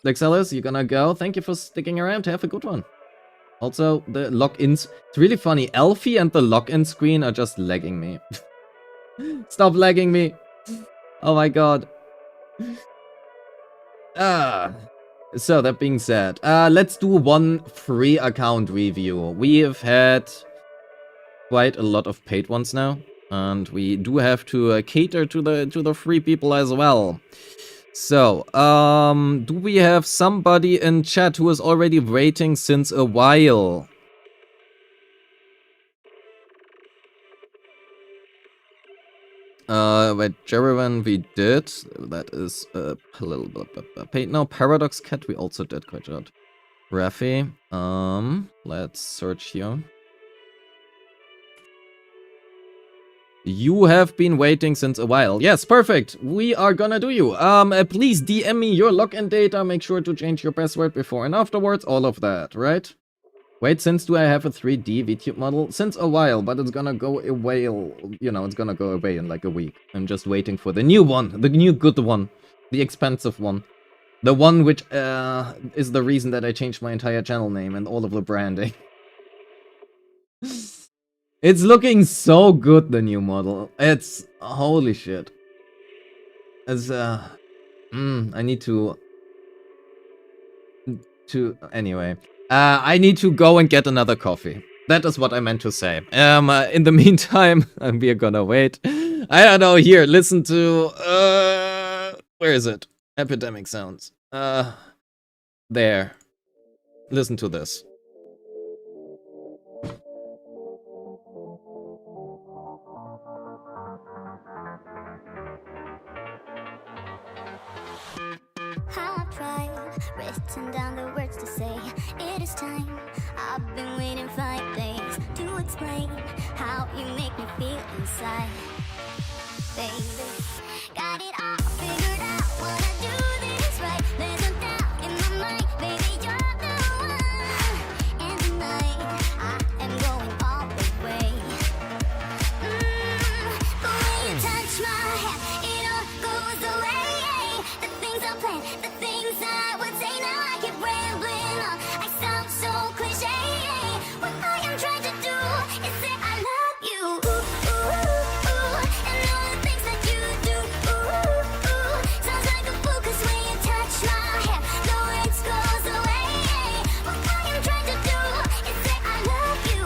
Lexellus, you gonna go? Thank you for sticking around, have a good one. Also, the logins, it's really funny. Elfie and the login screen are just lagging me. Stop lagging me. Oh my god. So, that being said, let's do one free account review. We have had quite a lot of paid ones now, and we do have to cater to the free people as well. So, do we have somebody in chat who is already waiting since a while? Wait, Jerivan we did. That is a little bit paid. No, Paradox Cat we also did quite a lot. Raffi, let's search here. You have been waiting since a while. Yes, perfect. We are gonna do you. Please DM me your login data. Make sure to change your password before and afterwards. All of that, right? Wait, since do I have a 3D VTube model? Since a while, but it's gonna go away, you know, it's gonna go away in like a week. I'm just waiting for the new one, the new good one, the expensive one. The one which is the reason that I changed my entire channel name and all of the branding. It's looking so good, the new model. It's... holy shit. It's, I need to... Anyway. I need to go and get another coffee. That is what I meant to say. In the meantime, we are gonna wait. I don't know, here, listen to... where is it? Epidemic sounds. There. Listen to this. How I tried, written down the words to say. It is time. I've been waiting 5 days to explain how you make me feel inside, baby. Got it all figured out. Wanna do this right. There's no doubt in my mind, baby. You're the one. And tonight I am going all the way. The way you touch my hand, it all goes away. The things I plan, the things I would say. Now I keep rambling on. I sound so cliche. What I am trying to do is say I love you. And all the things that you do. Sounds like a fool, 'cause when you touch my hair, the words goes away. What I am trying to do is say I love you.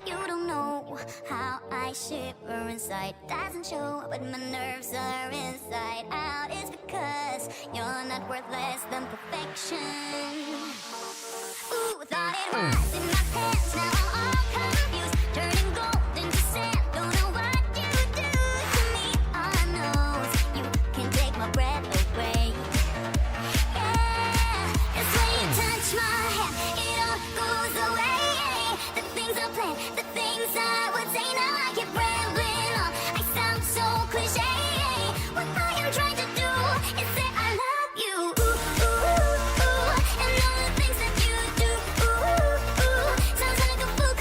You don't know how I shiver inside. Doesn't show, but my nerves are inside out. It's because you're not worth less than perfection. Ooh, thought it was in my pants. Now I'm all confused. Turning gold into sand. Don't know what you do to me. All I know is you can take my breath away. Yeah, it's when you touch my hand, it all goes away. The things I plan, the things I would say. Now I keep rambling on. I sound so cliche. What I am trying to do is say I love you. And all the things that you do. Sounds like a fool,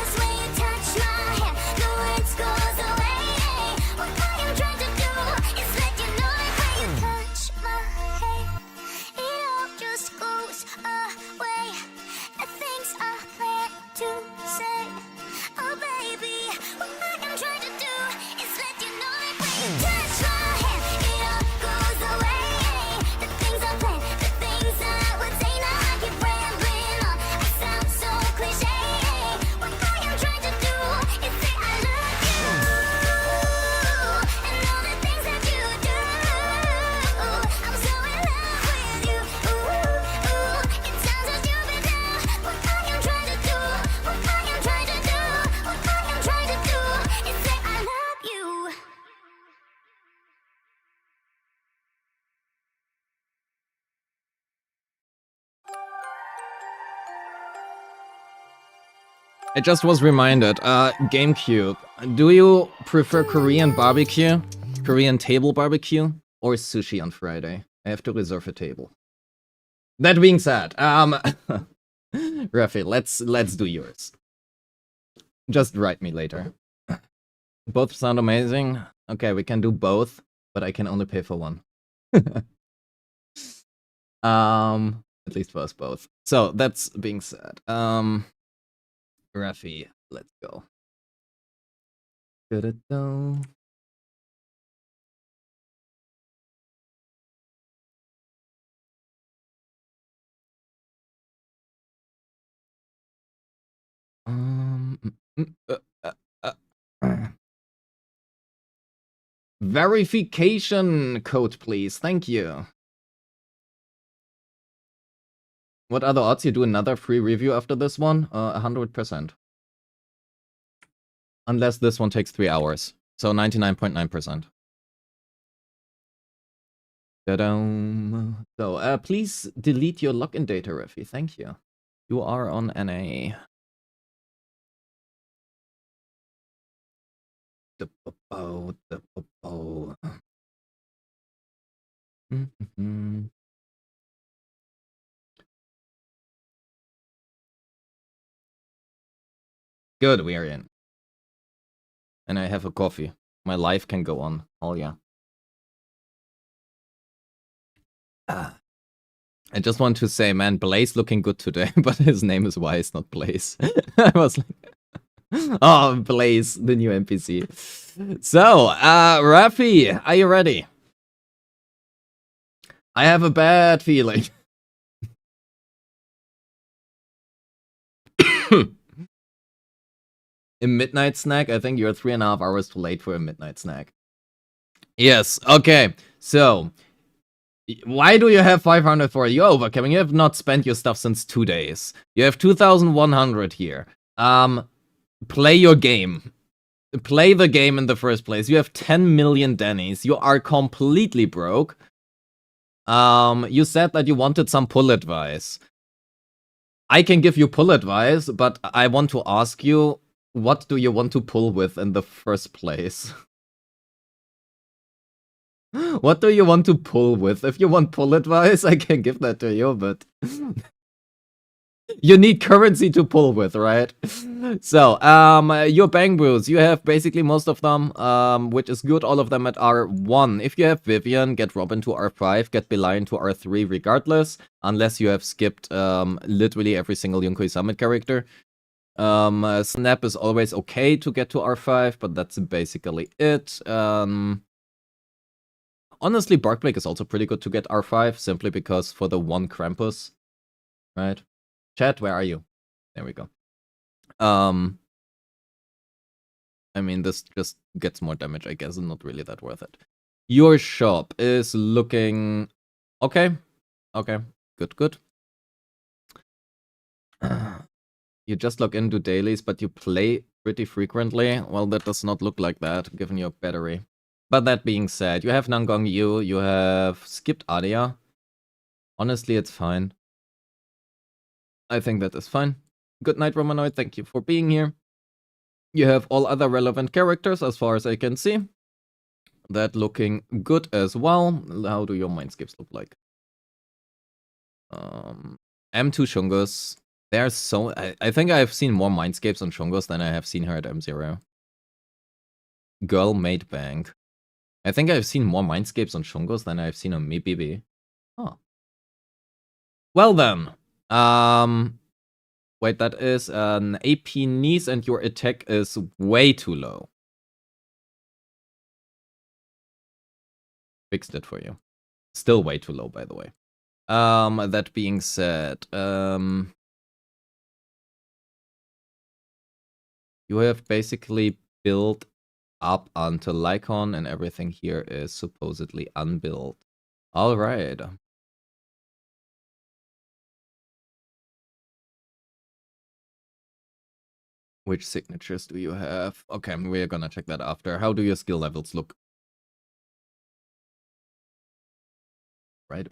I just was reminded, GameCube, do you prefer Korean barbecue, Korean table barbecue, or sushi on Friday? I have to reserve a table. That being said, Rafi, let's do yours. Just write me later. Both sound amazing. Okay, we can do both, but I can only pay for one. At least for us both. So that's being said, Rafi, let's go. Da-da-da. Mm, mm, uh. Verification code, please. Thank you. What are the odds you do another free review after this one? 100%. Unless this one takes 3 hours. So 99.9%. Ta-dum. So, please delete your login data, Refi. Thank you. You are on NA. Good, we are in. And I have a coffee. My life can go on. Oh yeah. I just want to say, man, Blaze looking good today, but his name is Wise, not Blaze. I was like, oh, Blaze, the new NPC. So, Rafi, are you ready? I have a bad feeling. A midnight snack? I think you're 3.5 hours too late for a midnight snack. Yes, okay. So, why do you have 500 for you overcoming? You have not spent your stuff since 2 days. You have 2,100 here. Play your game. Play the game in the first place. You have 10 million Dennies. You are completely broke. You said that you wanted some pull advice. I can give you pull advice, but I want to ask you, what do you want to pull with in the first place? What do you want to pull with? If you want pull advice, I can give that to you, but you need currency to pull with, right? So, your bang brews, you have basically most of them, which is good, all of them at R1. If you have Vivian, get Robin to R5, get Beeline to R3 regardless, unless you have skipped literally every single Yonkoi Summit character. Snap is always okay to get to R5, but that's basically it. Honestly, Barkblake is also pretty good to get R5, simply because for the one Krampus, right? Chat, where are you? There we go. I mean, this just gets more damage, I guess, and not really that worth it. Your shop is looking okay. Okay, good. You just log into dailies, but you play pretty frequently. Well, that does not look like that, given your battery. But that being said, you have Nangong you have skipped Adia. Honestly, it's fine. I think that is fine. Good night, Romanoid. Thank you for being here. You have all other relevant characters, as far as I can see. That looking good as well. How do your mindscapes look like? M2 Shungus. There's so... I think I've seen more mindscapes on Shungus than I have seen her at M0. Girl Made Bank. I think I've seen more mindscapes on Shungus than I've seen on MiBB. Oh. Well then. Wait, that is an AP knees and your attack is way too low. Fixed it for you. Still way too low, by the way. That being said, you have basically built up until Lycon and everything here is supposedly unbuilt. Alright. Which signatures do you have? Okay, we're gonna check that after. How do your skill levels look? Right.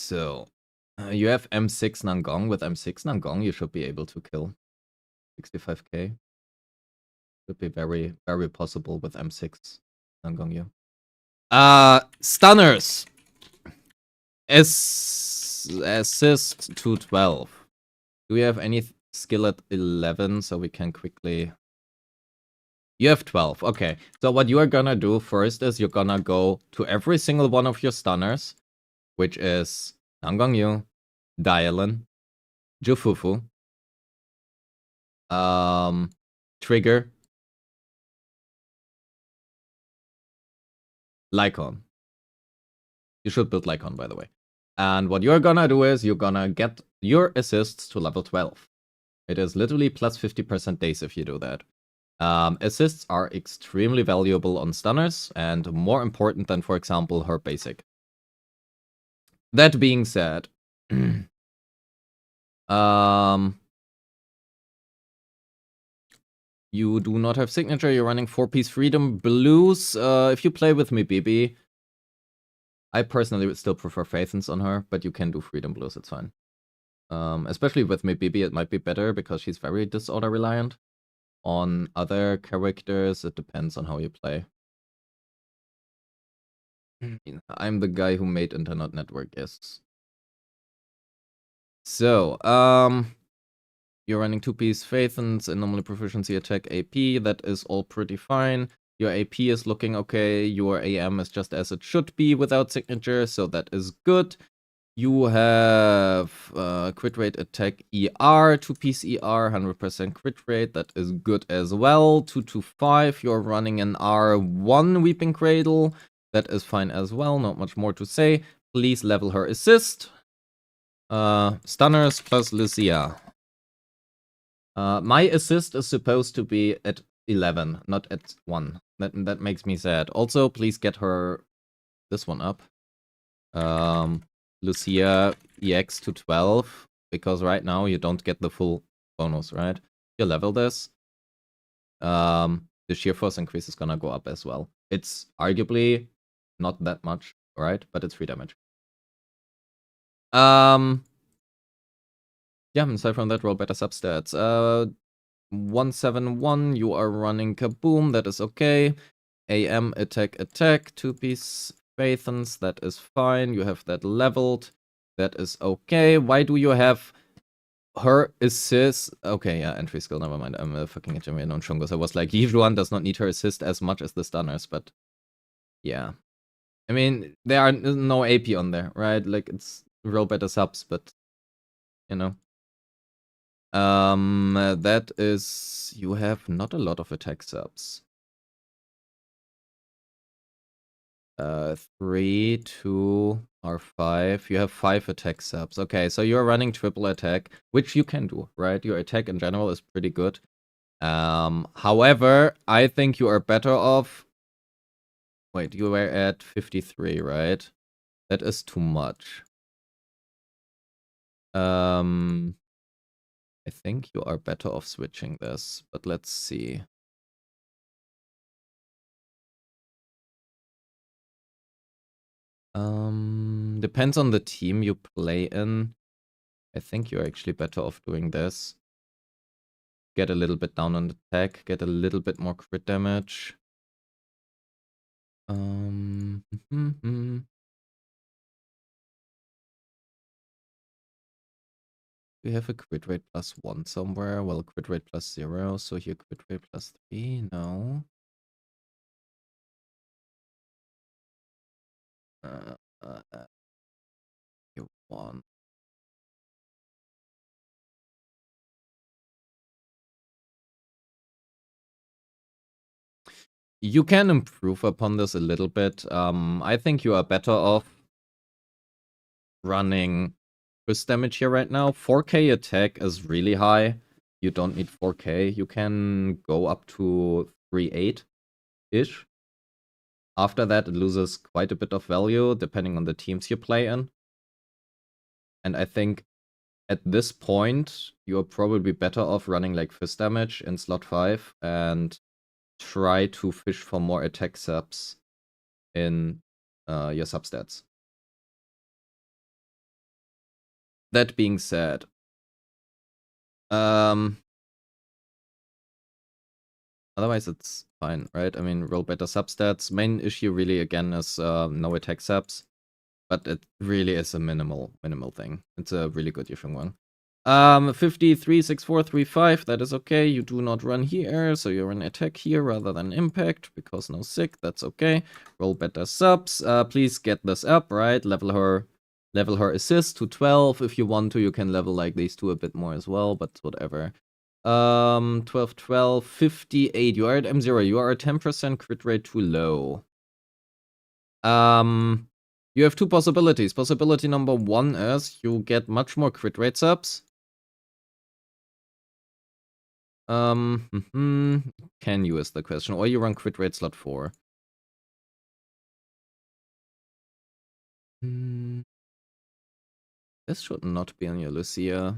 So, you have M6 Nangong. With M6 Nangong, you should be able to kill 65k. Should be very, very possible with M6 Nangong you. Stunners. Assist to 12. Do we have any skill at 11 so we can quickly... You have 12. Okay. So what you are gonna do first is you're gonna go to every single one of your stunners, which is Nangong Yu, Dialin, Jufufu, Trigger, Lycon. You should build Lycon, by the way. And what you're gonna do is you're gonna get your assists to level 12. It is literally plus 50% days if you do that. Assists are extremely valuable on stunners and more important than, for example, her basic. That being said, you do not have signature. You're running 4-piece Freedom Blues. If you play with me, Bibi, I personally would still prefer Phaethons on her, but you can do Freedom Blues. It's fine. Especially with me, Bibi, it might be better because she's very disorder reliant. On other characters, it depends on how you play. I'm the guy who made Internet Network, yes. So, you're running 2-piece Phaethons, anomaly proficiency attack AP. That is all pretty fine. Your AP is looking okay. Your AM is just as it should be without signature, so that is good. You have crit rate attack ER, 2-piece ER, 100% crit rate. That is good as well. 225, you're running an R1 Weeping Cradle. That is fine as well. Not much more to say. Please level her assist. Stunners plus Lucia. My assist is supposed to be at 11, not at 1. That makes me sad. Also, please get her this one up. Lucia EX to 12, because right now you don't get the full bonus, right? You level this. The sheer force increase is gonna go up as well. It's arguably not that much, right? But it's 3 damage. Yeah, aside from that, roll better substats. 171, you are running Kaboom, that is okay. AM attack, 2-piece Phaethons, that is fine. You have that leveled. That is okay. Why do you have her assist? Okay, yeah, entry skill, never mind. I'm a fucking Jimmy on Shungos. I was like, Yijuan does not need her assist as much as the stunners, but yeah. I mean, there are no AP on there, right? Like, it's roll better subs, but you know. That is, you have not a lot of attack subs. 3, 2, or 5. You have 5 attack subs. Okay, so you're running triple attack, which you can do, right? Your attack in general is pretty good. However, I think you are better off. Wait, you were at 53, right? That is too much. I think you are better off switching this, but let's see. Depends on the team you play in. I think you're actually better off doing this. Get a little bit down on the attack, get a little bit more crit damage. We have a crit rate +1 somewhere. Well, crit rate +0, so here crit rate +3. No. You won. You can improve upon this a little bit. I think you are better off running burst damage here right now. 4k attack is really high. You don't need 4k. You can go up to 3.8-ish. After that, it loses quite a bit of value depending on the teams you play in. And I think at this point, you're probably better off running like fist damage in slot 5 and try to fish for more attack subs in your substats. That being said, otherwise it's fine, right? I mean, roll better substats. Main issue really again is no attack subs, but it really is a minimal thing. It's a really good Yifeng one. 536435, that is okay. You do not run here, so you run attack here rather than impact, because no sick, that's okay. Roll better subs. Please get this up, right? Level her assist to 12. If you want to, you can level like these two a bit more as well, but whatever. 12, 12, 58. You are at M0. You are at 10% crit rate too low. You have two possibilities. Possibility number one is you get much more crit rate subs. Can you is the question, or you run crit rate slot 4. This should not be on your Lucia.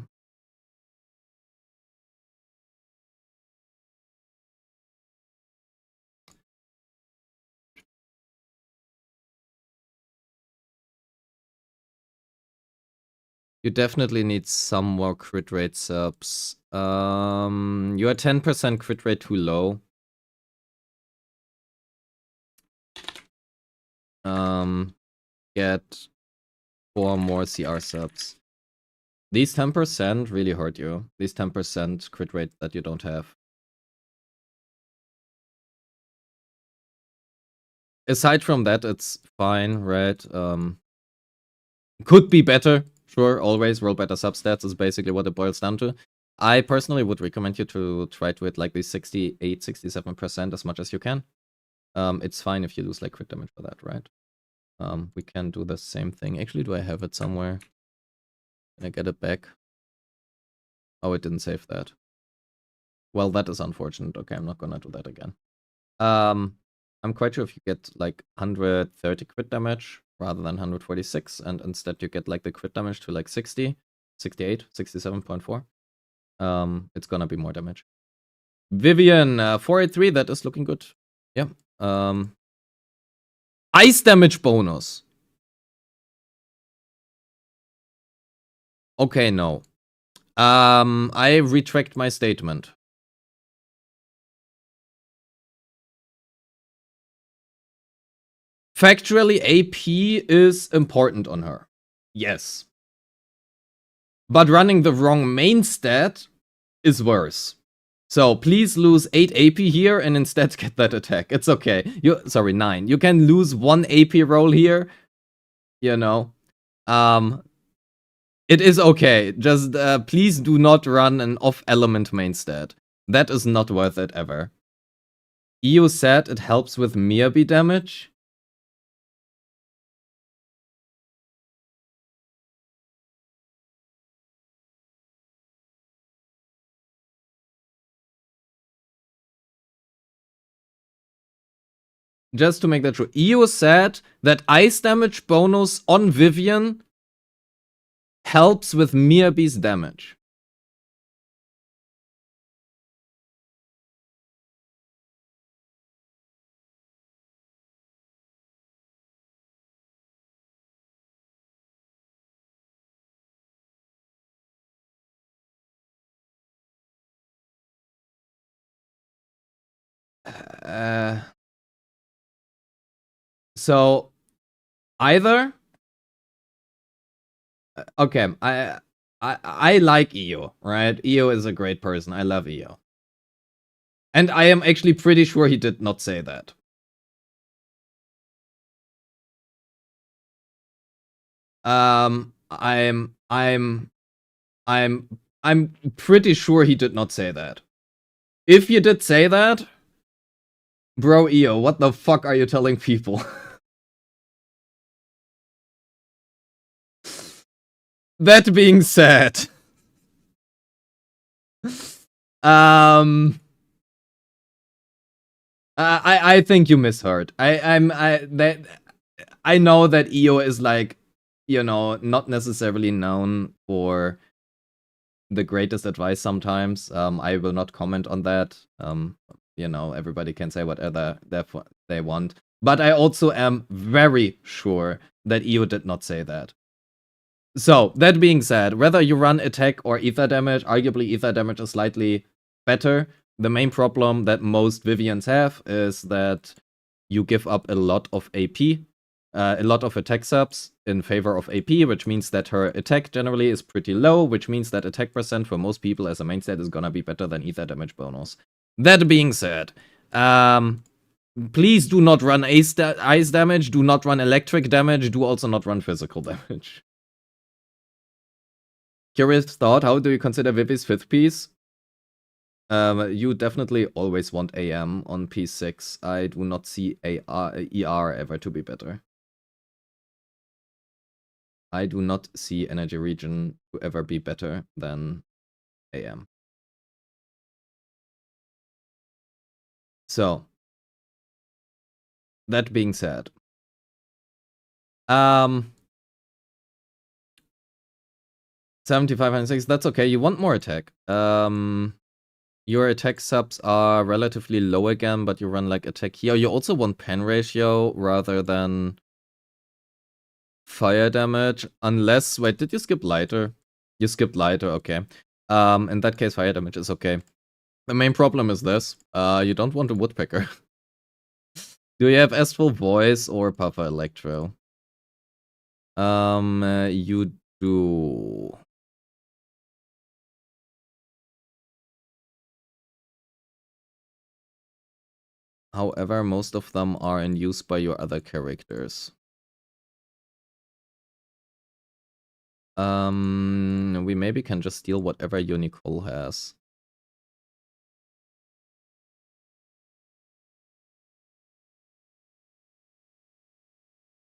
You definitely need some more crit rate subs. You are 10% crit rate too low. Get 4 more CR subs. These 10% really hurt you. These 10% crit rate that you don't have. Aside from that, it's fine, right? Could be better. Sure, always roll better substats is basically what it boils down to. I personally would recommend you to try to hit like these 68, 67% as much as you can. It's fine if you lose like crit damage for that, right? We can do the same thing. Actually, do I have it somewhere? Can I get it back? Oh, it didn't save that. Well, that is unfortunate. Okay, I'm not gonna do that again. I'm quite sure if you get like 130 crit damage rather than 146, and instead you get like the crit damage to like 60, 68, 67.4, it's gonna be more damage. Vivian, 483, that is looking good. Yeah. Ice damage bonus. Okay, no. I retract my statement. Factually, AP is important on her. Yes. But running the wrong main stat is worse. So please lose 8 AP here and instead get that attack. It's okay. Sorry, 9. You can lose 1 AP roll here. You know. It is okay. Just please do not run an off-element main stat. That is not worth it ever. EU said it helps with Mirbi damage. Just to make that true, EU said that ice damage bonus on Vivian helps with Mirbi's damage. So either okay, I like EO, right? EO is a great person. I love EO. And I am actually pretty sure he did not say that. I'm pretty sure he did not say that. If you did say that, bro, EO, what the fuck are you telling people? That being said, I think you misheard. I know that EO is like, you know, not necessarily known for the greatest advice sometimes. I will not comment on that. You know, everybody can say whatever they want. But I also am very sure that EO did not say that. So, that being said, whether you run attack or ether damage, arguably ether damage is slightly better. The main problem that most Vivians have is that you give up a lot of AP, a lot of attack subs in favor of AP, which means that her attack generally is pretty low, which means that attack percent for most people as a main stat is gonna be better than ether damage bonus. That being said, please do not run ice damage, do not run electric damage, do also not run physical damage. Curious thought, how do you consider Vivi's 5th piece? You definitely always want AM on P6. I do not see ER ever to be better. I do not see energy region to ever be better than AM. So, that being said, 7506, that's okay. You want more attack. Your attack subs are relatively low again, but you run like attack here. You also want pen ratio rather than fire damage. Unless, wait, did you skip lighter? You skipped lighter, okay. In that case, fire damage is okay. The main problem is this. You don't want a woodpecker. Do you have Astral Voice or Puffer Electro? You do. However, most of them are in use by your other characters. We maybe can just steal whatever your Nicole has.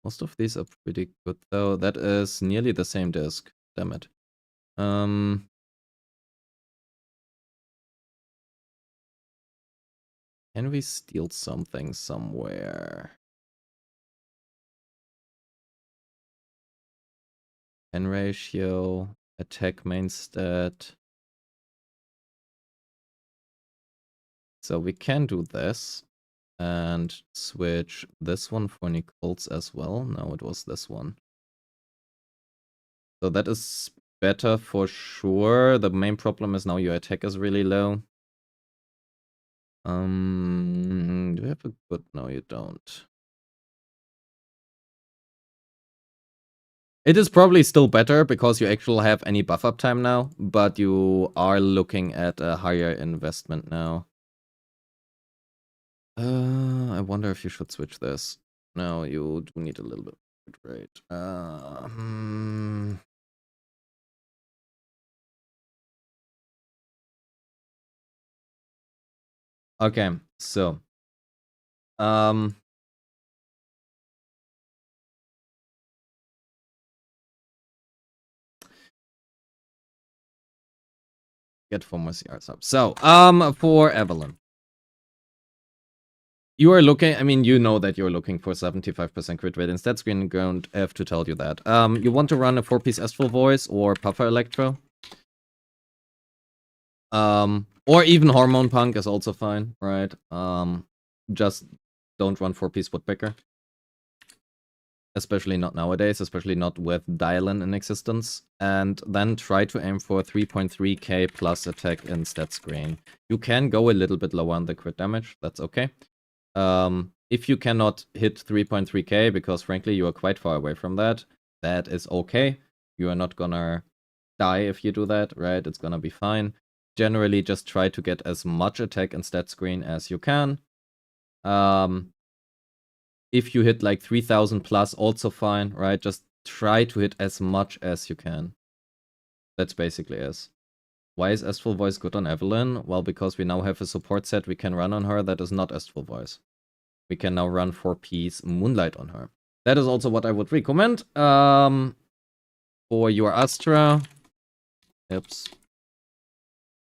Most of these are pretty good though. That is nearly the same disc. Damn it. Can we steal something somewhere? Pen ratio, attack main stat. So we can do this and switch this one for Nicole's as well. No, it was this one. So that is better for sure. The main problem is now your attack is really low. Do you have a good? No, you don't. It is probably still better because you actually have any buff up time now, but you are looking at a higher investment now. I wonder if you should switch this. No, you do need a little bit of rate. Okay, so get 4 more CR subs. So, for Evelyn. You are looking, I mean, you know that you're looking for 75% crit rate in stat screen, and don't have to tell you that. You want to run a 4-piece Astral Voice or Puffer Electro. Or even Hormone Punk is also fine, right? Just don't run 4-piece Woodpecker. Especially not nowadays, especially not with Dialin in existence. And then try to aim for 3.3k plus attack in stat screen. You can go a little bit lower on the crit damage, that's okay. If you cannot hit 3.3k, because frankly you are quite far away from that, that is okay. You are not gonna die if you do that, right? It's gonna be fine. Generally, just try to get as much attack in stat screen as you can. If you hit like 3000 plus, also fine, right? Just try to hit as much as you can. That's basically it. Why is Astral Voice good on Evelyn? Well, because we now have a support set we can run on her that is not Astral Voice. We can now run 4-piece Moonlight on her. That is also what I would recommend. For your Astra. Oops.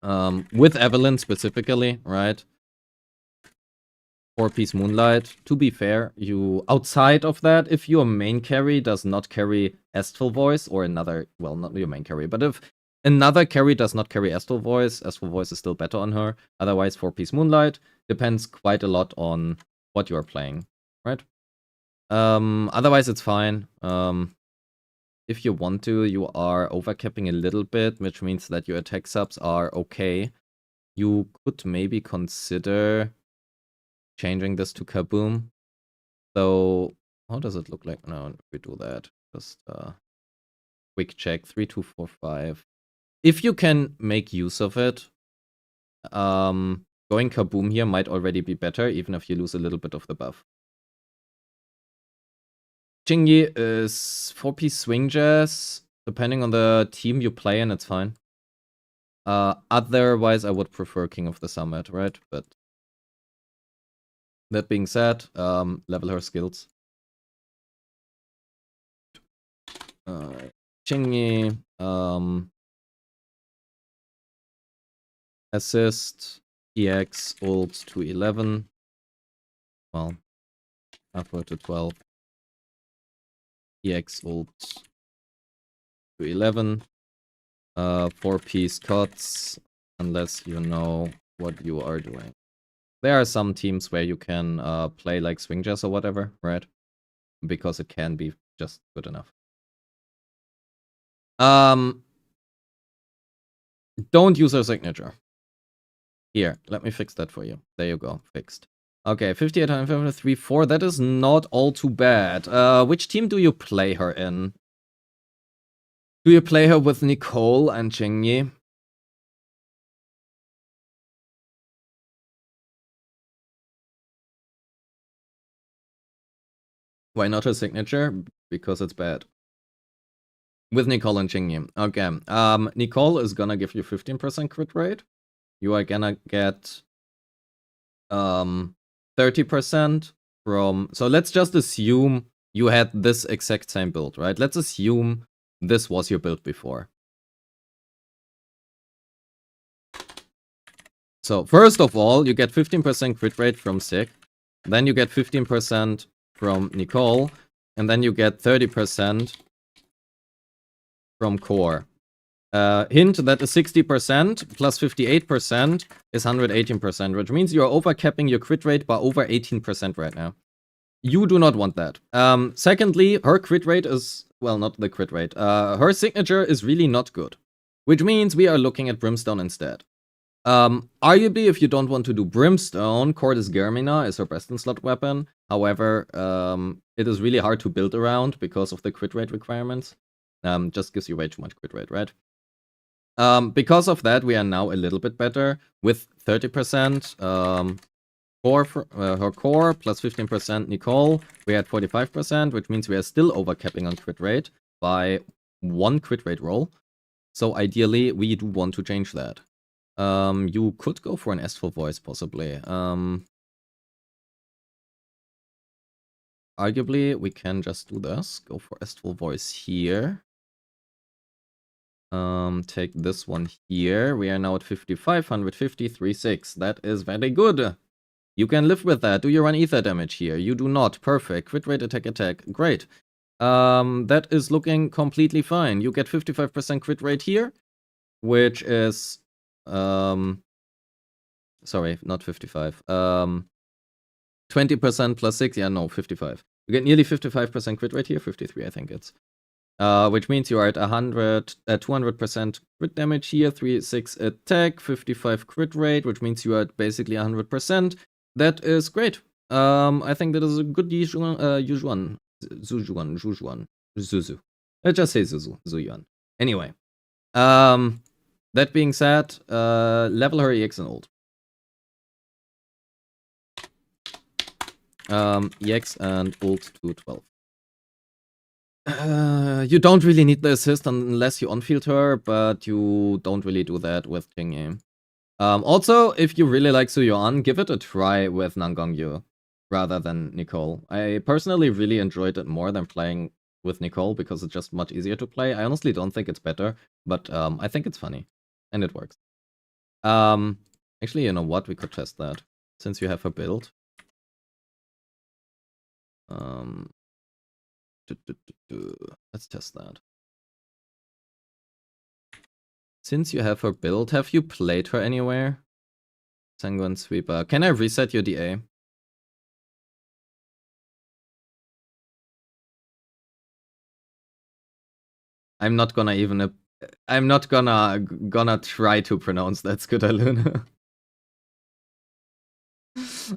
With Evelyn specifically, right? 4-piece Moonlight. To be fair, you outside of that, if your main carry does not carry Astral Voice or another, well, not your main carry, but if another carry does not carry Astral Voice is still better on her. Otherwise, 4-piece Moonlight depends quite a lot on what you are playing, right? Otherwise, it's fine. if you want to, you are overcapping a little bit, which means that your attack subs are okay. You could maybe consider changing this to Kaboom. So, how does it look like now if we do that? Just quick check, 3, 2, 4, 5. If you can make use of it, going Kaboom here might already be better, even if you lose a little bit of the buff. Chingy is 4-piece swing jazz. Depending on the team you play in, it's fine. Otherwise, I would prefer King of the Summit, right? But that being said, level her skills. Chingy, assist, EX, ult to 11. Well, upward to 12. EX ult to 11. 4-piece cuts, unless you know what you are doing. There are some teams where you can play like swing jazz or whatever, right? Because it can be just good enough. Don't use her signature. Here, let me fix that for you. There you go, fixed. Okay, 58, 4. That is not all too bad. Which team do you play her in? Do you play her with Nicole and Chingy? Why not her signature? Because it's bad. With Nicole and Chingy. Okay. Nicole is gonna give you 15% crit rate. You are gonna get 30% from... So let's just assume you had this exact same build, right? Let's assume this was your build before. So first of all, you get 15% crit rate from Sig. Then you get 15% from Nicole. And then you get 30% from Core. Hint that is 60% plus 58% is 118%, which means you are overcapping your crit rate by over 18% right now. You do not want that. Secondly, her crit rate is, well, not the crit rate. Her signature is really not good, which means we are looking at Brimstone instead. Arguably, if you don't want to do Brimstone, Cordis Germina is her best in slot weapon. However, it is really hard to build around because of the crit rate requirements. Just gives you way too much crit rate, right? Because of that, we are now a little bit better with 30% core for, her core plus 15% Nicole. We had 45%, which means we are still overcapping on crit rate by 1 crit rate roll. So ideally, we do want to change that. You could go for an Estful Voice, possibly. Arguably, we can just do this. Go for Estful Voice here. Take this one here. We are now at 55, 150, 36. That is very good. You can live with that. Do you run ether damage here? You do not. Perfect. Crit rate, attack. Great. That is looking completely fine. You get 55% crit rate here, which is... sorry, not 55. 20% plus 6. Yeah, no, 55. You get nearly 55% crit rate here. 53, I think it's. Which means you are at 200% crit damage here, 3-6 attack, 55 crit rate, which means you are at basically 100%. That is great. I think that is a good Zuzu. Let's just say Zuyuan. Anyway, that being said, level her EX and ult. EX and ult to 12. You don't really need the assist unless you on-field her, but you don't really do that with QnA. Also, if you really like Suyuan, give it a try with Nangong Yu rather than Nicole. I personally really enjoyed it more than playing with Nicole because it's just much easier to play. I honestly don't think it's better, but I think it's funny and it works. Actually, you know what? We could test that since you have her build. Let's test that. Since you have her build, have you played her anywhere? Sanguine Sweeper. Can I reset your DA? I'm not gonna even. I'm not gonna try to pronounce that, Scootaluna.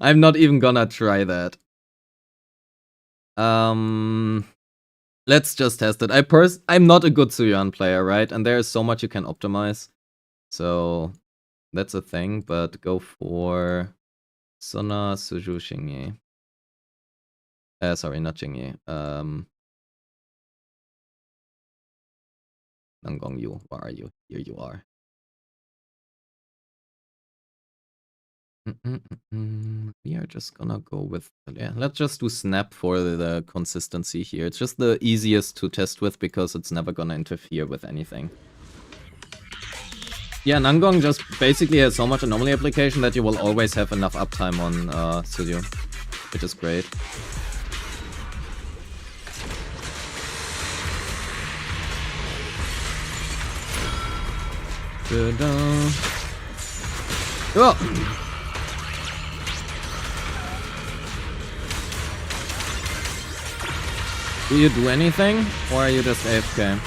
I'm not even gonna try that. Let's just test it. I'm not a good Suyan player, right? And there is so much you can optimize. So that's a thing, but go for Sona Suju Xingyi. Sorry, not Xingyi. Nangong Yu, where are you? Here you are. We are just gonna go with, yeah, let's just do Snap for the consistency here. It's just the easiest to test with because it's never gonna interfere with anything. Yeah, Nangong just basically has so much anomaly application that you will always have enough uptime on Studio, which is great. Oh! Do you do anything, or are you just AFK?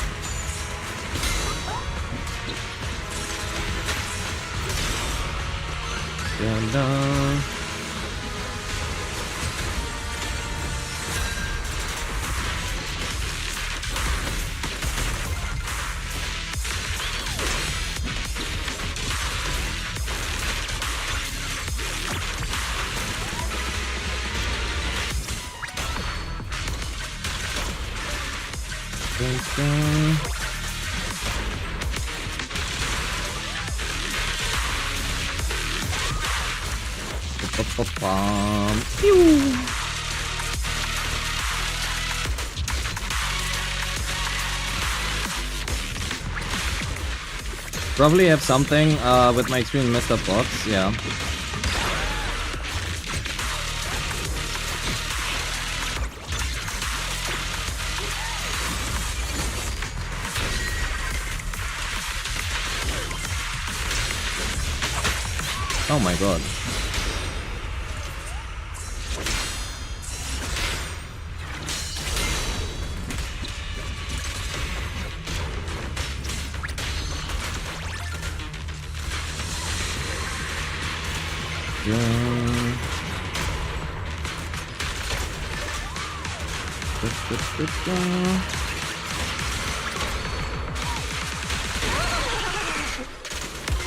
Probably have something with my extreme messed up box, yeah. Oh my god.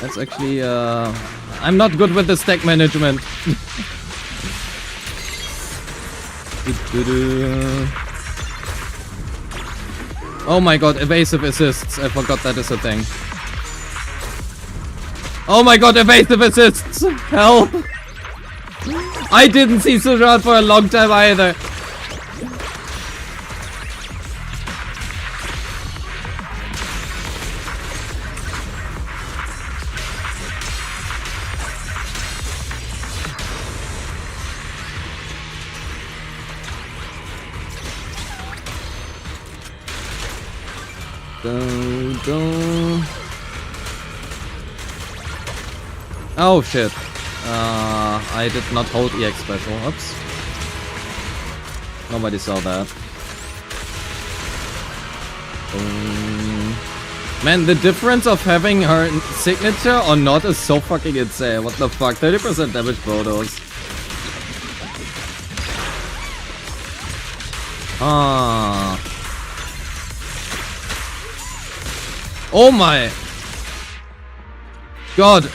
That's actually, I'm not good with the stack management. Oh my god, evasive assists. I forgot that is a thing. Oh my god, evasive assists! Help! I didn't see Sujan for a long time either. Oh shit. I did not hold EX special. Oops. Nobody saw that. Man, the difference of having her signature or not is so fucking insane. What the fuck? 30% damage photos. Ah. Oh my god.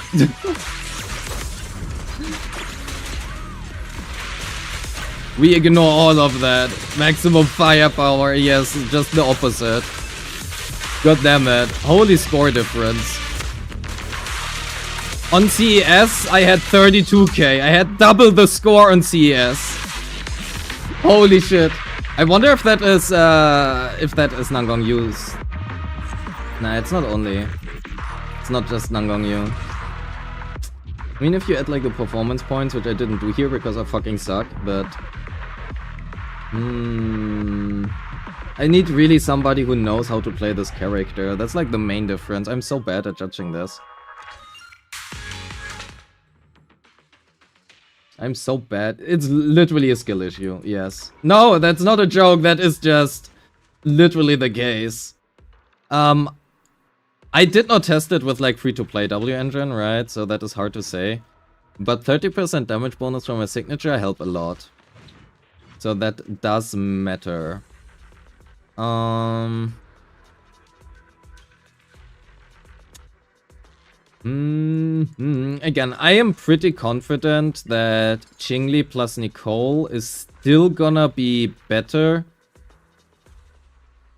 We ignore all of that. Maximum firepower, yes, just the opposite. God damn it. Holy score difference. On CES, I had 32k. I had double the score on CES. Holy shit. I wonder if that is Nangong Yu's. Nah, it's not only. It's not just Nangong Yu. I mean, if you add like the performance points, which I didn't do here because I fucking suck, but... I need really somebody who knows how to play this character. That's like the main difference. I'm so bad at judging this. I'm so bad. It's literally a skill issue, yes. No, that's not a joke. That is just literally the case. I did not test it with like free-to-play W engine, right? So that is hard to say. But 30% damage bonus from a signature help a lot. So that does matter. Again, I am pretty confident that Qingli plus Nicole is still gonna be better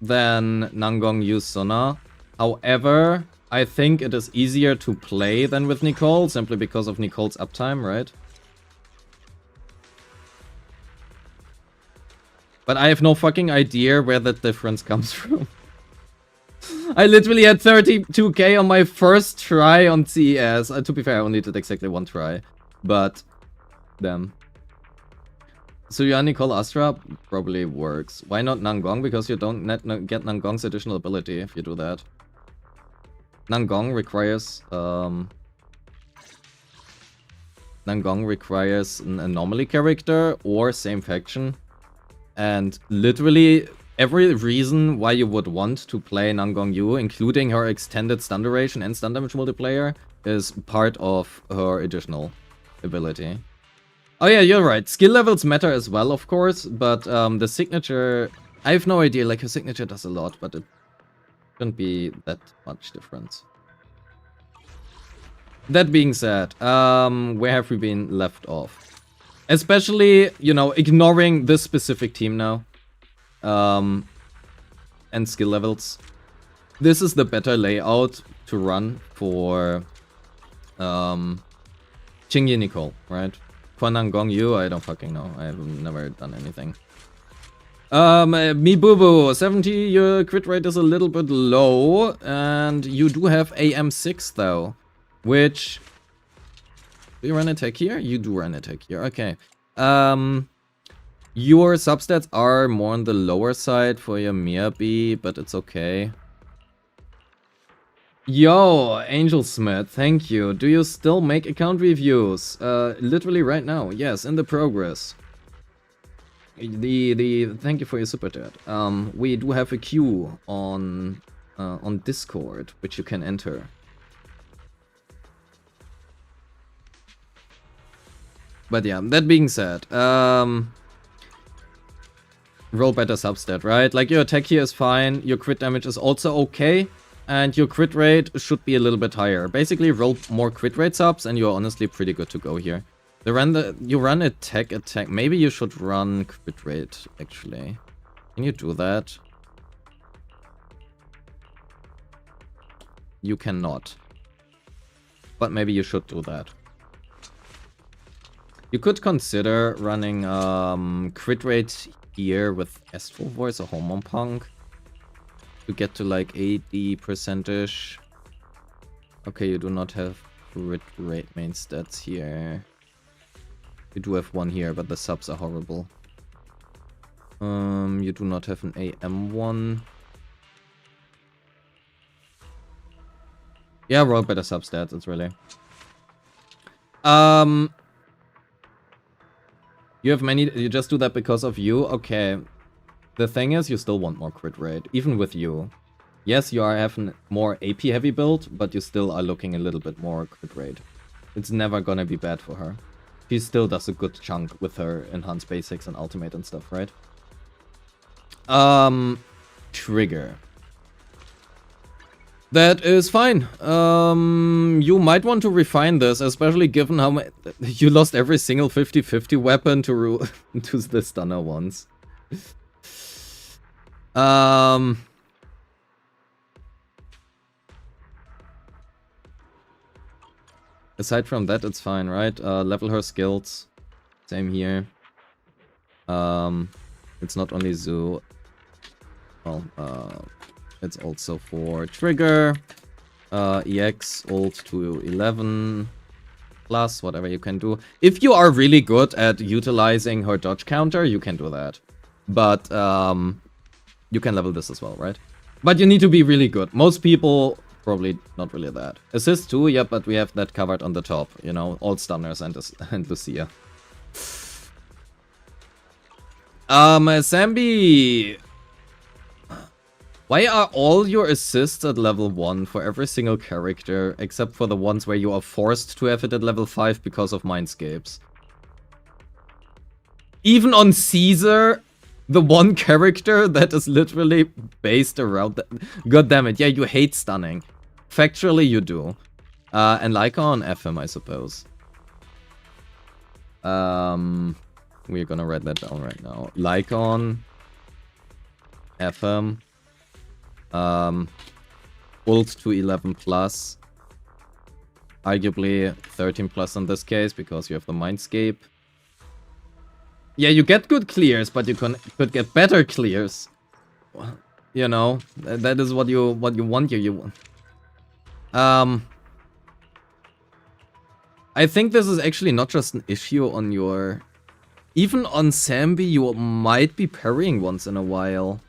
than Nangong Yu Sona. However, I think it is easier to play than with Nicole, simply because of Nicole's uptime, right? But I have no fucking idea where that difference comes from. I literally had 32k on my first try on CES. To be fair, I only did exactly one try. But, damn. So yeah, Nicole Astra probably works. Why not Nangong? Because you don't get Nangong's additional ability if you do that. Nangong requires an anomaly character or same faction. And literally every reason why you would want to play Nangong Yu, including her extended stun duration and stun damage multiplayer, is part of her additional ability. Oh yeah, you're right. Skill levels matter as well, of course, but the signature... I have no idea, like her signature does a lot, but it shouldn't be that much difference. That being said, where have we been left off? Especially, you know, ignoring this specific team now. And skill levels. This is the better layout to run for Qingyi Nicole, right? For Nangong Yu, I don't fucking know. I have never done anything. Mi Boo Boo, 70, your crit rate is a little bit low, and you do have AM6 though, which... Do you run attack here? You do run attack here, okay. Your substats are more on the lower side for your Miyabi, but it's okay. Yo, Angel Smith, thank you. Do you still make account reviews? Literally right now, yes, in the progress. Thank you for your super chat. We do have a queue on Discord, which you can enter. But yeah, that being said, roll better substat, right? Like your attack here is fine, your crit damage is also okay, and your crit rate should be a little bit higher. Basically, roll more crit rate subs, and you're honestly pretty good to go here. You run attack. Maybe you should run crit rate, actually. Can you do that? You cannot. But maybe you should do that. You could consider running crit rate here with Astral Voice or Hormone Punk to get to like 80%ish. Okay, you do not have crit rate main stats here. You do have one here, but the subs are horrible. You do not have an AM one. Yeah, roll better substats, it's really. You have many, you just do that because of you? Okay. The thing is, you still want more crit rate, even with you. Yes, you are having more AP heavy build, but you still are looking a little bit more crit rate. It's never gonna be bad for her. She still does a good chunk with her enhanced basics and ultimate and stuff, right? Trigger. That is fine. You might want to refine this, especially given how you lost every single 50-50 weapon to to the stunner ones. Aside from that, it's fine, right? Level her skills. Same here. It's not only Zoo. Well, it's also for trigger, EX, ult to 11, plus whatever you can do. If you are really good at utilizing her dodge counter, you can do that. But you can level this as well, right? But you need to be really good. Most people, probably not really that. Assist too, yeah, but we have that covered on the top, you know, all stunners and Lucia. Sambi... Why are all your assists at level 1 for every single character, except for the ones where you are forced to have it at level 5 because of Mindscapes? Even on Caesar, the one character that is literally based around that. God damn it, yeah, you hate stunning. Factually, you do. And Lyca on FM, I suppose. We're gonna write that down right now. Lyca on FM. Ult to 11 plus. Arguably 13 plus in this case because you have the Mindscape. Yeah, you get good clears, but you could get better clears. You know, that is what you want here. I think this is actually not just an issue on your... Even on Sambi, you might be parrying once in a while.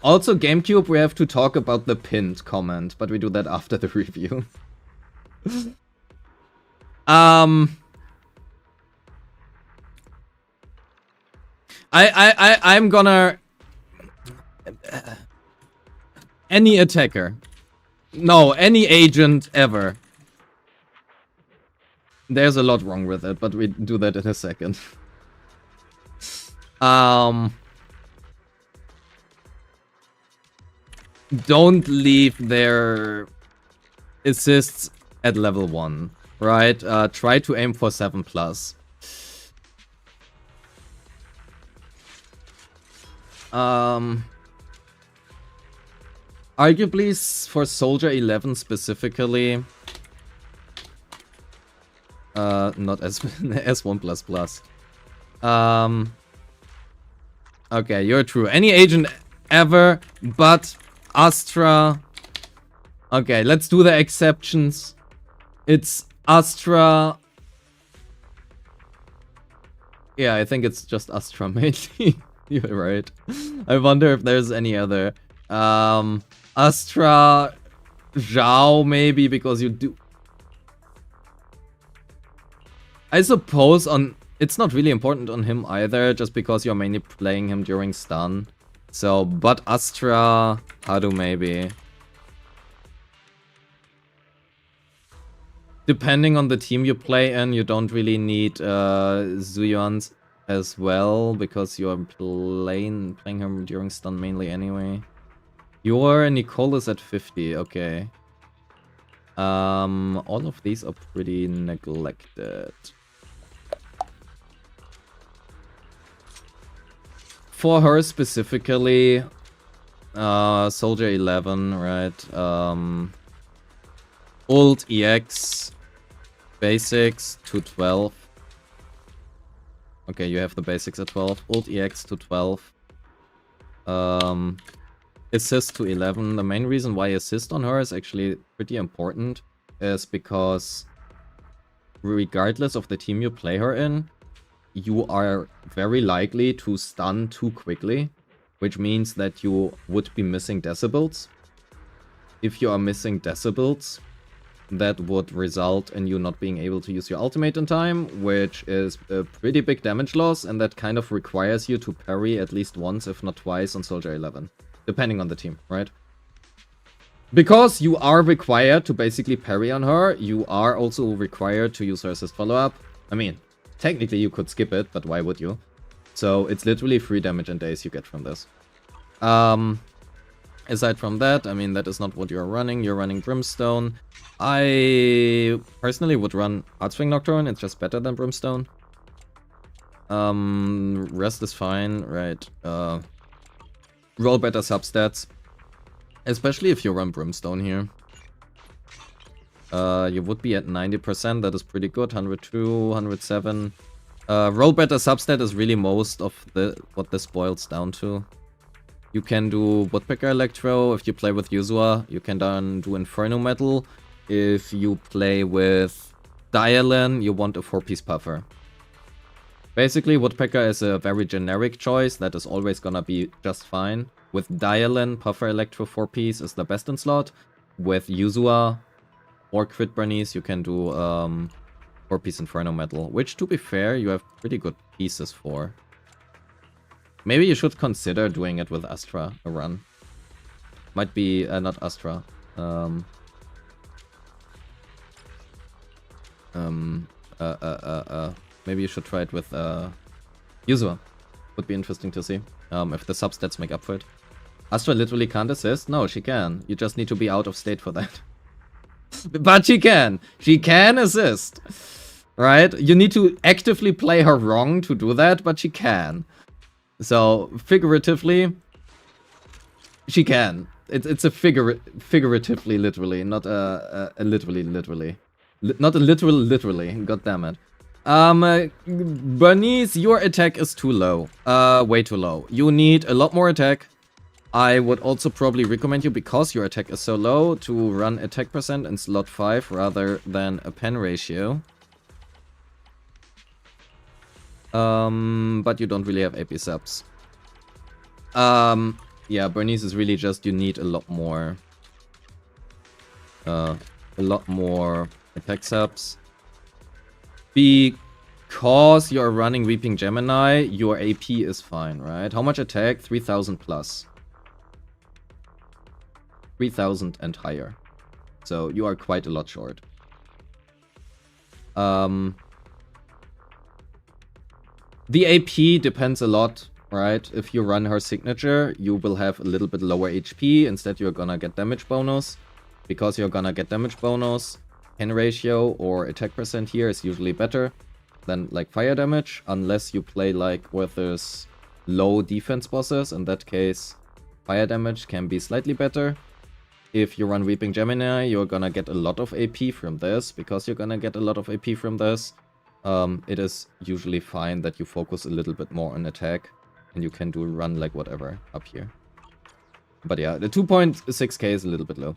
Also, GameCube, we have to talk about the pinned comment, but we do that after the review. I'm gonna... Any attacker. No, any agent ever. There's a lot wrong with it, but we do that in a second. Don't leave their assists at level 1, right? Try to aim for 7 plus. Arguably for Soldier 11 specifically, not as S1++. Okay, you're true. Any agent ever, but Astra. Okay, let's do the exceptions. It's Astra. Yeah, I think it's just Astra mainly. You're right. I wonder if there's any other. Astra, Zhao maybe, because you do... I suppose on... It's not really important on him either, just because you're mainly playing him during stun. So, but Astra, Hadu maybe. Depending on the team you play in, you don't really need Zuyuan as well, because you're playing him during stun mainly anyway. Your Nicole is at 50, okay. All of these are pretty neglected. For her specifically, Soldier 11, right? Ult EX, basics to 12. Okay, you have the basics at 12. Ult EX to 12. Assist to 11. The main reason why assist on her is actually pretty important is because regardless of the team you play her in, you are very likely to stun too quickly, which means that you would be missing decibels. If you are missing decibels, that would result in you not being able to use your ultimate in time, which is a pretty big damage loss, and that kind of requires you to parry at least once, if not twice, on Soldier 11. Depending on the team, right? Because you are required to basically parry on her, you are also required to use her assist follow-up. I mean, technically you could skip it, but why would you? So it's literally 3 damage and days you get from this. Aside from that, I mean, that is not what you're running. You're running Brimstone. I personally would run Heartswing Nocturne. It's just better than Brimstone. Rest is fine, right? Roll better substats. Especially if you run Brimstone here. You would be at 90%. That is pretty good. 102, 107. Roll better substat is really most of what this boils down to. You can do Woodpecker Electro. If you play with Yuzua, you can then do Inferno Metal. If you play with Dialin, you want a 4-piece puffer. Basically, Woodpecker is a very generic choice that is always gonna be just fine. With Dialin, Puffer Electro 4-piece is the best in slot. With Yuzua, or crit Bernice, you can do 4-piece Inferno Metal, which, to be fair, you have pretty good pieces for. Maybe you should consider doing it with Astra, a run. Might be, not Astra. Maybe you should try it with Yuzua. Would be interesting to see if the substats make up for it. Astra literally can't assist? No, she can. You just need to be out of state for that. But she can. She can assist. Right? You need to actively play her wrong to do that, but she can. So, figuratively, she can. It's a figuratively, literally, not a literally. Not a literally. God damn it. Bernice, your attack is too low. Way too low. You need a lot more attack. I would also probably recommend you, because your attack is so low, to run attack percent in slot 5 rather than a pen ratio. But you don't really have AP subs. Yeah, Bernice is really just, you need a lot more attack subs. Because you're running Weeping Gemini, your AP is fine, right? How much attack? 3000 plus. 3000 and higher. So you are quite a lot short. The AP depends a lot, right? If you run her signature, you will have a little bit lower HP. Instead, you're gonna get damage bonus. Because you're gonna get damage bonus, pen ratio or attack percent here is usually better than like fire damage, unless you play like with this low defense bosses. In that case, fire damage can be slightly better. If you run Weeping Gemini, you're gonna get a lot of AP from this. Because you're gonna get a lot of AP from this, it is usually fine that you focus a little bit more on attack. And you can do run like whatever up here. But yeah, the 2.6k is a little bit low.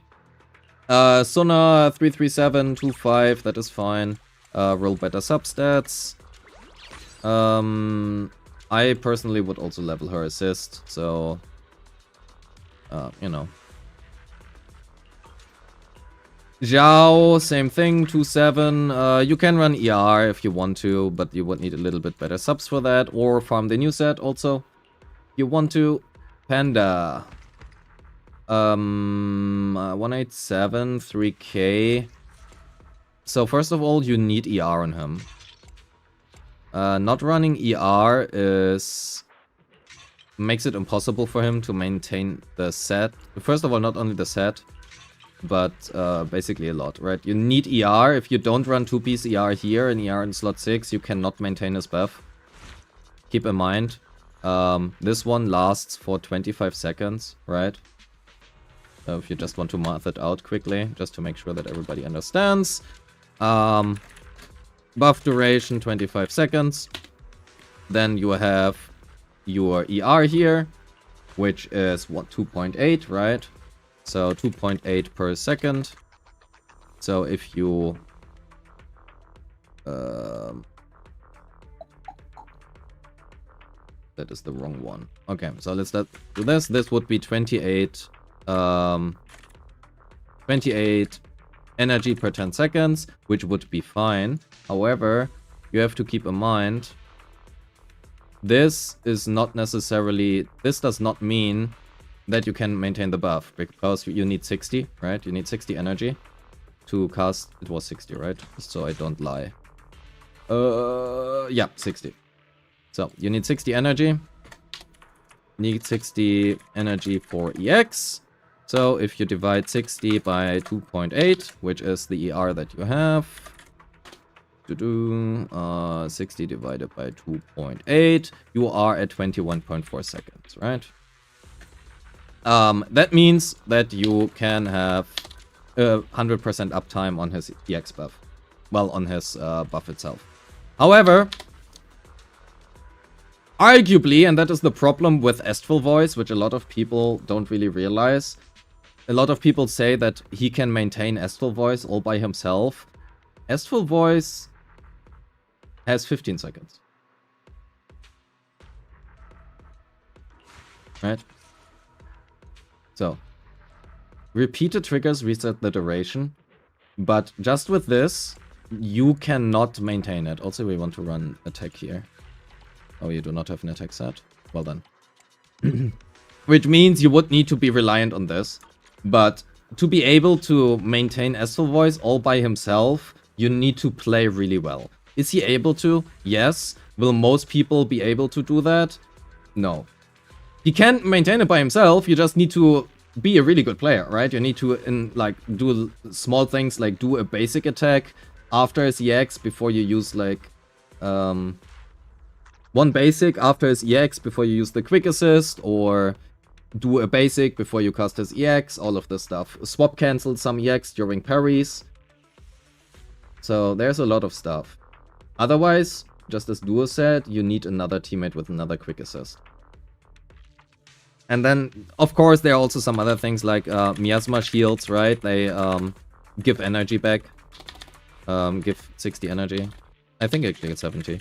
Sona 33725, that is fine. Roll better substats. I personally would also level her assist, so you know. Zhao, same thing, 2-7. You can run ER if you want to, but you would need a little bit better subs for that, or farm the new set also. You want to. Panda. 187, 3k. So first of all, you need ER on him. Not running ER makes it impossible for him to maintain the set. First of all, not only the set, but basically a lot, right? You need ER. If you don't run 2-piece ER here and ER in slot 6, you cannot maintain his buff. Keep in mind, this one lasts for 25 seconds, right? If you just want to math it out quickly, just to make sure that everybody understands. Buff duration, 25 seconds. Then you have your ER here, which is 2.8, right? So 2.8 per second. So if you that is the wrong one. Okay, so let's do this. This would be 28 energy per 10 seconds, which would be fine. However, you have to keep in mind, this does not mean that you can maintain the buff, because you need 60, right? You need 60 energy to cast. It was 60, right? So I don't lie. Yeah, 60. So you need 60 energy. Need 60 energy for EX. So if you divide 60 by 2.8, which is the ER that you have, 60 divided by 2.8, you are at 21.4 seconds, right? That means that you can have 100% uptime on his EX buff. Well, on his buff itself. However, arguably, and that is the problem with Astral Voice, which a lot of people don't really realize, a lot of people say that he can maintain Astral Voice all by himself. Astral Voice has 15 seconds. Right? So, repeated triggers reset the duration. But just with this, you cannot maintain it. Also, we want to run attack here. Oh, you do not have an attack set? Well done. Which means you would need to be reliant on this. But to be able to maintain Astral Voice all by himself, you need to play really well. Is he able to? Yes. Will most people be able to do that? No. He can maintain it by himself, you just need to be a really good player, right? You need to do small things like do a basic attack after his EX before you use like one basic after his EX before you use the quick assist, or do a basic before you cast his EX, all of this stuff. Swap cancel some EX during parries. So there's a lot of stuff. Otherwise, just as Duo said, you need another teammate with another quick assist. And then, of course, there are also some other things like miasma shields, right? They give energy back. Give 60 energy. I think actually it's 70.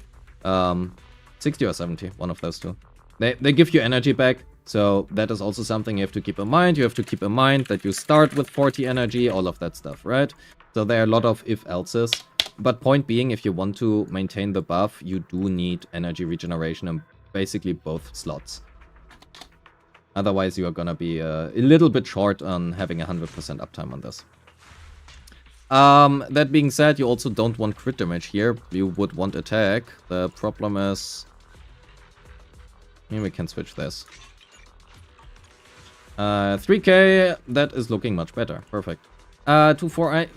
60 or 70, one of those two. They give you energy back, so that is also something you have to keep in mind. You have to keep in mind that you start with 40 energy, all of that stuff, right? So there are a lot of if-elses. But point being, if you want to maintain the buff, you do need energy regeneration in basically both slots. Otherwise, you are gonna be a little bit short on having 100% uptime on this. That being said, you also don't want crit damage here. You would want attack. The problem is... Maybe we can switch this. 3k, that is looking much better. Perfect. 2-4...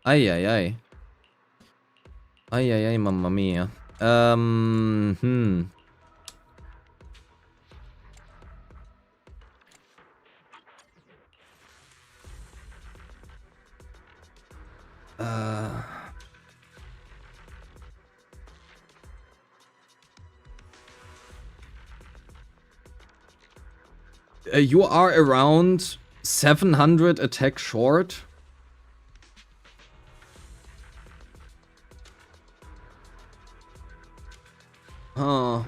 Ay, ay, ay. Ay, ay, ay, mamma mia. You are around 700 attack short. Huh.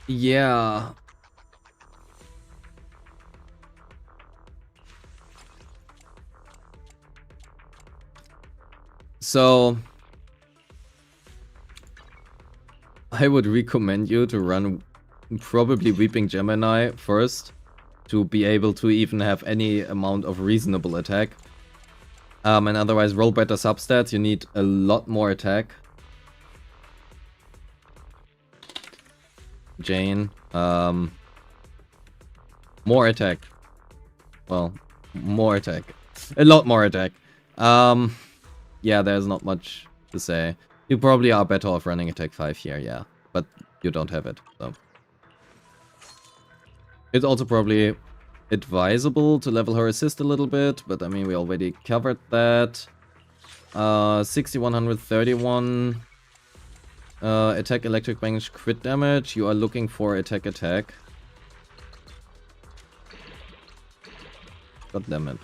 Yeah. So I would recommend you to run probably Weeping Gemini first to be able to even have any amount of reasonable attack. And otherwise roll better substats. You need a lot more attack. Jane. More attack. Well, more attack. A lot more attack. Yeah, there's not much to say. You probably are better off running attack 5 here, yeah. But you don't have it, so. It's also probably advisable to level her assist a little bit, but I mean, we already covered that. 6131. Attack electric range crit damage. You are looking for attack. God damn it.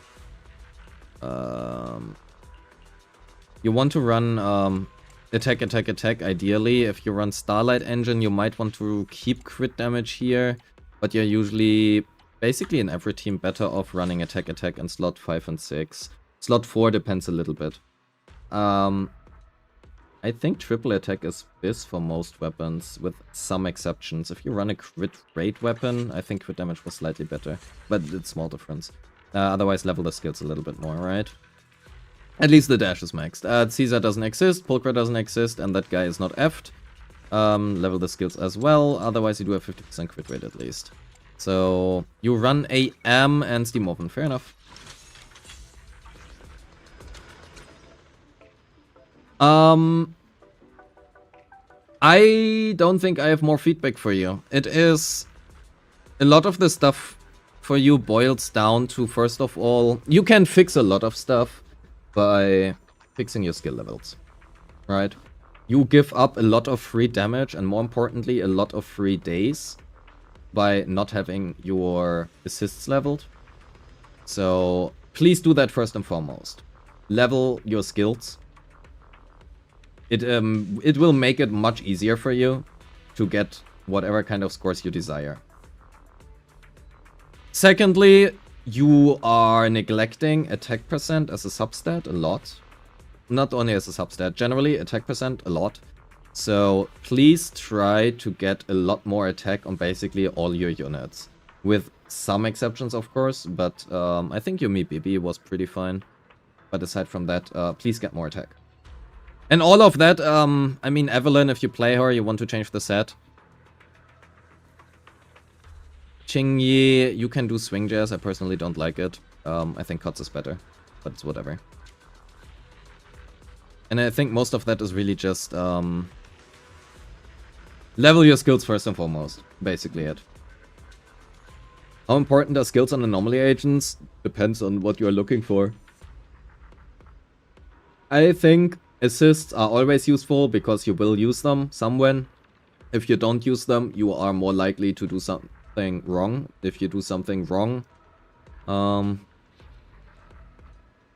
You want to run attack ideally. If you run Starlight Engine, you might want to keep crit damage here, but you're usually basically in every team better off running attack in slot 5 and 6. Slot 4 depends a little bit. I think triple attack is BIS for most weapons, with some exceptions. If you run a crit rate weapon, I think crit damage was slightly better, but it's small difference. Otherwise, level the skills a little bit more, right? At least the dash is maxed. Caesar doesn't exist, Pulchra doesn't exist, and that guy is not effed. Level the skills as well, otherwise you do have 50% crit rate at least. So, you run AM and Steam Open, fair enough. I don't think I have more feedback for you. It is... A lot of the stuff for you boils down to, first of all, you can fix a lot of stuff by fixing your skill levels, right? You give up a lot of free damage and, more importantly, a lot of free days by not having your assists leveled. So please do that first and foremost. Level your skills. It will make it much easier for you to get whatever kind of scores you desire. Secondly, you are neglecting attack percent as a substat a lot. Not only as a substat, generally attack percent a lot. So please try to get a lot more attack on basically all your units. With some exceptions, of course, but I think your BB was pretty fine. But aside from that, please get more attack. And all of that, I mean, Evelyn, if you play her, you want to change the set. Qingyi, you can do swing jazz. I personally don't like it. I think cuts is better, but it's whatever. And I think most of that is really just level your skills first and foremost. Basically it. How important are skills on anomaly agents? Depends on what you're looking for. I think assists are always useful because you will use them somewhen. If you don't use them, you are more likely to do something wrong. If you do something wrong,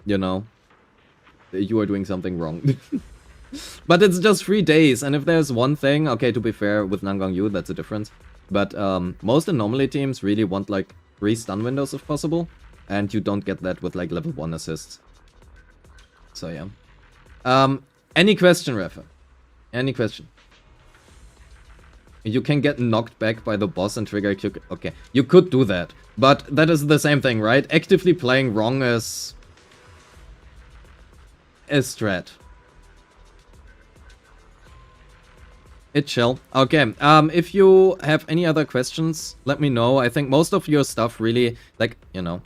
you know, you are doing something wrong. But it's just 3 days, and if there's one thing, okay, to be fair, with Nangong Yu, that's a difference. But most anomaly teams really want like 3 stun windows if possible, and you don't get that with like level 1 assists. So yeah. Any question, Rafa? Any question? You can get knocked back by the boss and trigger Q. Okay, you could do that, but that is the same thing, right? Actively playing wrong is strat. It's chill. Okay, if you have any other questions, let me know. I think most of your stuff really, like, you know,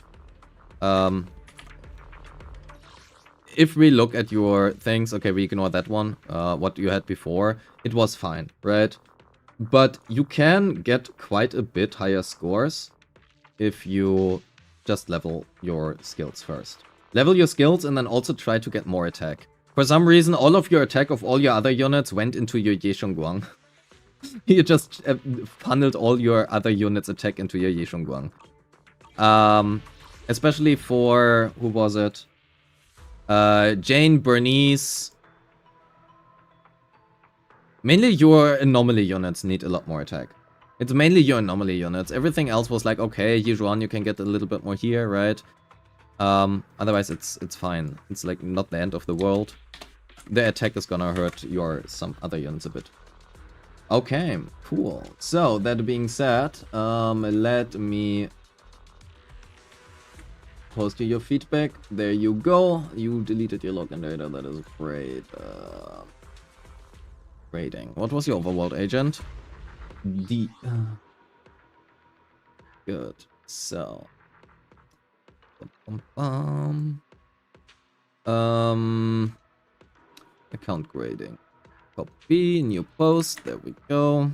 if we look at your things, okay, we ignore that one, what you had before, it was fine, right? But you can get quite a bit higher scores if you just level your skills first. Level your skills and then also try to get more attack. For some reason, all of your attack of all your other units went into your Yeshongguang. You just funneled all your other units' attack into your Yeshongguang. Especially for, who was it? Jane, Bernice. Mainly your anomaly units need a lot more attack. It's mainly your anomaly units. Everything else was like, okay, Yijuan, you can get a little bit more here, right? Otherwise it's fine. It's like not the end of the world. The attack is gonna hurt your some other units a bit. Okay, cool. So that being said, let me post you your feedback. There you go. You deleted your login data. That is great. Rating. What was your overworld agent? D. Good. So. Account grading. Copy, new post. There we go.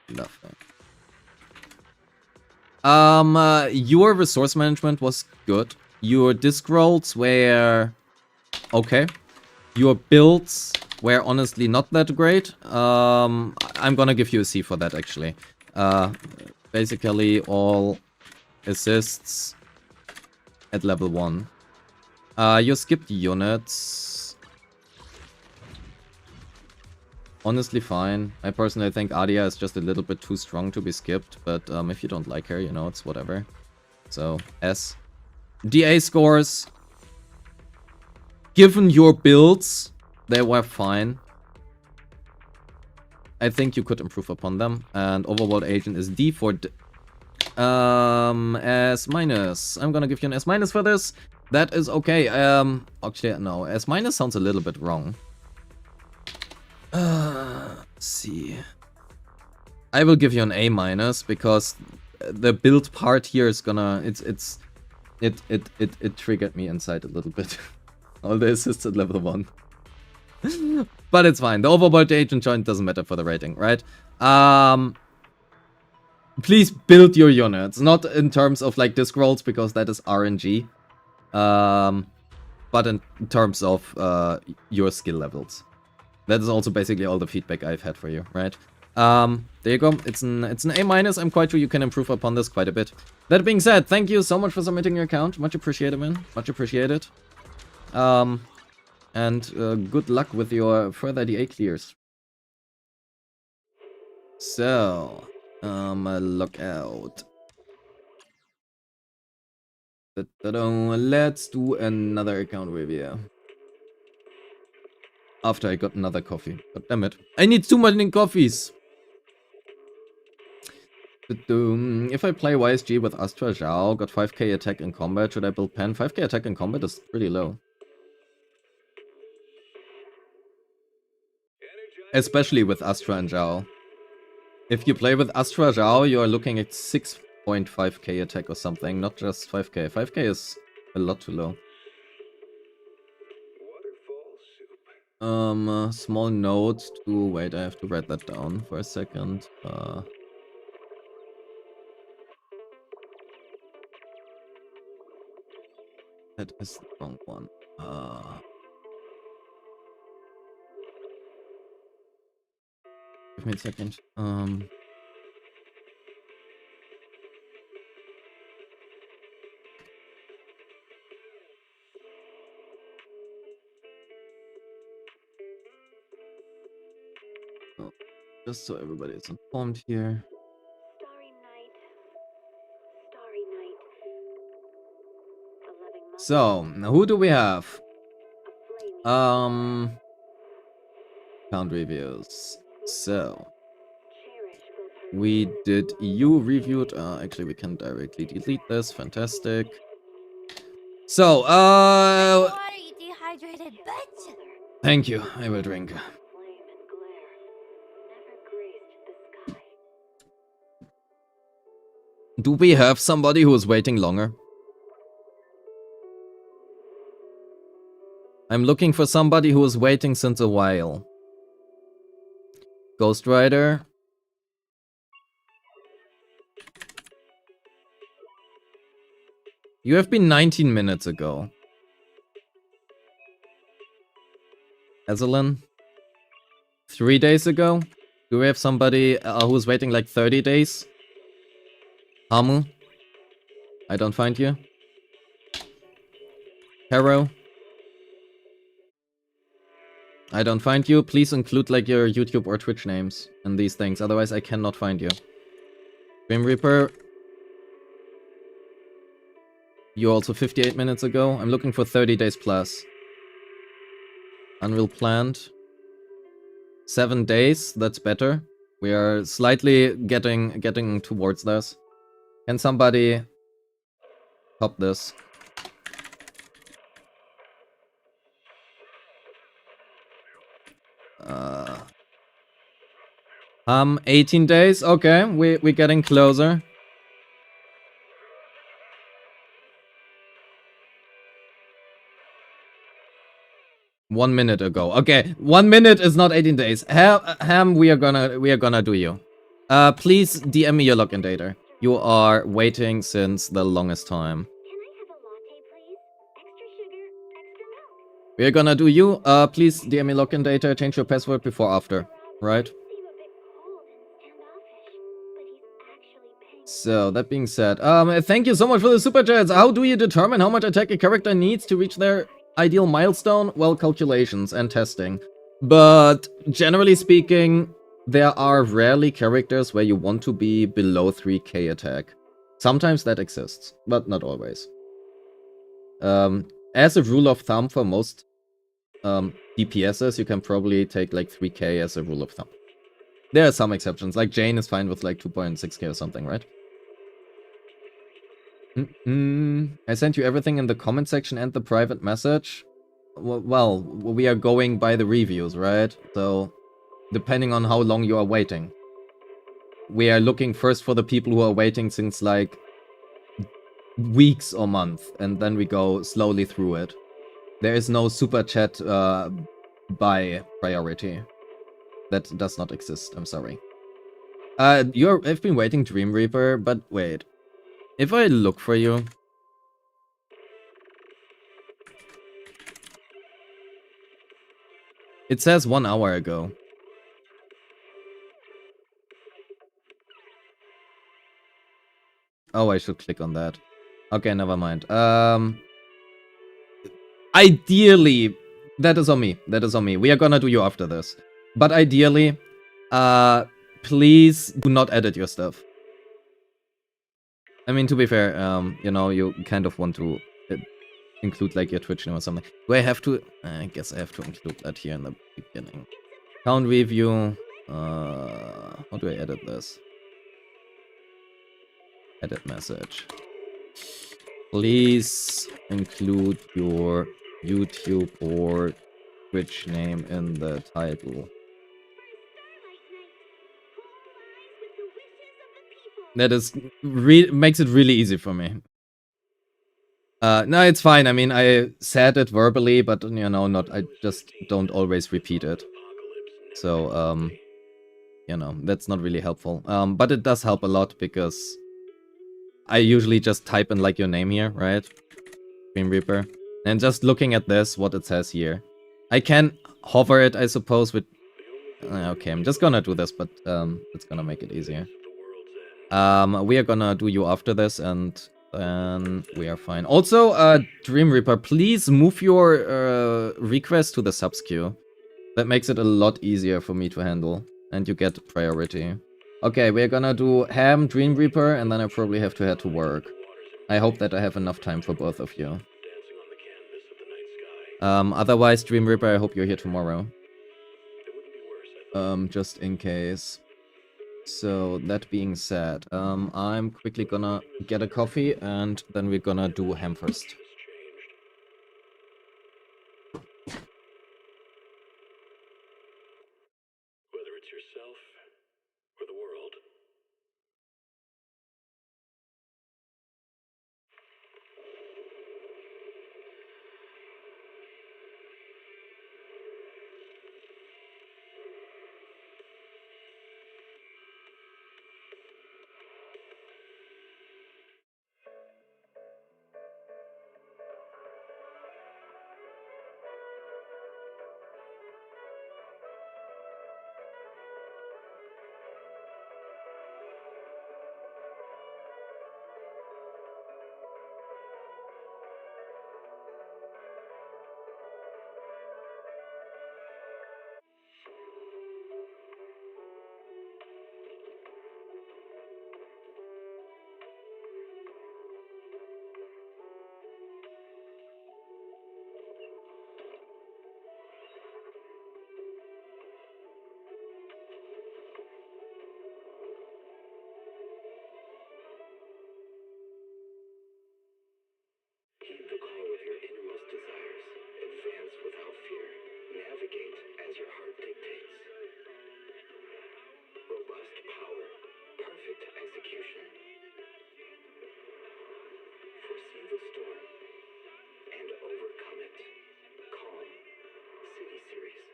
Nothing. Your resource management was good. Your disc rolls were okay. Your builds were honestly not that great. I'm gonna give you a C for that actually. Basically all assists at level 1. You skipped units. Honestly fine. I personally think Adia is just a little bit too strong to be skipped, but if you don't like her, you know, it's whatever. So, S. DA scores. Given your builds, they were fine. I think you could improve upon them. And Overworld Agent is D for S minus. I'm gonna give you an S minus for this. That is okay. Actually, no. S minus sounds a little bit wrong. See. I will give you an A minus because the build part here is gonna. It triggered me inside a little bit. All the assists at level 1. But it's fine. The Overworld Agent joint doesn't matter for the rating, right? Please build your units. Not in terms of like disc rolls because that is RNG. But in terms of your skill levels. That is also basically all the feedback I've had for you, right? There you go. It's an A minus. I'm quite sure you can improve upon this quite a bit. That being said, thank you so much for submitting your account. Much appreciated, man. Much appreciated. And good luck with your further DA clears. So, look out. Let's do another account review. After I got another coffee. God damn it. I need too many coffees. If I play YSG with Astra Zhao, got 5k attack in combat, should I build Pen? 5k attack in combat is pretty low. Especially with Astra and Zhao. If you play with Astra Zhao, you are looking at 6.5k attack or something, not just 5k. 5k is a lot too low. Small note to... Wait, I have to write that down for a second. That is the wrong one. Give me a second. Oh, just so everybody is informed here. Starry night. Starry night. A loving mother, So, who do we have? a flaming Count reviews. So, cherish both her we did you reviewed. Actually, we can directly delete this. Fantastic. So, water, you dehydrated bitch. thank you. I will drink. Flame and glare never graced the sky. Do we have somebody who is waiting longer? I'm looking for somebody who is waiting since a while. Ghost Rider. You have been 19 minutes ago. Ezelin. 3 days ago. Do we have somebody who's waiting like 30 days? Hamu. I don't find you. Hero. I don't find you. Please include like your YouTube or Twitch names and these things. Otherwise I cannot find you. Grim Reaper. You also 58 minutes ago. I'm looking for 30 days plus. Unreal Plant. 7 days. That's better. We are slightly getting towards this. Can somebody top this? 18 days. Okay, we're getting closer. One minute ago. Okay, 1 minute is not 18 days. Ham, we are gonna do you. Please DM me your login data. You are waiting since the longest time. Can I have a latte, please? Extra sugar, extra milk. We are gonna do you. Please DM me login data. Change your password before after. Right? Seem a bit cold and standoffish, but he's actually paying. So that being said, thank you so much for the super chats. How do you determine how much attack a character needs to reach their ideal milestone? Well, calculations and testing. But generally speaking, there are rarely characters where you want to be below 3k attack. Sometimes that exists, but not always. As a rule of thumb for most DPSs, you can probably take like 3k as a rule of thumb. There are some exceptions, like Jane is fine with like 2.6k or something, right? I sent you everything in the comment section and the private message. Well, we are going by the reviews, right? So, depending on how long you are waiting. We are looking first for the people who are waiting since like weeks or months, and then we go slowly through it. There is no super chat by priority. That does not exist, I'm sorry. I've been waiting, Dream Reaper, but wait. If I look for you... It says 1 hour ago. Oh, I should click on that. Okay, never mind. Ideally, that is on me. That is on me. We are gonna do you after this. But ideally, please do not edit your stuff. I mean, to be fair, you know, you kind of want to include like your Twitch name or something. Do I have to? I guess I have to include that here in the beginning. Count review. How do I edit this? Edit message. Please include your YouTube or Twitch name in the title. That is makes it really easy for me. No, it's fine. I mean, I said it verbally, but you know, I just don't always repeat it. So, you know, that's not really helpful. But it does help a lot because I usually just type in like your name here, right? Dream Reaper. And just looking at this, what it says here. I can hover it, I suppose, with... Okay, I'm just gonna do this, but it's gonna make it easier. We are gonna do you after this, and then we are fine. Also, Dream Reaper, please move your request to the subs queue. That makes it a lot easier for me to handle, and you get priority. Okay, we're gonna do Ham, Dream Reaper, and then I probably have to head to work. I hope that I have enough time for both of you. Otherwise, Dream Reaper, I hope you're here tomorrow. Just in case. So, that being said, I'm quickly gonna get a coffee, and then we're gonna do Ham first. Whether it's yourself or the world. Heed the call of your innermost desires. Advance without fear. Navigate as your heart dictates. Robust power. Perfect execution. Foresee the storm and overcome it. Calm. City Series.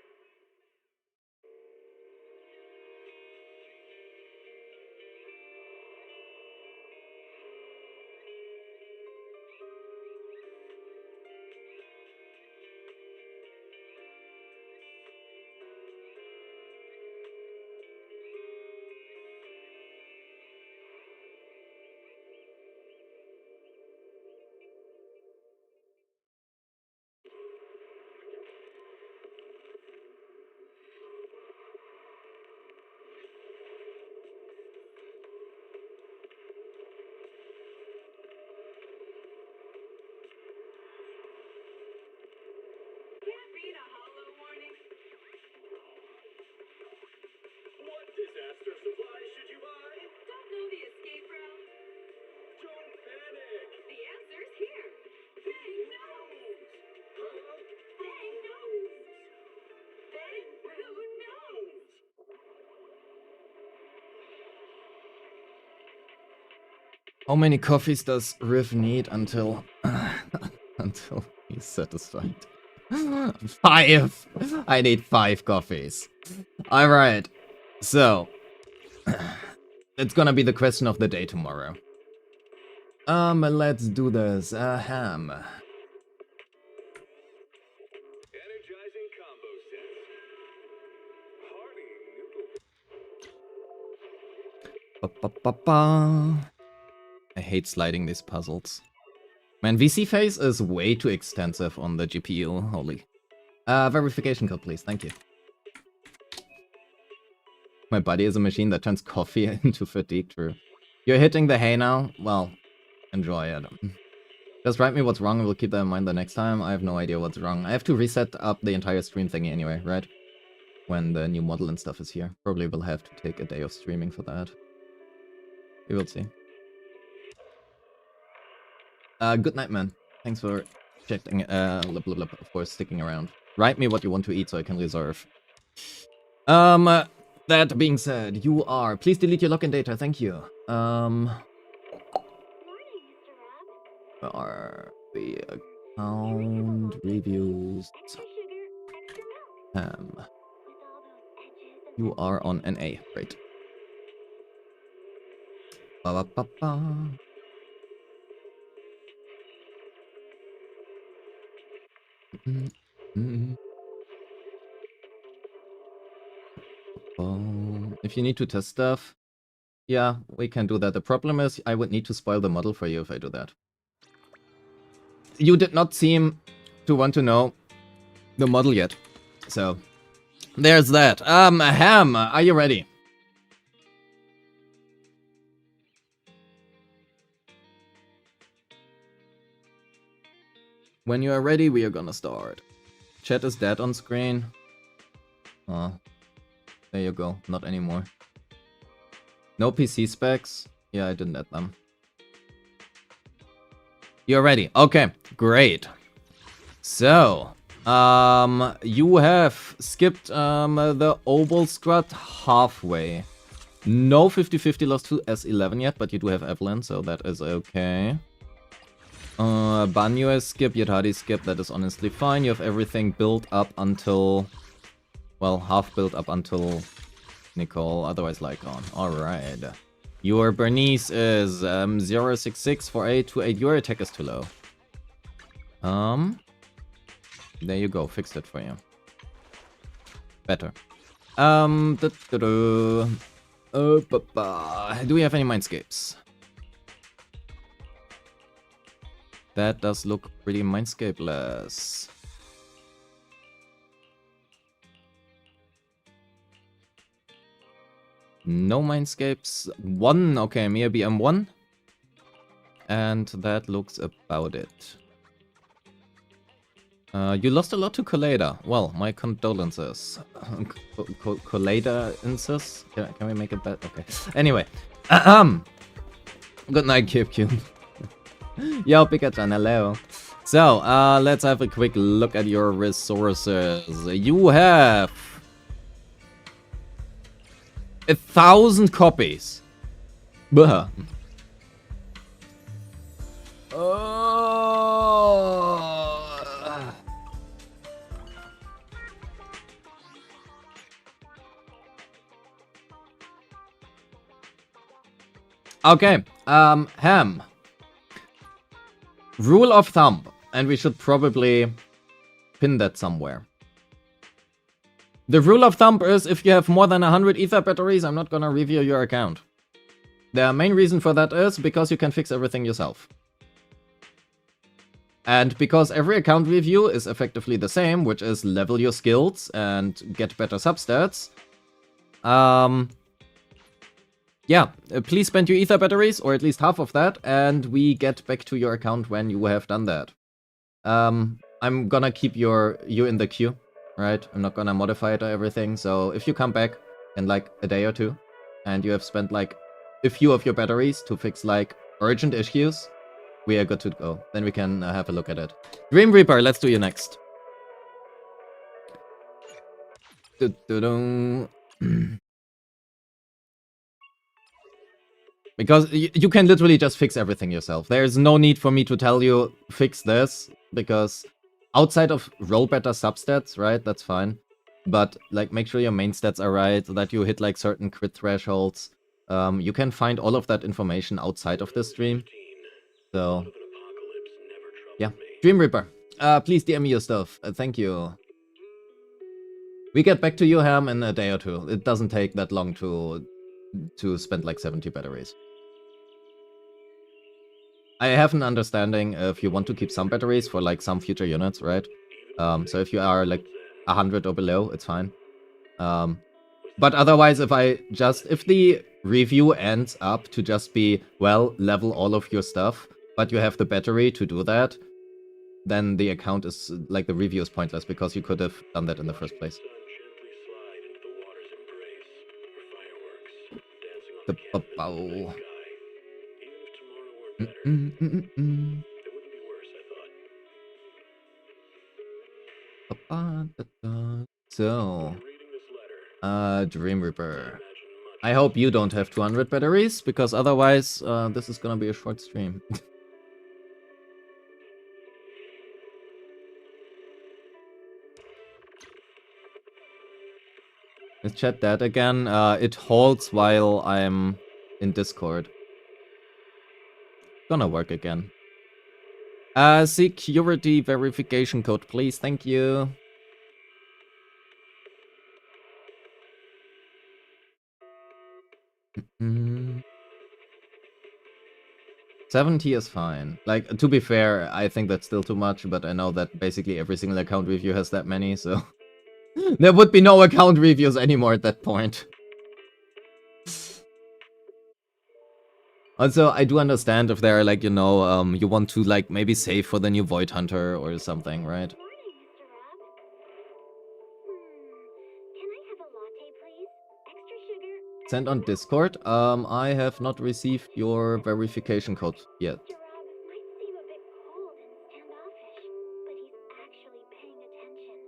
What disaster supplies should you buy? Don't know the escape route? Don't panic. The answer's here. Bang knows. Bang knows. Bang who knows. How many coffees does Riv need until until he's satisfied? 5! I need 5 coffees. Alright. So it's gonna be the question of the day tomorrow. Let's do this. Ham. Energizing combo sets. Hearty noodle. Ba-ba-ba-ba. I hate sliding these puzzles. Man, VC phase is way too extensive on the GPU. Holy. Verification code, please. Thank you. My body is a machine that turns coffee into fatigue. True. You're hitting the hay now? Well, enjoy it. Just write me what's wrong and we'll keep that in mind the next time. I have no idea what's wrong. I have to reset up the entire stream thingy anyway, right? When the new model and stuff is here. Probably will have to take a day of streaming for that. We will see. Good night, man. Thanks for checking, for sticking around. Write me what you want to eat so I can reserve. That being said, you are. Please delete your login data, thank you. Where are the account reviews? You are on NA, great. Ba ba ba ba. If you need to test stuff, yeah, we can do that. The problem is I would need to spoil the model for you if I do that. You did not seem to want to know the model yet, so there's that. Ham, are you ready? When you are ready, we are gonna start. Chat is dead on screen. Oh, there you go. Not anymore. No PC specs. Yeah, I didn't add them. You're ready. Okay, great. So, you have skipped the Oval Scrut halfway. No 50-50 lost to S11 yet, but you do have Evelyn, so that is okay. Banyu has skipped, Yadhadi skipped, that is honestly fine. You have everything built up until... well, half built up until Nicole, otherwise Lycon. Alright. Your Bernice is 0664828. Your attack is too low. There you go, fixed it for you. Better. Do we have any Mindscapes? That does look pretty Mindscape-less. No Mindscapes. One, okay, maybe M1. And that looks about it. You lost a lot to Collider. Well, my condolences. Collider-inces? Can we make it that? Okay. Anyway. Good night, Cube. Yo, Pikachu, hello. So, let's have a quick look at your resources. You have 1,000 copies. Buh. Okay, Ham. Rule of thumb, and we should probably pin that somewhere. The rule of thumb is if you have more than 100 ether batteries, I'm not gonna review your account. The main reason for that is because you can fix everything yourself. And because every account review is effectively the same, which is level your skills and get better substats. Yeah, please spend your ether batteries, or at least half of that, and we get back to your account when you have done that. I'm gonna keep you in the queue, right? I'm not gonna modify it or everything, so if you come back in like a day or two, and you have spent like a few of your batteries to fix like urgent issues, we are good to go. Then we can have a look at it. Dream Reaper, let's do you next. Because you can literally just fix everything yourself. There's no need for me to tell you, fix this, because outside of roll better substats, right, that's fine. But, like, make sure your main stats are right, that you hit, like, certain crit thresholds. You can find all of that information outside of the stream. So, yeah. Dream Reaper, please DM me your stuff. Thank you. We get back to you, Ham, in a day or two. It doesn't take that long to spend, like, 70 batteries. I have an understanding if you want to keep some batteries for like some future units, right? So if you are like 100 or below, it's fine. But otherwise, if the review ends up to just be, well, level all of your stuff, but you have the battery to do that, then the account is, like, the review is pointless, because you could have done that in the first place. The bow. So, Dream Reaper. I hope you don't have 200 batteries, because otherwise, this is gonna be a short stream. Let's chat that again. It holds while I'm in Discord. Gonna work again. Security verification code, please. Thank you. Mm. 70 is fine. Like, to be fair, I think that's still too much, but I know that basically every single account review has that many, so... there would be no account reviews anymore at that point. Also, I do understand if they're like, you know, you want to like maybe save for the new Void Hunter or something, right? Morning, Mr. Rob. Can I have a latte, please? Extra sugar. Send on Discord. I have not received your verification code yet. Mr. Rob might seem a bit cold and standoffish, but he's actually paying attention,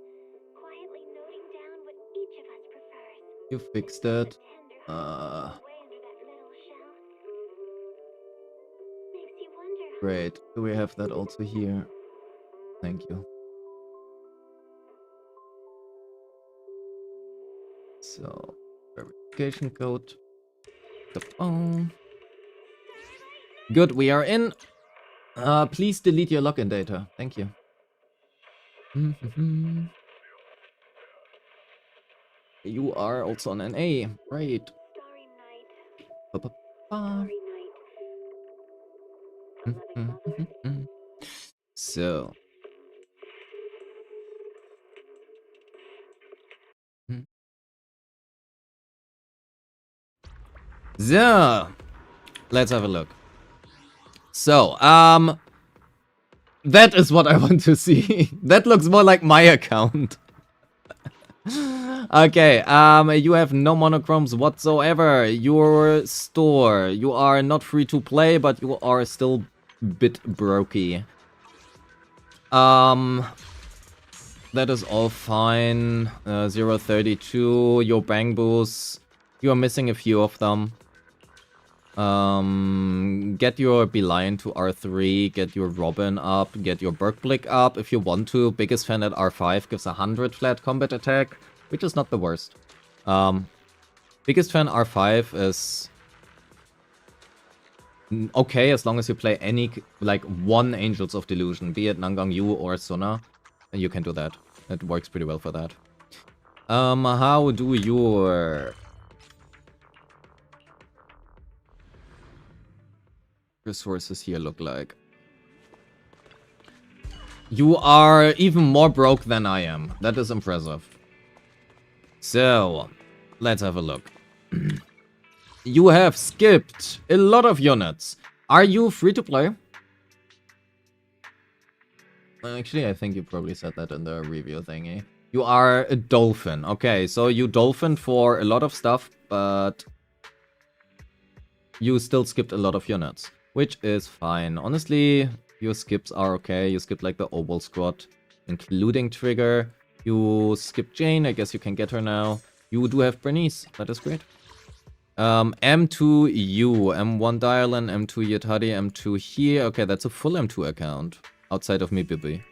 quietly noting down what each of us prefers. You fixed it. Tender heart away under that little shell. Makes you wonder how Great. Do we have that also here? Thank you. So, verification code. The phone. Good, we are in. Please delete your login data. Thank you. You are also on NA. Great. starry night, Ba-ba-ba. starry night. So. So, let's have a look. So, that is what I want to see. That looks more like my account. Okay, you have no monochromes whatsoever. Your store, you are not free to play, but you are still bit brokey. That is all fine. 032, your bang boosts. You are missing a few of them. Get your Beeline to R3, get your Robin up, get your Berkblick up if you want to. Biggest fan at R5 gives 100 flat combat attack, which is not the worst. Biggest fan R5 is okay as long as you play any, like, one Angels of Delusion, be it Nangong Yu or Suna, and you can do that. It works pretty well for that. How do your resources here look like? You are even more broke than I am. That is impressive. So, let's have a look. You have skipped a lot of units. Are you free to play? Actually, I think you probably said that in the review thingy. You are a dolphin. Okay, so you dolphin for a lot of stuff, but you still skipped a lot of units, which is fine. Honestly, your skips are okay. You skipped like the Oval Squad, including Trigger. You skipped Jane. I guess you can get her now. You do have Bernice. That is great. M2U, M1 Dialan, M2 Yetadi, M2 here. Okay, that's a full M2 account outside of me, Bibi.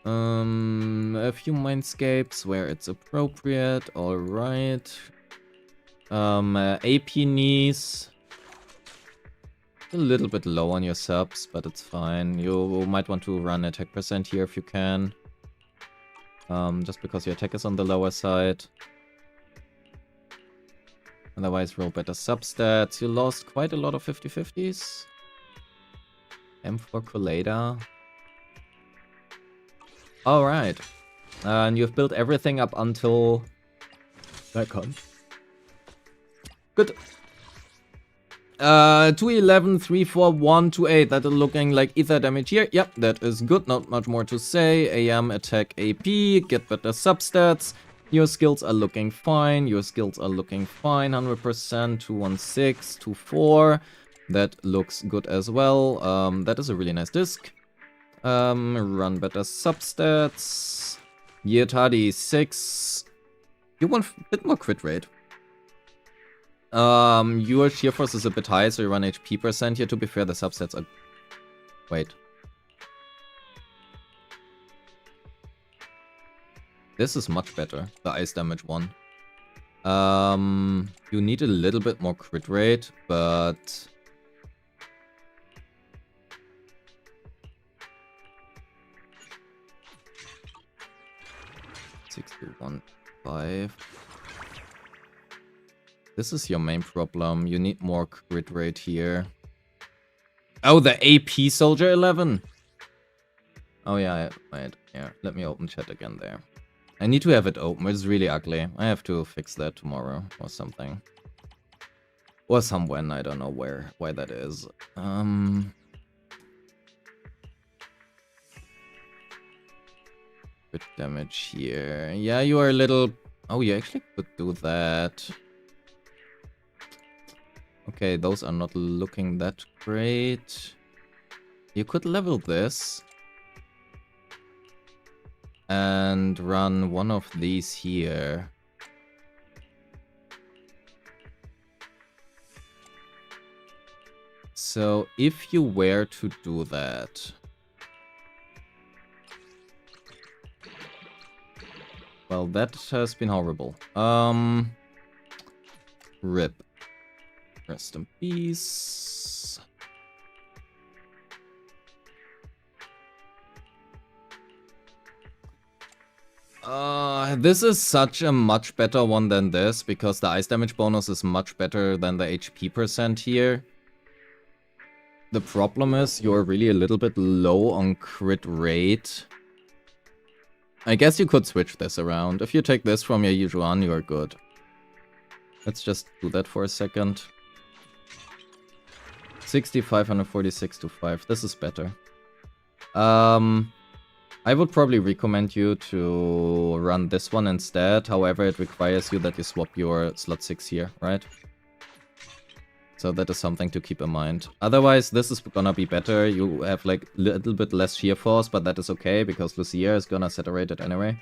A few Mindscapes where it's appropriate. All right. AP knees. A little bit low on your subs, but it's fine. You might want to run attack percent here if you can. Just because your attack is on the lower side. Otherwise, roll better substats. You lost quite a lot of 50-50s. M for Colada. Alright. And you've built everything up until that comes. Good. 211, 341, 28. That is looking like ether damage here. Yep, that is good. Not much more to say. AM, attack, AP. Get better substats. Your skills are looking fine. Your skills are looking fine. 100%. 216, 24. That looks good as well. That is a really nice disc. Run better substats. Year Tardy 6. You want a bit more crit rate. Your shear force is a bit high, so you run HP percent here. To be fair, the substats are... Wait. This is much better, the ice damage one. You need a little bit more crit rate, but... 61.5. This is your main problem. You need more crit rate here. Oh, the AP Soldier 11. Oh yeah, wait. Yeah, let me open chat again there. I need to have it open. It's really ugly. I have to fix that tomorrow or something. Or somewhen. I don't know why that is. Crit damage here. Yeah, you are a little... Oh, you actually could do that. Okay, those are not looking that great. You could level this. And run one of these here. So, if you were to do that... Well, that has been horrible. RIP. Rest in peace. This is such a much better one than this, because the ice damage bonus is much better than the HP percent here. The problem is you're really a little bit low on crit rate. I guess you could switch this around. If you take this from your Yujuan, you are good. Let's just do that for a second. 6,546 to 5. This is better. I would probably recommend you to run this one instead. However, it requires you that you swap your slot 6 here, right? So that is something to keep in mind. Otherwise, this is gonna be better. You have like a little bit less shear force, but that is okay because Lucia is gonna saturate it anyway.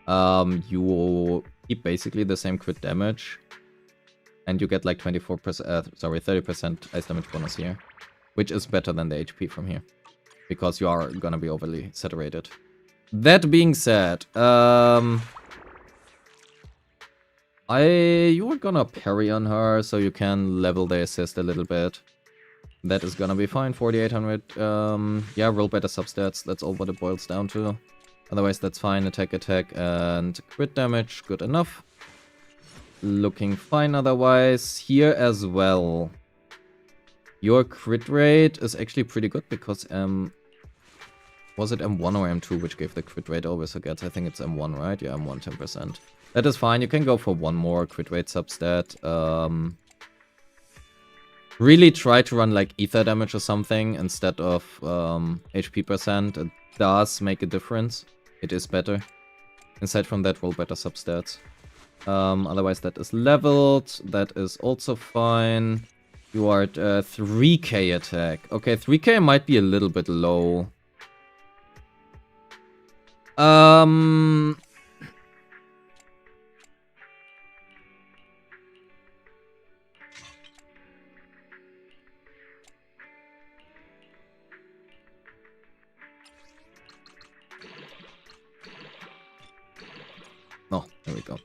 You keep basically the same crit damage. And you get like 30% ice damage bonus here. Which is better than the HP from here. Because you are gonna be overly saturated. That being said, you are gonna parry on her, so you can level the assist a little bit. That is gonna be fine. 4,800. Yeah, roll better substats. That's all what it boils down to. Otherwise, that's fine. Attack, and crit damage. Good enough. Looking fine otherwise. Here as well. Your crit rate is actually pretty good because was it M1 or M2 which gave the crit rate? Always forgets. I think it's M1, right? Yeah, M1, 10%. That is fine. You can go for one more crit rate substat. Really try to run like ether damage or something instead of HP percent. It does make a difference. It is better. Aside from that, roll better substats. Otherwise, that is leveled. That is also fine. You are at 3k attack. Okay, 3k might be a little bit low. Oh, there we go.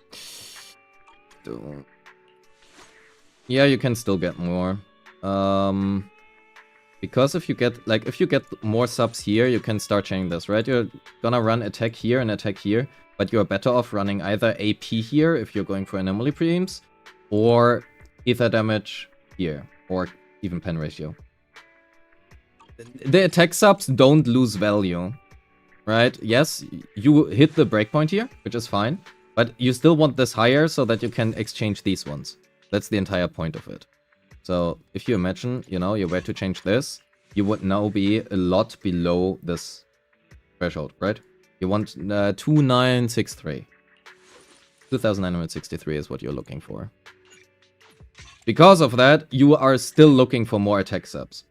Yeah, you can still get more. Because if you get more subs here, you can start changing this, right? You're gonna run attack here and attack here, but you're better off running either AP here if you're going for anomaly preems, or ether damage here, or even pen ratio. the attack subs don't lose value, right? Yes, you hit the breakpoint here, which is fine, but you still want this higher so that you can exchange these ones. That's the entire point of it. So if you imagine, you know, you were to change this, you would now be a lot below this threshold, right? You want 2963. 2963 is what you're looking for. Because of that, you are still looking for more attack subs.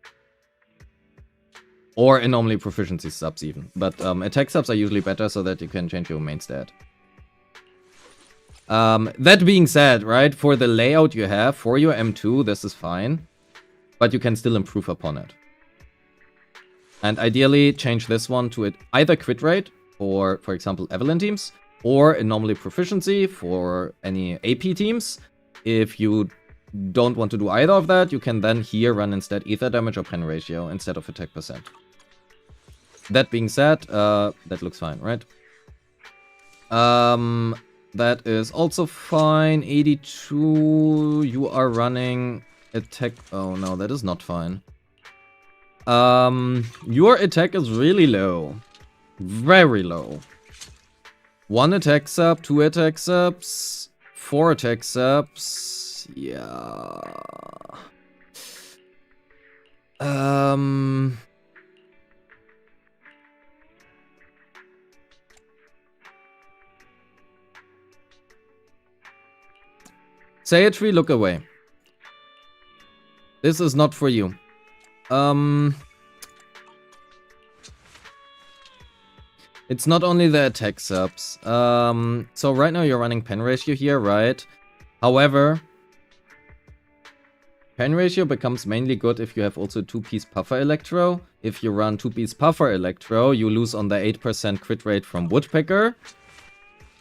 Or anomaly proficiency subs even. But attack subs are usually better so that you can change your main stat. That being said, right, for the layout you have, for your M2, this is fine. But you can still improve upon it. And ideally, change this one to either crit rate for example, Evelyn teams, or anomaly proficiency for any AP teams. If you don't want to do either of that, you can then here run instead ether damage or pen ratio instead of attack percent. That being said, that looks fine, right? That is also fine. 82, you are running attack. Oh no, that is not fine. Your attack is really low. Very low. 1 attack sub, 2 attack subs, 4 attack subs. Yeah. Sayatri, look away. This is not for you. It's not only the attack subs. So right now you're running pen ratio here, right? However, pen ratio becomes mainly good if you have also 2-piece puffer electro. If you run 2-piece puffer electro, you lose on the 8% crit rate from woodpecker,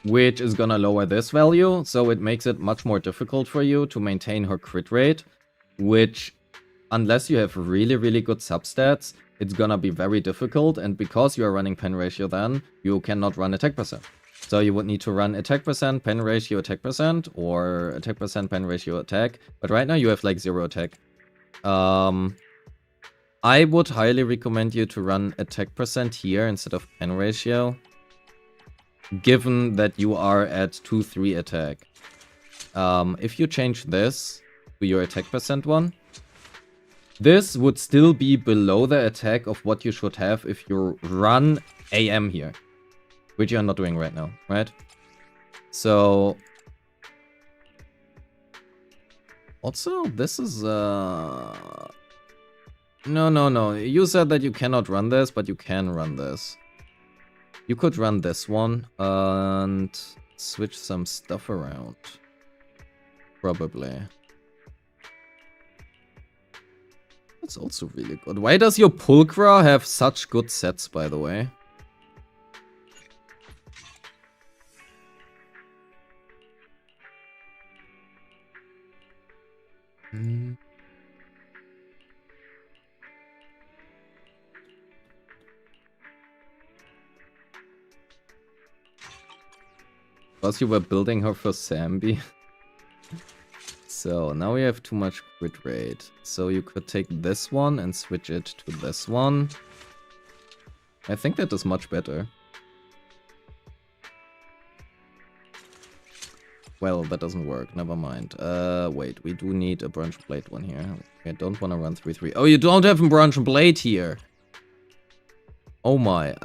which is gonna lower this value. So it makes it much more difficult for you to maintain her crit rate, which, unless you have really, really good substats, it's gonna be very difficult. And because you are running pen ratio, then you cannot run attack percent. So you would need to run attack percent, pen ratio, attack percent, or attack percent, pen ratio, attack. But right now you have like 0 attack. I would highly recommend you to run attack percent here instead of pen ratio, given that you are at 2-3 attack. If you change this to your attack percent one, this would still be below the attack of what you should have if you run AM here, which you're not doing right now, right? So also, this is no. You said that you cannot run this, but you can run this. You could run this one and switch some stuff around. Probably. That's also really good. Why does your Pulchra have such good sets, by the way? Plus you were building her for Sambi. So now we have too much crit rate. So you could take this one and switch it to this one. I think that is much better. Well, that doesn't work. Never mind. Wait, we do need a branch blade one here. I don't want to run 3-3. Oh, you don't have a branch blade here. Oh my.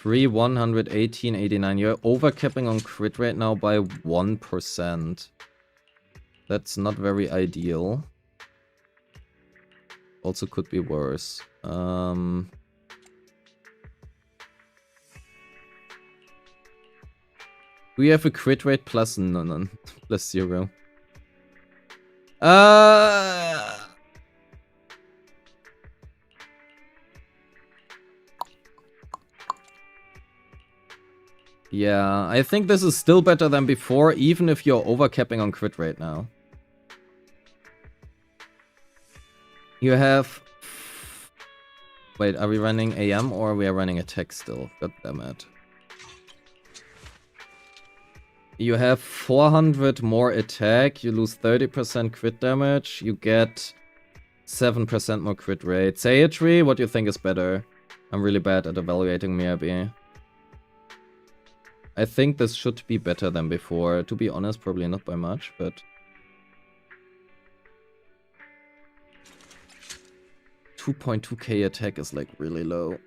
118.89. You're overcapping on crit rate now by 1%. That's not very ideal. Also could be worse. Do we have a crit rate plus none? Plus 0. Yeah, I think this is still better than before, even if you're overcapping on crit rate now. You have Wait, are we running AM or we are running attack still? God damn it. You have 400 more attack, you lose 30% crit damage, you get 7% more crit rate. Sayatri, what do you think is better? I'm really bad at evaluating Miyabi. I think this should be better than before. To be honest, probably not by much, but... 2.2k attack is like really low.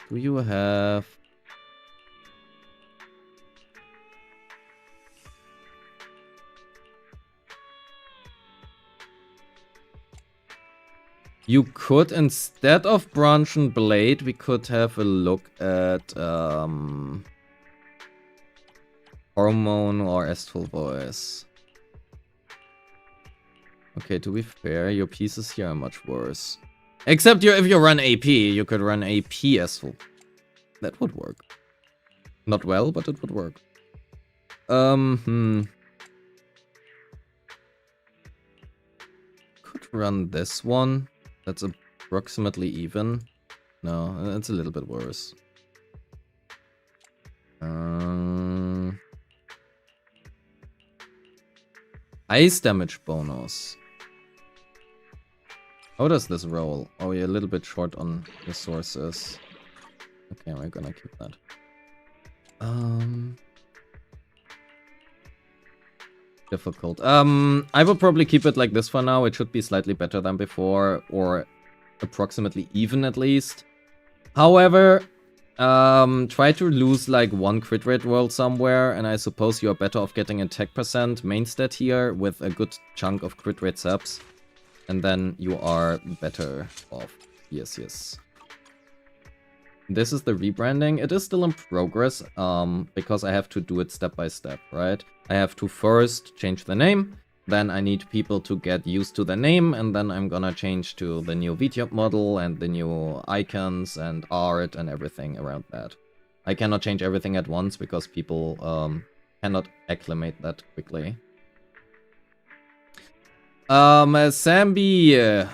Do you have... You could, instead of Branch and Blade, we could have a look at Hormone or Astral Voice. Okay, to be fair, your pieces here are much worse. Except if you run AP, you could run AP Astral. That would work. Not well, but it would work. Could run this one. That's approximately even. No, it's a little bit worse. Ice damage bonus. How does this roll? Oh, you're a little bit short on resources. Okay, we're gonna keep that. Difficult. I will probably keep it like this for now. It should be slightly better than before, or approximately even at least. However, try to lose like one crit rate roll somewhere, and I suppose you are better off getting attack percent main stat here with a good chunk of crit rate subs. And then you are better off. Yes, yes. This is the rebranding. It is still in progress, because I have to do it step by step, right? I have to first change the name, then I need people to get used to the name, and then I'm gonna change to the new VTube model and the new icons and art and everything around that. I cannot change everything at once because people cannot acclimate that quickly. Sambi,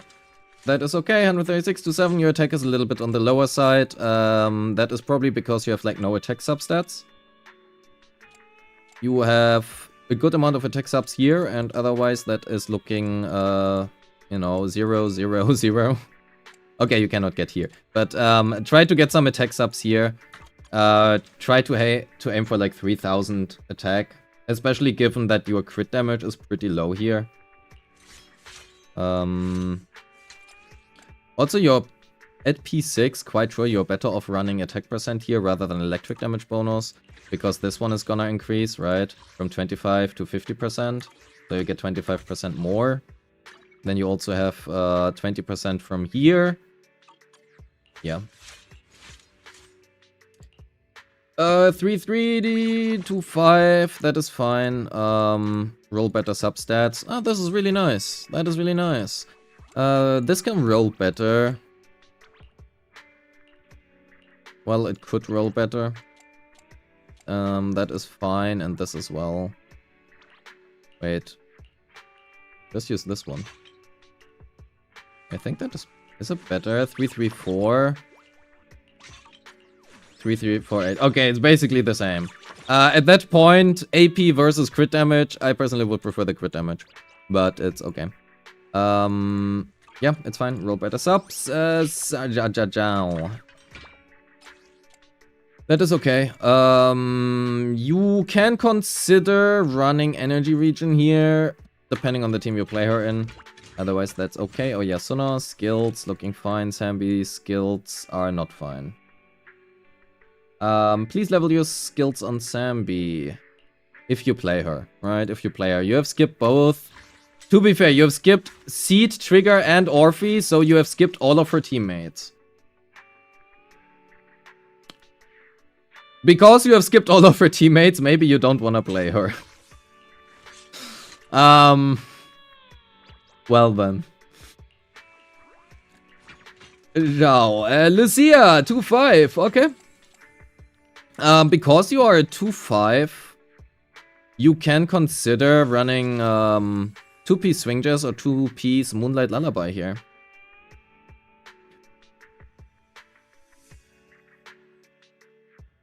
that is okay, 136 to 7, your attack is a little bit on the lower side. That is probably because you have like no attack substats. You have a good amount of attack subs here, and otherwise that is looking, you know, 0, 0, 0. Okay, you cannot get here, but try to get some attack subs here. Try to aim for like 3000 attack, especially given that your crit damage is pretty low here. Also, you're at P6, quite sure you're better off running attack percent here rather than electric damage bonus, because this one is gonna increase, right? From 25 to 50%, so you get 25% more. Then you also have 20% from here. Yeah. 3-3-D, 2-5, that is fine. Roll better substats. Oh, this is really nice. That is really nice. This can roll better. Well, it could roll better. That is fine, and this as well. Wait. Let's use this one. I think that is it better? 3-3-4. 3-3-4-8. Okay, it's basically the same. At that point, AP versus crit damage, I personally would prefer the crit damage. But it's okay. Yeah, it's fine. Roll better subs. That is okay. You can consider running energy region here, depending on the team you play her in. Otherwise, that's okay. Oh yeah, Sona, skills looking fine. Sambi's skills are not fine. Please level your skills on Sambi. If you play her, right? If you play her. You have skipped both. To be fair, you have skipped Seed, Trigger, and Orphe, so you have skipped all of her teammates. Because you have skipped all of her teammates, maybe you don't want to play her. Well then. Zhao. Lucia, 2-5, okay. Because you are a 2-5, you can consider running 2-piece Swing Jazz or 2-piece Moonlight Lullaby here.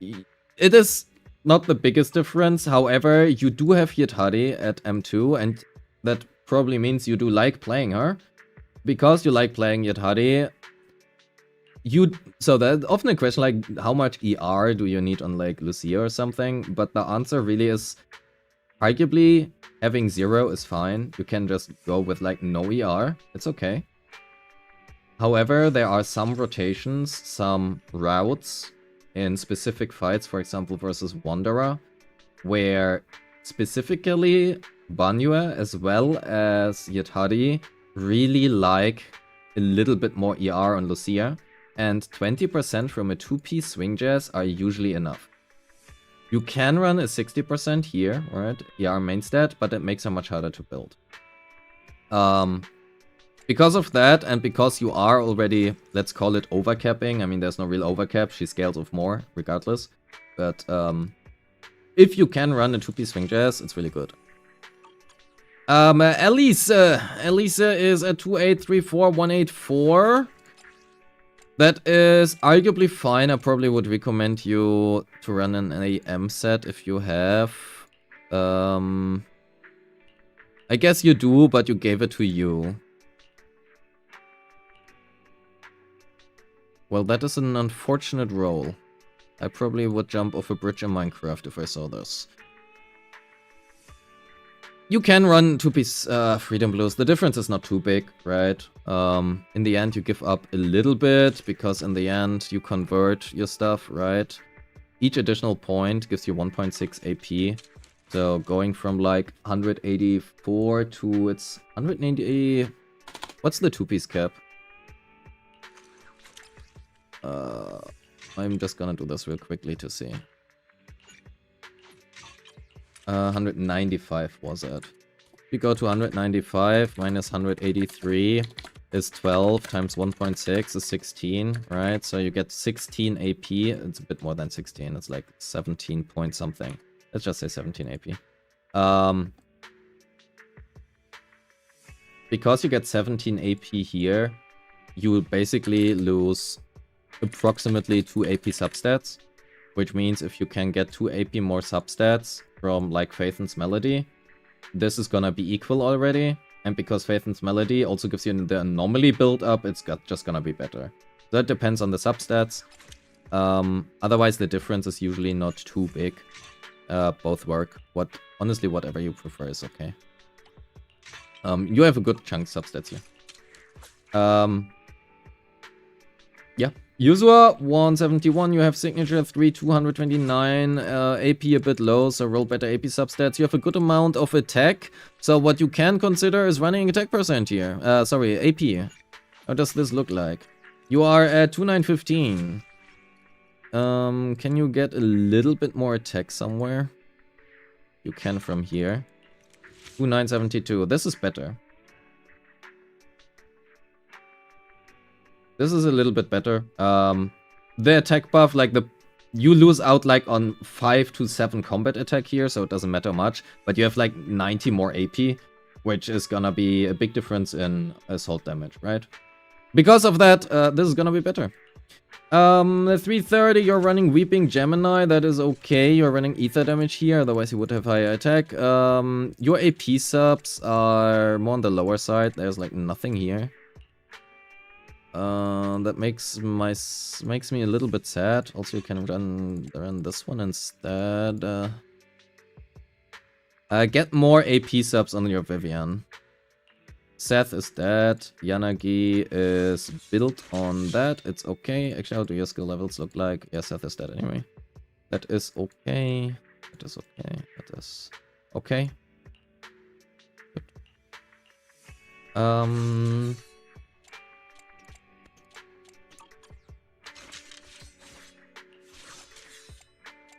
It is not the biggest difference, however, you do have Yetari at M2, and that probably means you do like playing her. Because you like playing Yetari, so there's often a question like, how much ER do you need on like Lucia or something? But the answer really is, arguably, having 0 is fine. You can just go with like no ER, it's okay. However, there are some rotations, some routes in specific fights, for example versus Wanderer, where specifically Banue as well as Yetari really like a little bit more ER on Lucia, and 20% from a 2-piece Swing Jazz are usually enough. You can run a 60% here, right? ER main stat, but it makes her much harder to build. Because of that, and because you are already, let's call it overcapping, I mean there's no real overcap, she scales with more, regardless. But if you can run a 2-piece Swing Jazz, it's really good. Elisa is a 2834184. That is arguably fine. I probably would recommend you to run an AM set if you have. I guess you do, but you gave it to you. Well, that is an unfortunate roll. I probably would jump off a bridge in Minecraft if I saw this. You can run 2-piece Freedom Blues. The difference is not too big, right? In the end, you give up a little bit, because in the end, you convert your stuff, right? Each additional point gives you 1.6 AP. So going from like 184 to it's 180... What's the 2-piece cap? I'm just gonna do this real quickly to see. 195 was it. If you go to 195 minus 183 is 12 times 1.6 is 16, right? So you get 16 AP. It's a bit more than 16. It's like 17 point something. Let's just say 17 AP. Because you get 17 AP here, you will basically lose approximately 2 AP substats, which means if you can get 2 AP more substats from like Phaethon's Melody, this is gonna be equal already. And because Phaethon's Melody also gives you the anomaly build up, it's just gonna be better. That depends on the substats. Otherwise, the difference is usually not too big. Both work. Honestly, whatever you prefer is okay. You have a good chunk substats here. Yeah. Yuzua 171, you have signature 3, 229, AP a bit low, so roll better AP substats. You have a good amount of attack, so what you can consider is running attack percent here. Sorry, AP. How does this look like? You are at 2915. Can you get a little bit more attack somewhere? You can from here. 2972, this is better. This is a little bit better. The attack buff, like you lose out like on 5 to 7 combat attack here, so it doesn't matter much. But you have like 90 more AP, which is gonna be a big difference in assault damage, right? Because of that, this is gonna be better. 330, you're running Weeping Gemini, that is okay. You're running ether damage here, otherwise you would have higher attack. Your AP subs are more on the lower side. There's like nothing here. That makes me a little bit sad. Also, you can run this one instead. Get more AP subs on your Vivian. Seth is dead. Yanagi is built on that. It's okay. Actually, how do your skill levels look like? Yeah, Seth is dead anyway. That is okay. That is okay. That is okay. Good.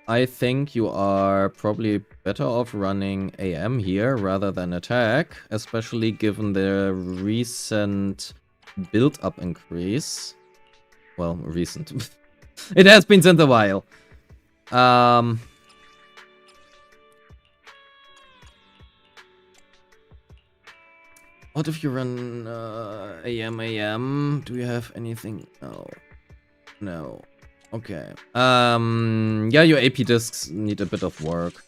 I think you are probably better off running AM here rather than attack, especially given the recent build-up increase. Well, recent. It has been since a while. What if you run AM? Do you have anything? No. No. Okay. Yeah, your AP discs need a bit of work.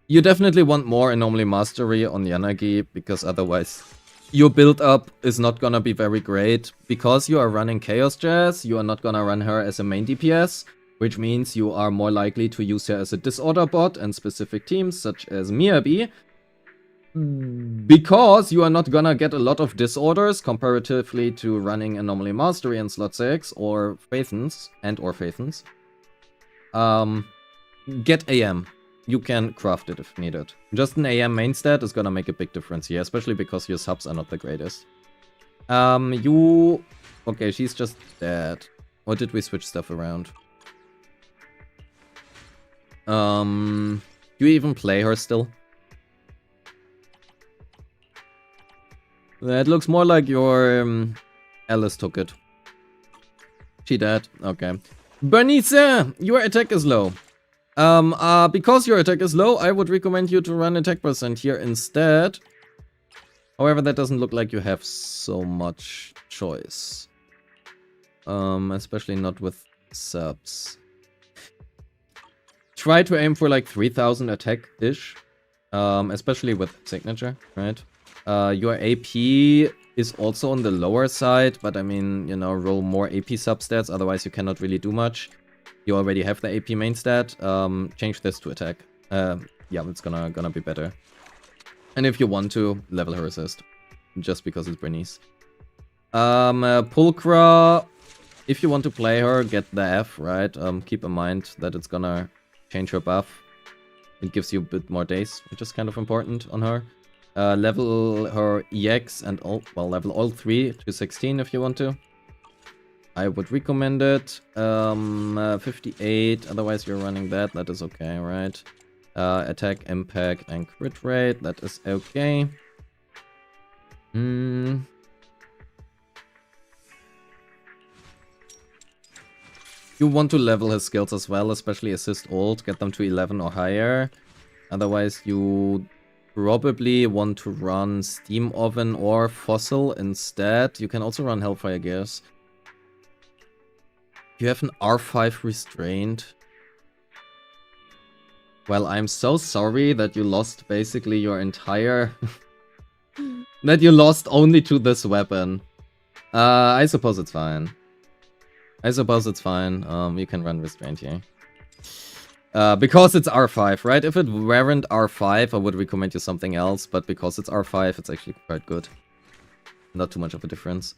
You definitely want more Anomaly Mastery on Yanagi, because otherwise your build-up is not gonna be very great. Because you are running Chaos Jazz, you are not gonna run her as a main DPS, which means you are more likely to use her as a disorder bot in specific teams, such as Miyabi. Because you are not gonna get a lot of disorders comparatively to running Anomaly Mastery in slot 6 or Phaethons, get AM. You can craft it if needed. Just an AM main stat is gonna make a big difference here, especially because your subs are not the greatest. Okay, she's just dead. Or did we switch stuff around? Do you even play her still? That looks more like your Alice took it. She dead. Okay. Bernice, your attack is low. Because your attack is low, I would recommend you to run attack percent here instead. However, that doesn't look like you have so much choice. Especially not with subs. Try to aim for like 3000 attack-ish. Especially with signature, right? Your AP is also on the lower side, but I mean, you know, roll more AP substats, otherwise you cannot really do much. You already have the AP main stat. Change this to attack. Yeah, it's gonna be better. And if you want to, level her assist. Just because it's Bernice. Pulchra, if you want to play her, get the F, right? Keep in mind that it's gonna change her buff. It gives you a bit more days, which is kind of important on her. Level her EX and level all 3 to 16 if you want to. I would recommend it. 58, otherwise you're running that. That is okay, right? Attack, impact, and crit rate. That is okay. You want to level his skills as well, especially assist ult. Get them to 11 or higher. Otherwise you probably want to run Steam Oven or Fossil instead. You can also run Hellfire Gears. You have an R5 restraint. Well, I'm so sorry that you lost basically your entire... that you lost only to this weapon. I suppose it's fine. You can run restraint here. Because it's R5, right? If it weren't R5, I would recommend you something else, but because it's R5, it's actually quite good. Not too much of a difference.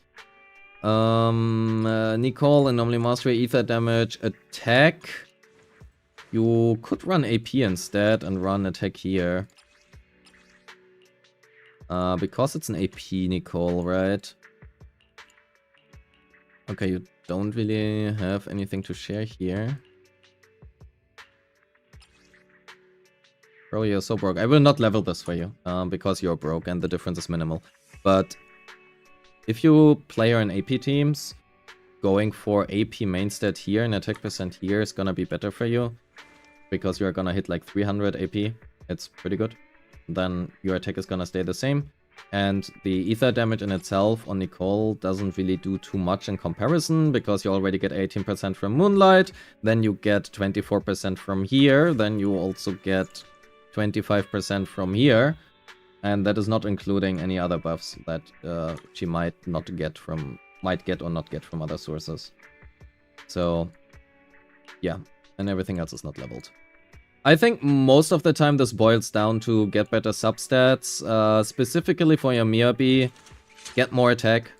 Nicole, Anomaly Mastery, Ether Damage, Attack. You could run AP instead and run Attack here. Because it's an AP, Nicole, right? Okay, you don't really have anything to share here. Bro, you're so broke. I will not level this for you, because you're broke and the difference is minimal. But if you play her in AP teams, going for AP main stat here and attack percent here is gonna be better for you. Because you're gonna hit like 300 AP. It's pretty good. Then your attack is gonna stay the same. And the ether damage in itself on Nicole doesn't really do too much in comparison, because you already get 18% from Moonlight, then you get 24% from here, then you also get 25% from here, and that is not including any other buffs that she might get or not get from other sources. So, yeah, and everything else is not leveled. I think most of the time this boils down to get better substats, specifically for your Miyabi, get more attack.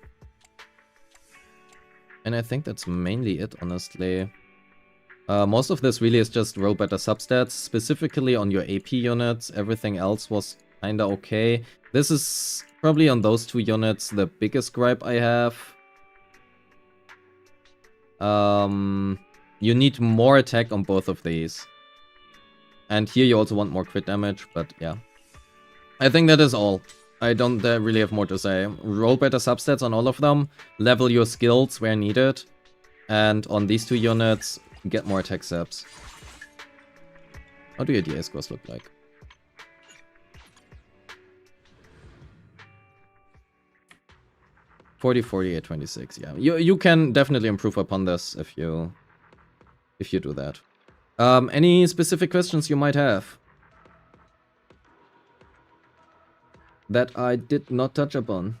And I think that's mainly it, honestly. Most of this really is just roll better substats, specifically on your AP units. Everything else was kinda okay. This is probably on those two units the biggest gripe I have. You need more attack on both of these. And here you also want more crit damage, but yeah. I think that is all. I don't really have more to say. Roll better substats on all of them. Level your skills where needed. And on these two units, get more attack subs. How do your DA scores look like? 40, 48, 26. Yeah, you can definitely improve upon this if you do that. Any specific questions you might have that I did not touch upon?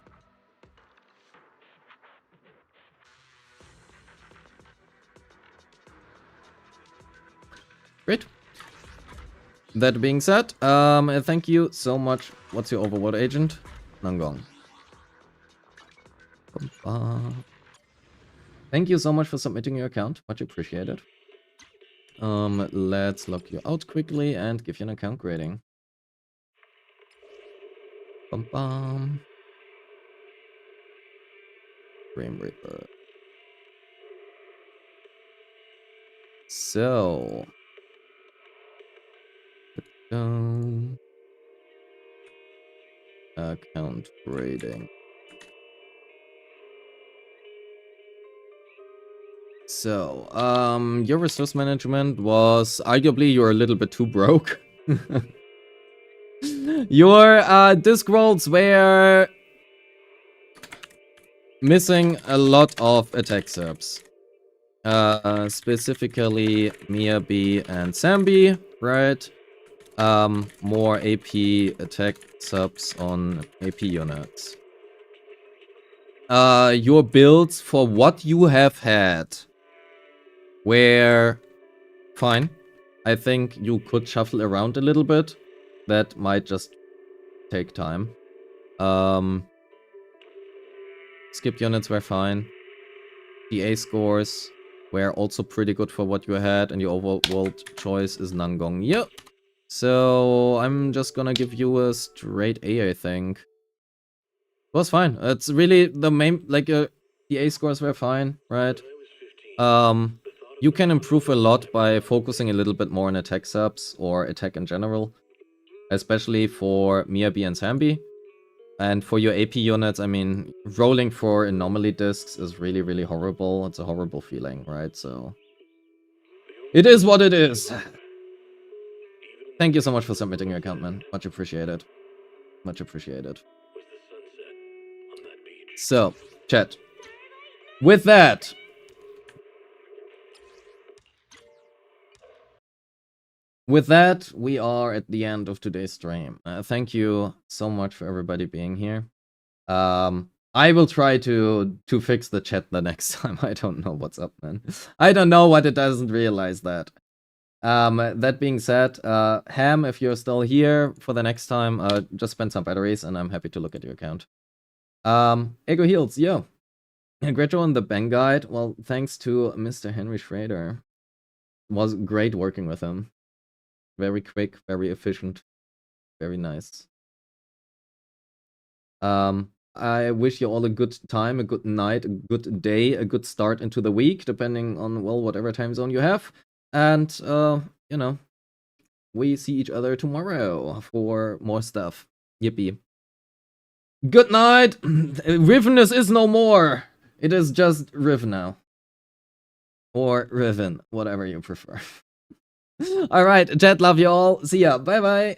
Great. That being said, thank you so much. What's your overworld agent? Nangong. Thank you so much for submitting your account. Much appreciated. Let's lock you out quickly and give you an account grading. Bum bum. Grim Reaper. So. Account grading. So, your resource management was arguably you're a little bit too broke. Your disc rolls were missing a lot of attack subs. Specifically Miyabi and Sambi, right? More AP attack subs on AP units. Your builds for what you have had were fine. I think you could shuffle around a little bit. That might just take time. Skip units were fine. DA scores were also pretty good for what you had, and your overworld choice is Nangong. Yep. So I'm just gonna give you a straight A, I think. It was fine. It's really the main, like, DA scores were fine, right? You can improve a lot by focusing a little bit more on attack subs or attack in general, especially for Miyabi and Sambi. And for your AP units, I mean, rolling for anomaly discs is really, really horrible. It's a horrible feeling, right? So it is what it is. Thank you so much for submitting your account, man. Much appreciated. Much appreciated. So, chat. With that, we are at the end of today's stream. Thank you so much for everybody being here. I will try to fix the chat the next time. I don't know what's up, man. I don't know what it doesn't realize that. That being said, Ham, if you're still here for the next time, just spend some batteries and I'm happy to look at your account. Ego Heals, yo. Great job on the Bang guide. Well, thanks to Mr. Henry Schrader. It was great working with him. Very quick, very efficient, very nice. I wish you all a good time, a good night, a good day, a good start into the week, depending on, well, whatever time zone you have. And, you know, we see each other tomorrow for more stuff. Yippee. Good night! Rivenness is no more! It is just Riv now. Or Riven, whatever you prefer. Alright, chat, love you all. See ya. Bye bye.